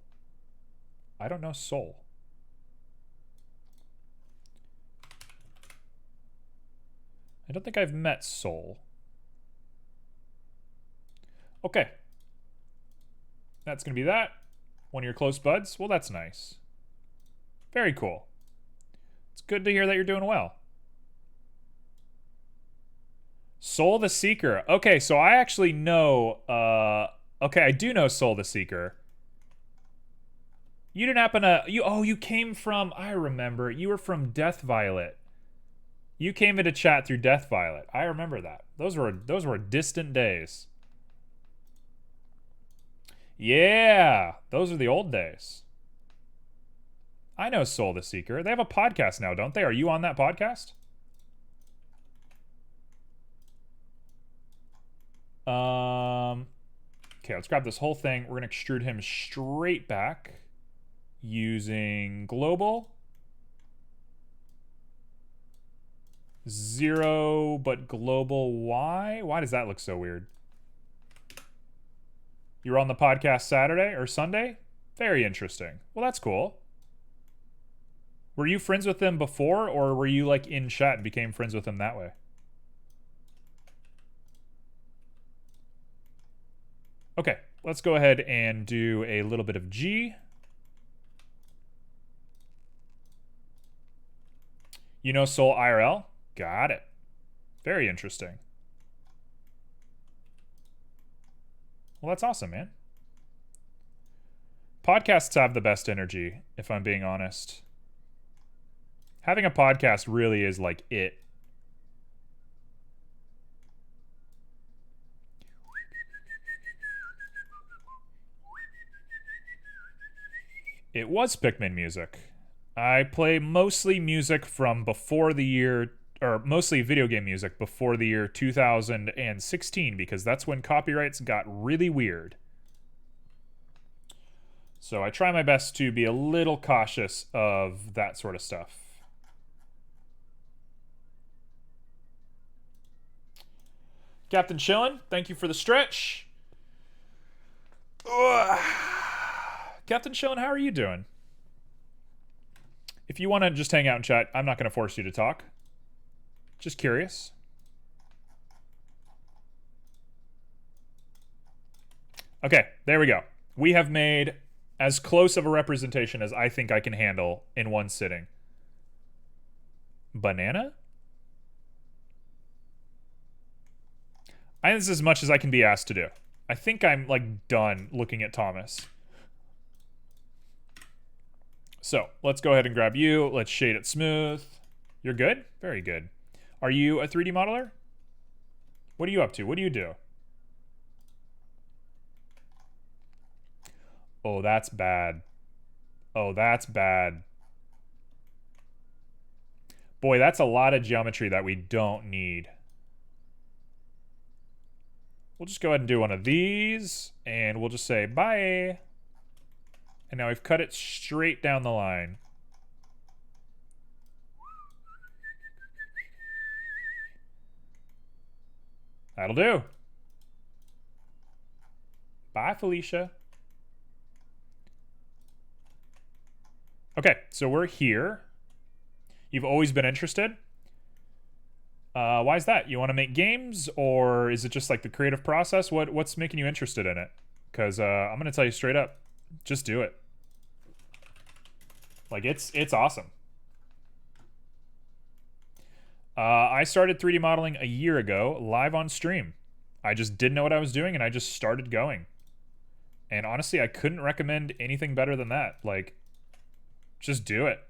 I don't know Soul. I don't think I've met Soul. Okay. That's going to be that. One of your close buds. Well, that's nice. Very cool. It's good to hear that you're doing well. Soul the Seeker. Okay, so I actually know... okay, I do know Soul the Seeker. You didn't happen to... you came from... I remember. You were from Death Violet. You came into chat through Death Violet. I remember that. Those were distant days. Yeah, those are the old days. I know Soul the Seeker. They have a podcast now, don't they? Are you on that podcast? Okay, let's grab this whole thing. We're going to extrude him straight back using global. 0, but global Y? Why does that look so weird? You were on the podcast Saturday or Sunday? Very interesting. Well, that's cool. Were you friends with them before, or were you like in chat and became friends with them that way? Okay, let's go ahead and do a little bit of G. You know Soul IRL? Got it. Very interesting. Well, that's awesome, man. Podcasts have the best energy, if I'm being honest. Having a podcast really is like it. It was Pikmin music. I play mostly music from before the year, or mostly video game music before the year 2016, because that's when copyrights got really weird. So I try my best to be a little cautious of that sort of stuff. Captain Chillin, thank you for the stretch. Ugh. Captain Chillin, how are you doing? If you want to just hang out and chat, I'm not going to force you to talk. Just curious. Okay, there we go. We have made as close of a representation as I think I can handle in one sitting. Banana? I think this is as much as I can be asked to do. I think I'm like done looking at Thomas. So let's go ahead and grab you. Let's shade it smooth. You're good? Very good. Are you a 3D modeler? What are you up to? What do you do? Oh, that's bad. Oh, that's bad. Boy, that's a lot of geometry that we don't need. We'll just go ahead and do one of these, and we'll just say bye. And now we've cut it straight down the line. That'll do. Bye, Felicia. Okay, so we're here. You've always been interested? Why is that? You want to make games, or is it just like the creative process? What's making you interested in it? Because I'm going to tell you straight up, just do it. Like, it's awesome. I started 3D modeling a year ago, live on stream. I just didn't know what I was doing, and I just started going. And honestly, I couldn't recommend anything better than that. Like, just do it.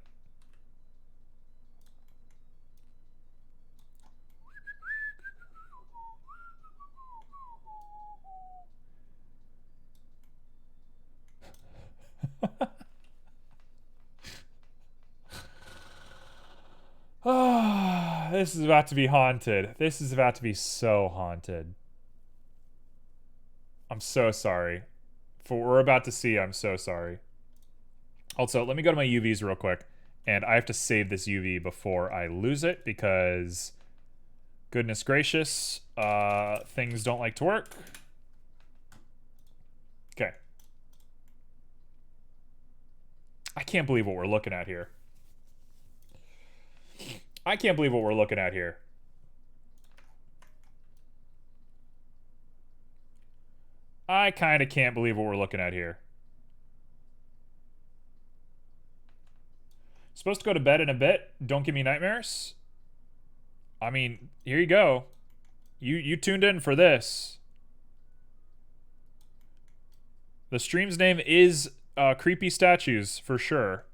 Oh, this is about to be haunted. This is about to be so haunted. I'm so sorry. For what we're about to see, I'm so sorry. Also, let me go to my UVs real quick. And I have to save this UV before I lose it because, goodness gracious, things don't like to work. Okay. I can't believe what we're looking at here. I can't believe what we're looking at here. I kind of can't believe what we're looking at here. Supposed to go to bed in a bit. Don't give me nightmares. I mean, here you go. You tuned in for this. The stream's name is Creepy Statues, for sure.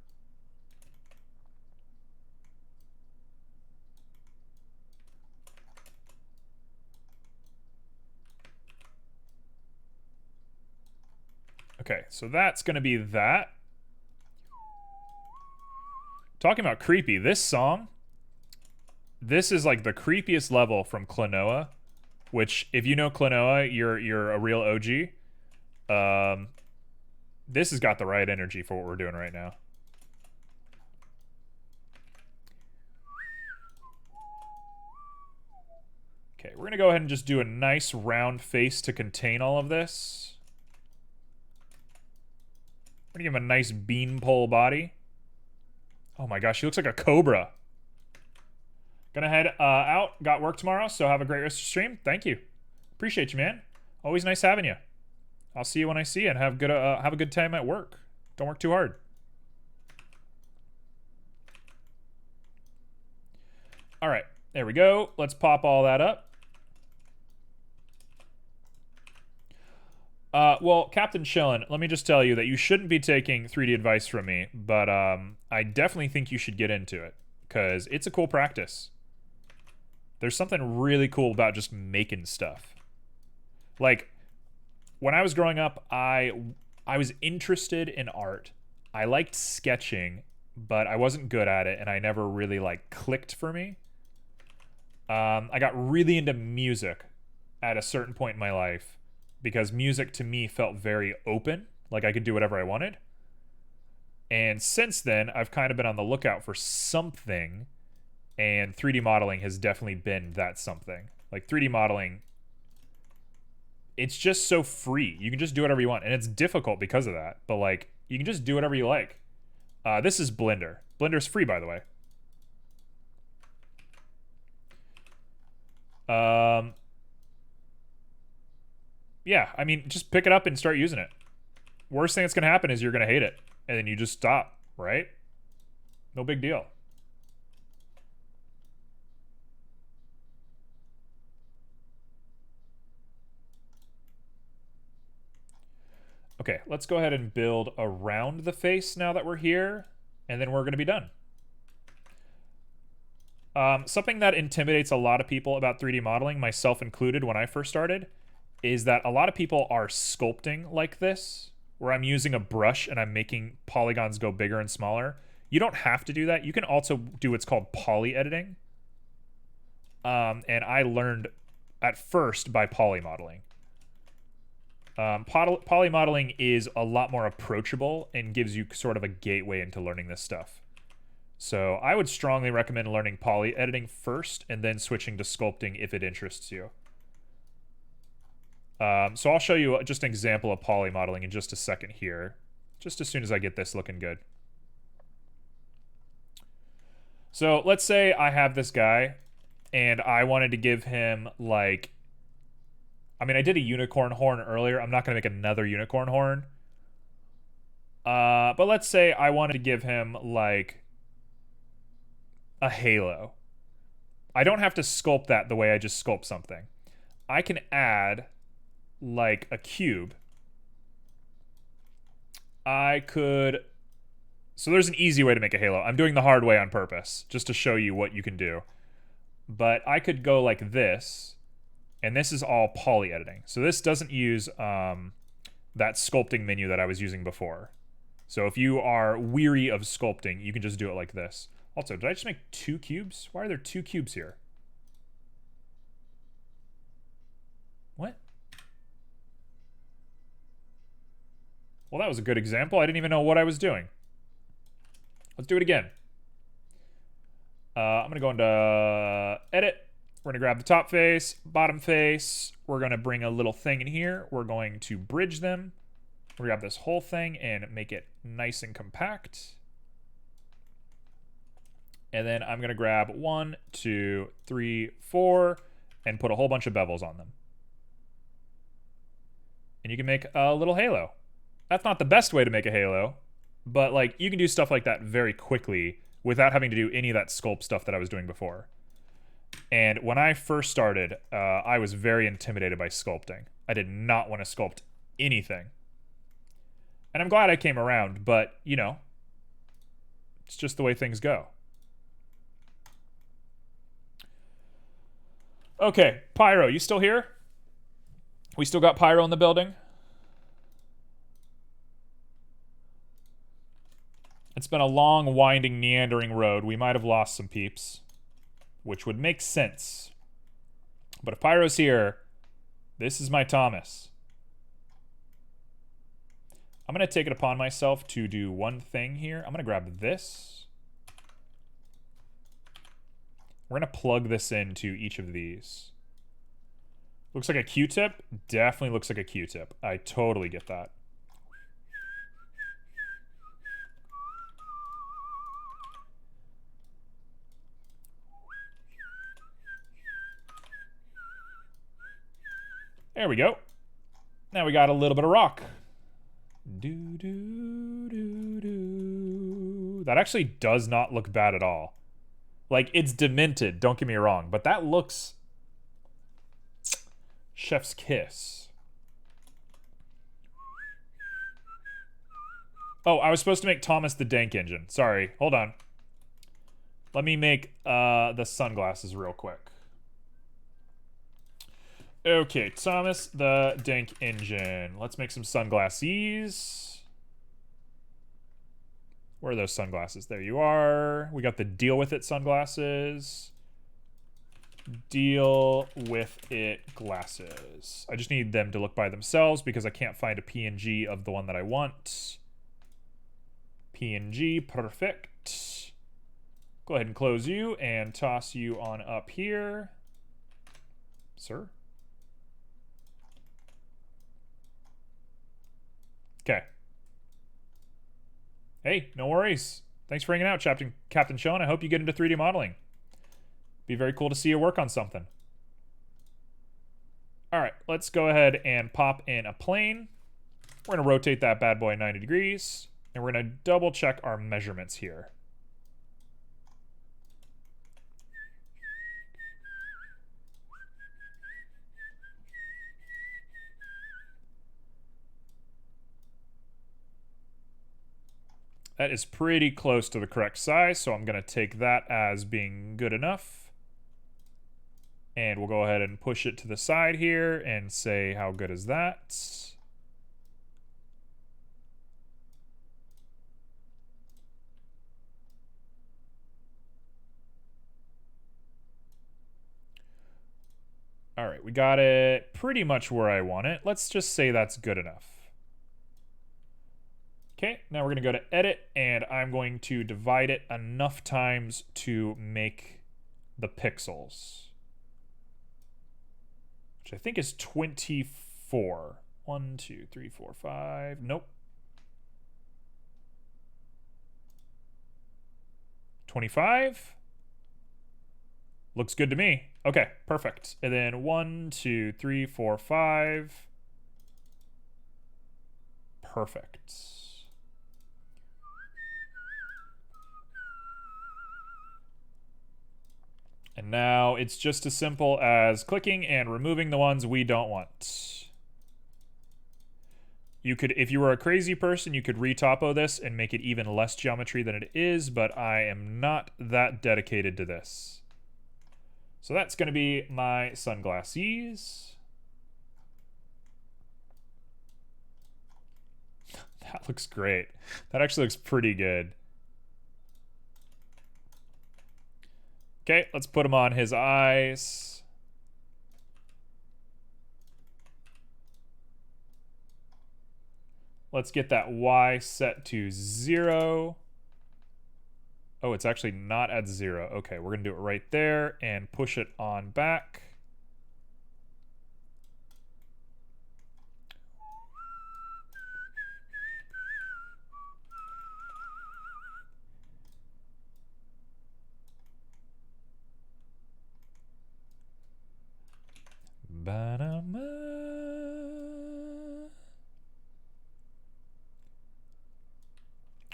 Okay, so that's going to be that. Talking about creepy, this song, this is like the creepiest level from Klonoa, which, if you know Klonoa, you're a real OG. This has got the right energy for what we're doing right now. Okay, we're going to go ahead and just do a nice round face to contain all of this. We're going to give him a nice beanpole body. Oh my gosh, he looks like a cobra. Gonna head out. Got work tomorrow, so have a great rest of the stream. Thank you. Appreciate you, man. Always nice having you. I'll see you when I see you, and have a good time at work. Don't work too hard. All right, there we go. Let's pop all that up. Well, Captain Chillin, let me just tell you that you shouldn't be taking 3D advice from me, but I definitely think you should get into it, because it's a cool practice. There's something really cool about just making stuff. Like, when I was growing up, I was interested in art. I liked sketching, but I wasn't good at it, and I never really, like, clicked for me. I got really into music at a certain point in my life, because music to me felt very open, like I could do whatever I wanted. And since then, I've kind of been on the lookout for something, and 3D modeling has definitely been that something. Like 3D modeling, it's just so free. You can just do whatever you want, and it's difficult because of that, but like, you can just do whatever you like. This is Blender. Blender's free, by the way. Yeah, I mean, just pick it up and start using it. Worst thing that's going to happen is you're going to hate it, and then you just stop, right? No big deal. Okay, let's go ahead and build around the face now that we're here, and then we're going to be done. Something that intimidates a lot of people about 3D modeling, myself included when I first started, is that a lot of people are sculpting like this, where I'm using a brush and I'm making polygons go bigger and smaller. You don't have to do that. You can also do what's called poly editing. And I learned at first by poly modeling. Poly modeling is a lot more approachable and gives you sort of a gateway into learning this stuff. So I would strongly recommend learning poly editing first and then switching to sculpting if it interests you. So I'll show you just an example of poly modeling in just a second here, just as soon as I get this looking good. So let's say I have this guy and I wanted to give him like, I mean, I did a unicorn horn earlier. I'm not going to make another unicorn horn. But let's say I wanted to give him like a halo. I don't have to sculpt that the way I just sculpt something. I can add like a cube. I could... So there's an easy way to make a halo. I'm doing the hard way on purpose, just to show you what you can do. But I could go like this, and this is all poly editing. So this doesn't use that sculpting menu that I was using before. So if you are weary of sculpting, you can just do it like this. Also, did I just make 2 cubes? Why are there 2 cubes here? What? Well, that was a good example. I didn't even know what I was doing. Let's do it again. I'm going to go into Edit. We're going to grab the top face, bottom face. We're going to bring a little thing in here. We're going to bridge them. We're going to grab this whole thing and make it nice and compact. And then I'm going to grab 1, 2, 3, 4, and put a whole bunch of bevels on them. And you can make a little halo. That's not the best way to make a halo, but like you can do stuff like that very quickly without having to do any of that sculpt stuff that I was doing before. And when I first started, I was very intimidated by sculpting. I did not want to sculpt anything. And I'm glad I came around, but, you know, it's just the way things go. Okay, Pyro, you still here? We still got Pyro in the building? It's been a long, winding, meandering road. We might have lost some peeps, which would make sense. But if Pyro's here, this is my Thomas. I'm going to take it upon myself to do one thing here. I'm going to grab this. We're going to plug this into each of these. Looks like a Q-tip? Definitely looks like a Q-tip. I totally get that. There we go. Now we got a little bit of rock. Do, do, do, do. That actually does not look bad at all. Like, it's demented, don't get me wrong, but that looks... Chef's kiss. Oh, I was supposed to make Thomas the Dank Engine. Sorry, hold on. Let me make the sunglasses real quick. Okay, Thomas the Dank Engine. Let's make some sunglasses. Where are those sunglasses? There you are. We got the Deal With It sunglasses. Deal With It glasses. I just need them to look by themselves because I can't find a PNG of the one that I want. PNG, perfect. Go ahead and close you and toss you on up here. Sir? Okay. Hey, no worries. Thanks for hanging out, Captain Sean. I hope you get into 3D modeling. Be very cool to see you work on something. All right, let's go ahead and pop in a plane. We're going to rotate that bad boy 90 degrees, and we're going to double check our measurements here. That is pretty close to the correct size, so I'm going to take that as being good enough. And we'll go ahead and push it to the side here and say, how good is that? All right, we got it pretty much where I want it. Let's just say that's good enough. Okay, now we're going to go to edit, and I'm going to divide it enough times to make the pixels, which I think is 24. 1, 2, 3, 4, 5. Nope. 25. Looks good to me. Okay, perfect. And then 1, 2, 3, 4, 5. Perfect. And now it's just as simple as clicking and removing the ones we don't want. You could, if you were a crazy person, you could retopo this and make it even less geometry than it is, but I am not that dedicated to this. So that's going to be my sunglasses. That looks great. That actually looks pretty good. Okay, let's put him on his eyes. Let's get that Y set to 0. Oh, it's actually not at 0. Okay, we're going to do it right there and push it on back.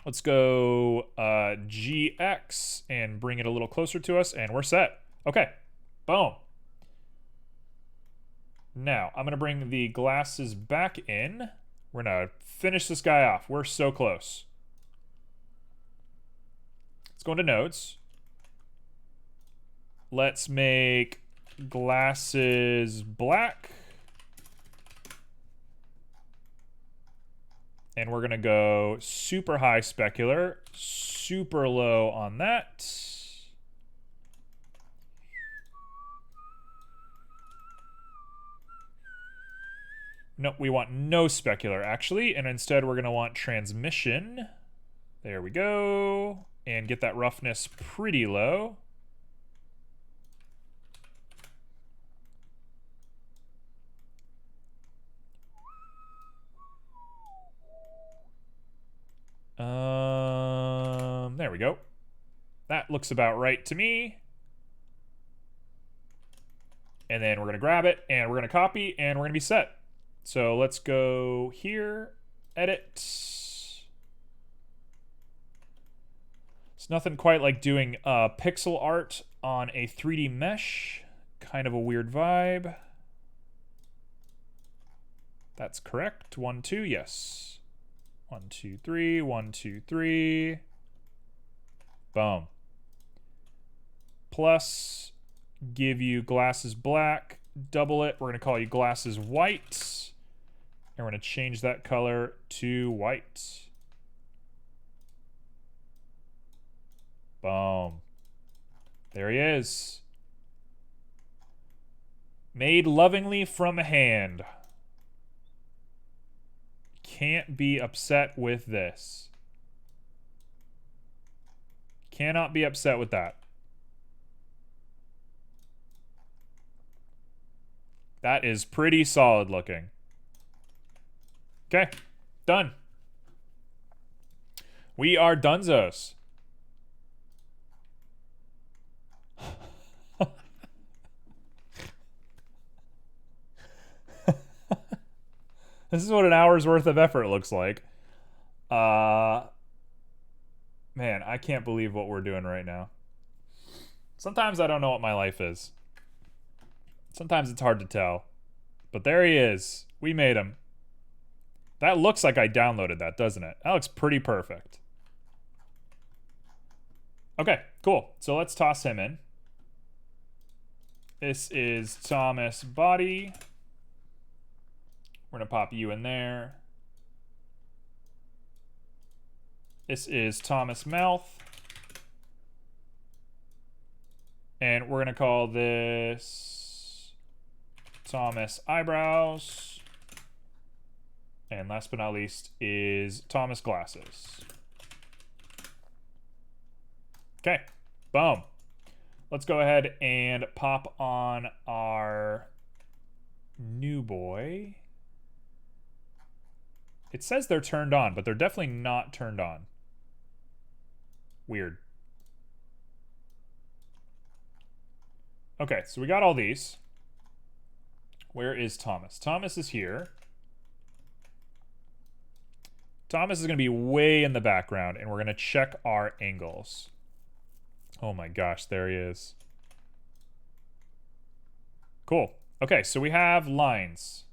Let's go GX and bring it a little closer to us, and we're set. Okay, boom. Now, I'm going to bring the glasses back in. We're going to finish this guy off. We're so close. Let's go into nodes. Let's make glasses black. And we're going to go super high specular, super low on that. No, we want no specular, actually. And instead, we're going to want transmission. There we go. And get that roughness pretty low. There we go. That looks about right to me. And then we're going to grab it, and we're going to copy, and we're going to be set. So let's go here, edit. It's nothing quite like doing pixel art on a 3D mesh. Kind of a weird vibe. That's correct. 1, 2, yes. 1, 2, 3, 1, 2, 3. Boom. Plus, give you glasses black, double it. We're going to call you glasses white. And we're going to change that color to white. Boom. There he is. Made lovingly from a hand. Can't be upset with this. Cannot be upset with that. That is pretty solid looking. Okay, done. We are dunzos. This is what an hour's worth of effort looks like. Man, I can't believe what we're doing right now. Sometimes I don't know what my life is. Sometimes it's hard to tell. But there he is. We made him. That looks like I downloaded that, doesn't it? That looks pretty perfect. Okay, cool. So let's toss him in. This is Thomas body. We're going to pop you in there. This is Thomas mouth. And we're going to call this Thomas eyebrows. And last but not least is Thomas glasses. Okay, boom. Let's go ahead and pop on our new boy. It says they're turned on, but they're definitely not turned on. Weird. Okay, so we got all these. Where is Thomas? Thomas is here. Thomas is going to be way in the background, and we're going to check our angles. Oh my gosh, there he is. Cool. Okay, so we have lines.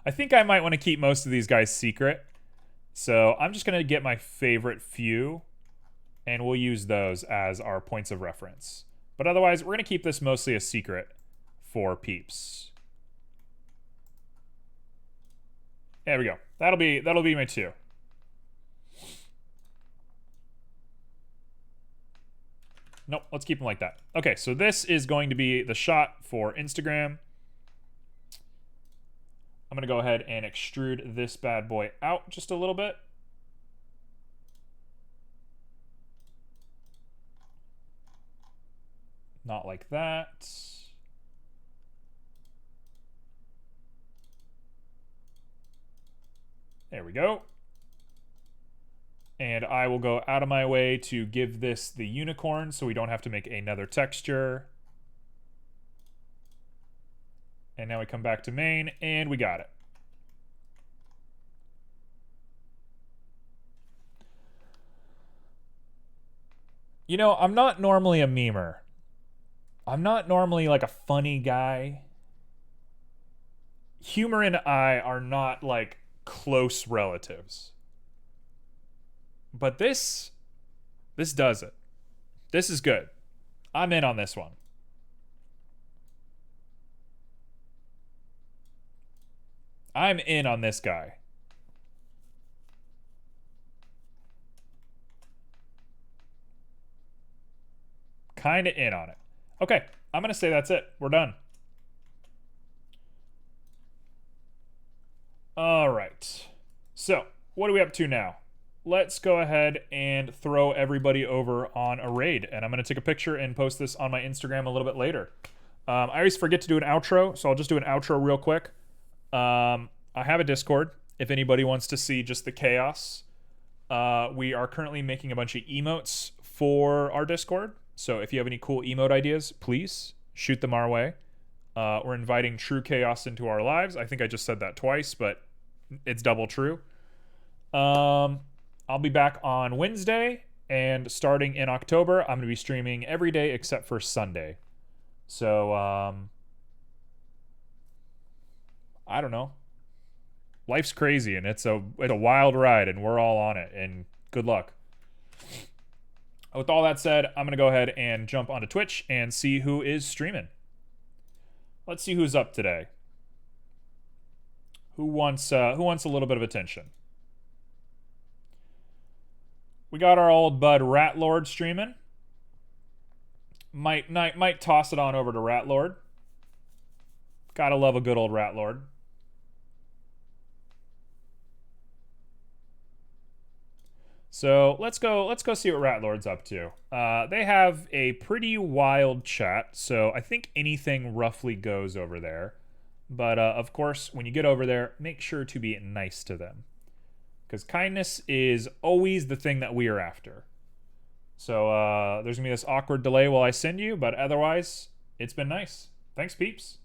I think I might want to keep most of these guys secret. So I'm just going to get my favorite few, and we'll use those as our points of reference. But otherwise, we're going to keep this mostly a secret for peeps. There we go. That'll be my 2. Nope, let's keep them like that. Okay, so this is going to be the shot for Instagram. I'm going to go ahead and extrude this bad boy out just a little bit. Not like that. There we go. And I will go out of my way to give this the unicorn so we don't have to make another texture. And now we come back to main, and we got it. You know, I'm not normally a memer. I'm not normally like a funny guy. Humor and I are not like close relatives. But this does it. This is good. I'm in on this one. I'm in on this guy. Kind of in on it. Okay, I'm going to say that's it. We're done. All right. So, what are we up to now? Let's go ahead and throw everybody over on a raid. And I'm going to take a picture and post this on my Instagram a little bit later. I always forget to do an outro, so I'll just do an outro real quick. I have a Discord if anybody wants to see just the chaos. We are currently making a bunch of emotes for our Discord. So if you have any cool emote ideas, please shoot them our way. We're inviting true chaos into our lives. I think I just said that twice, but it's double true. I'll be back on Wednesday, and starting in October, I'm going to be streaming every day except for Sunday. So, I don't know. Life's crazy, and it's a wild ride, and we're all on it, and good luck. With all that said, I'm going to go ahead and jump onto Twitch and see who is streaming. Let's see who's up today. Who wants a little bit of attention? We got our old bud Ratlord streaming. Might toss it on over to Ratlord. Gotta love a good old Ratlord. So let's go see what Ratlord's up to. They have a pretty wild chat, so I think anything roughly goes over there. But of course, when you get over there, make sure to be nice to them, because kindness is always the thing that we are after. So there's gonna be this awkward delay while I send you, but otherwise, it's been nice. Thanks, peeps.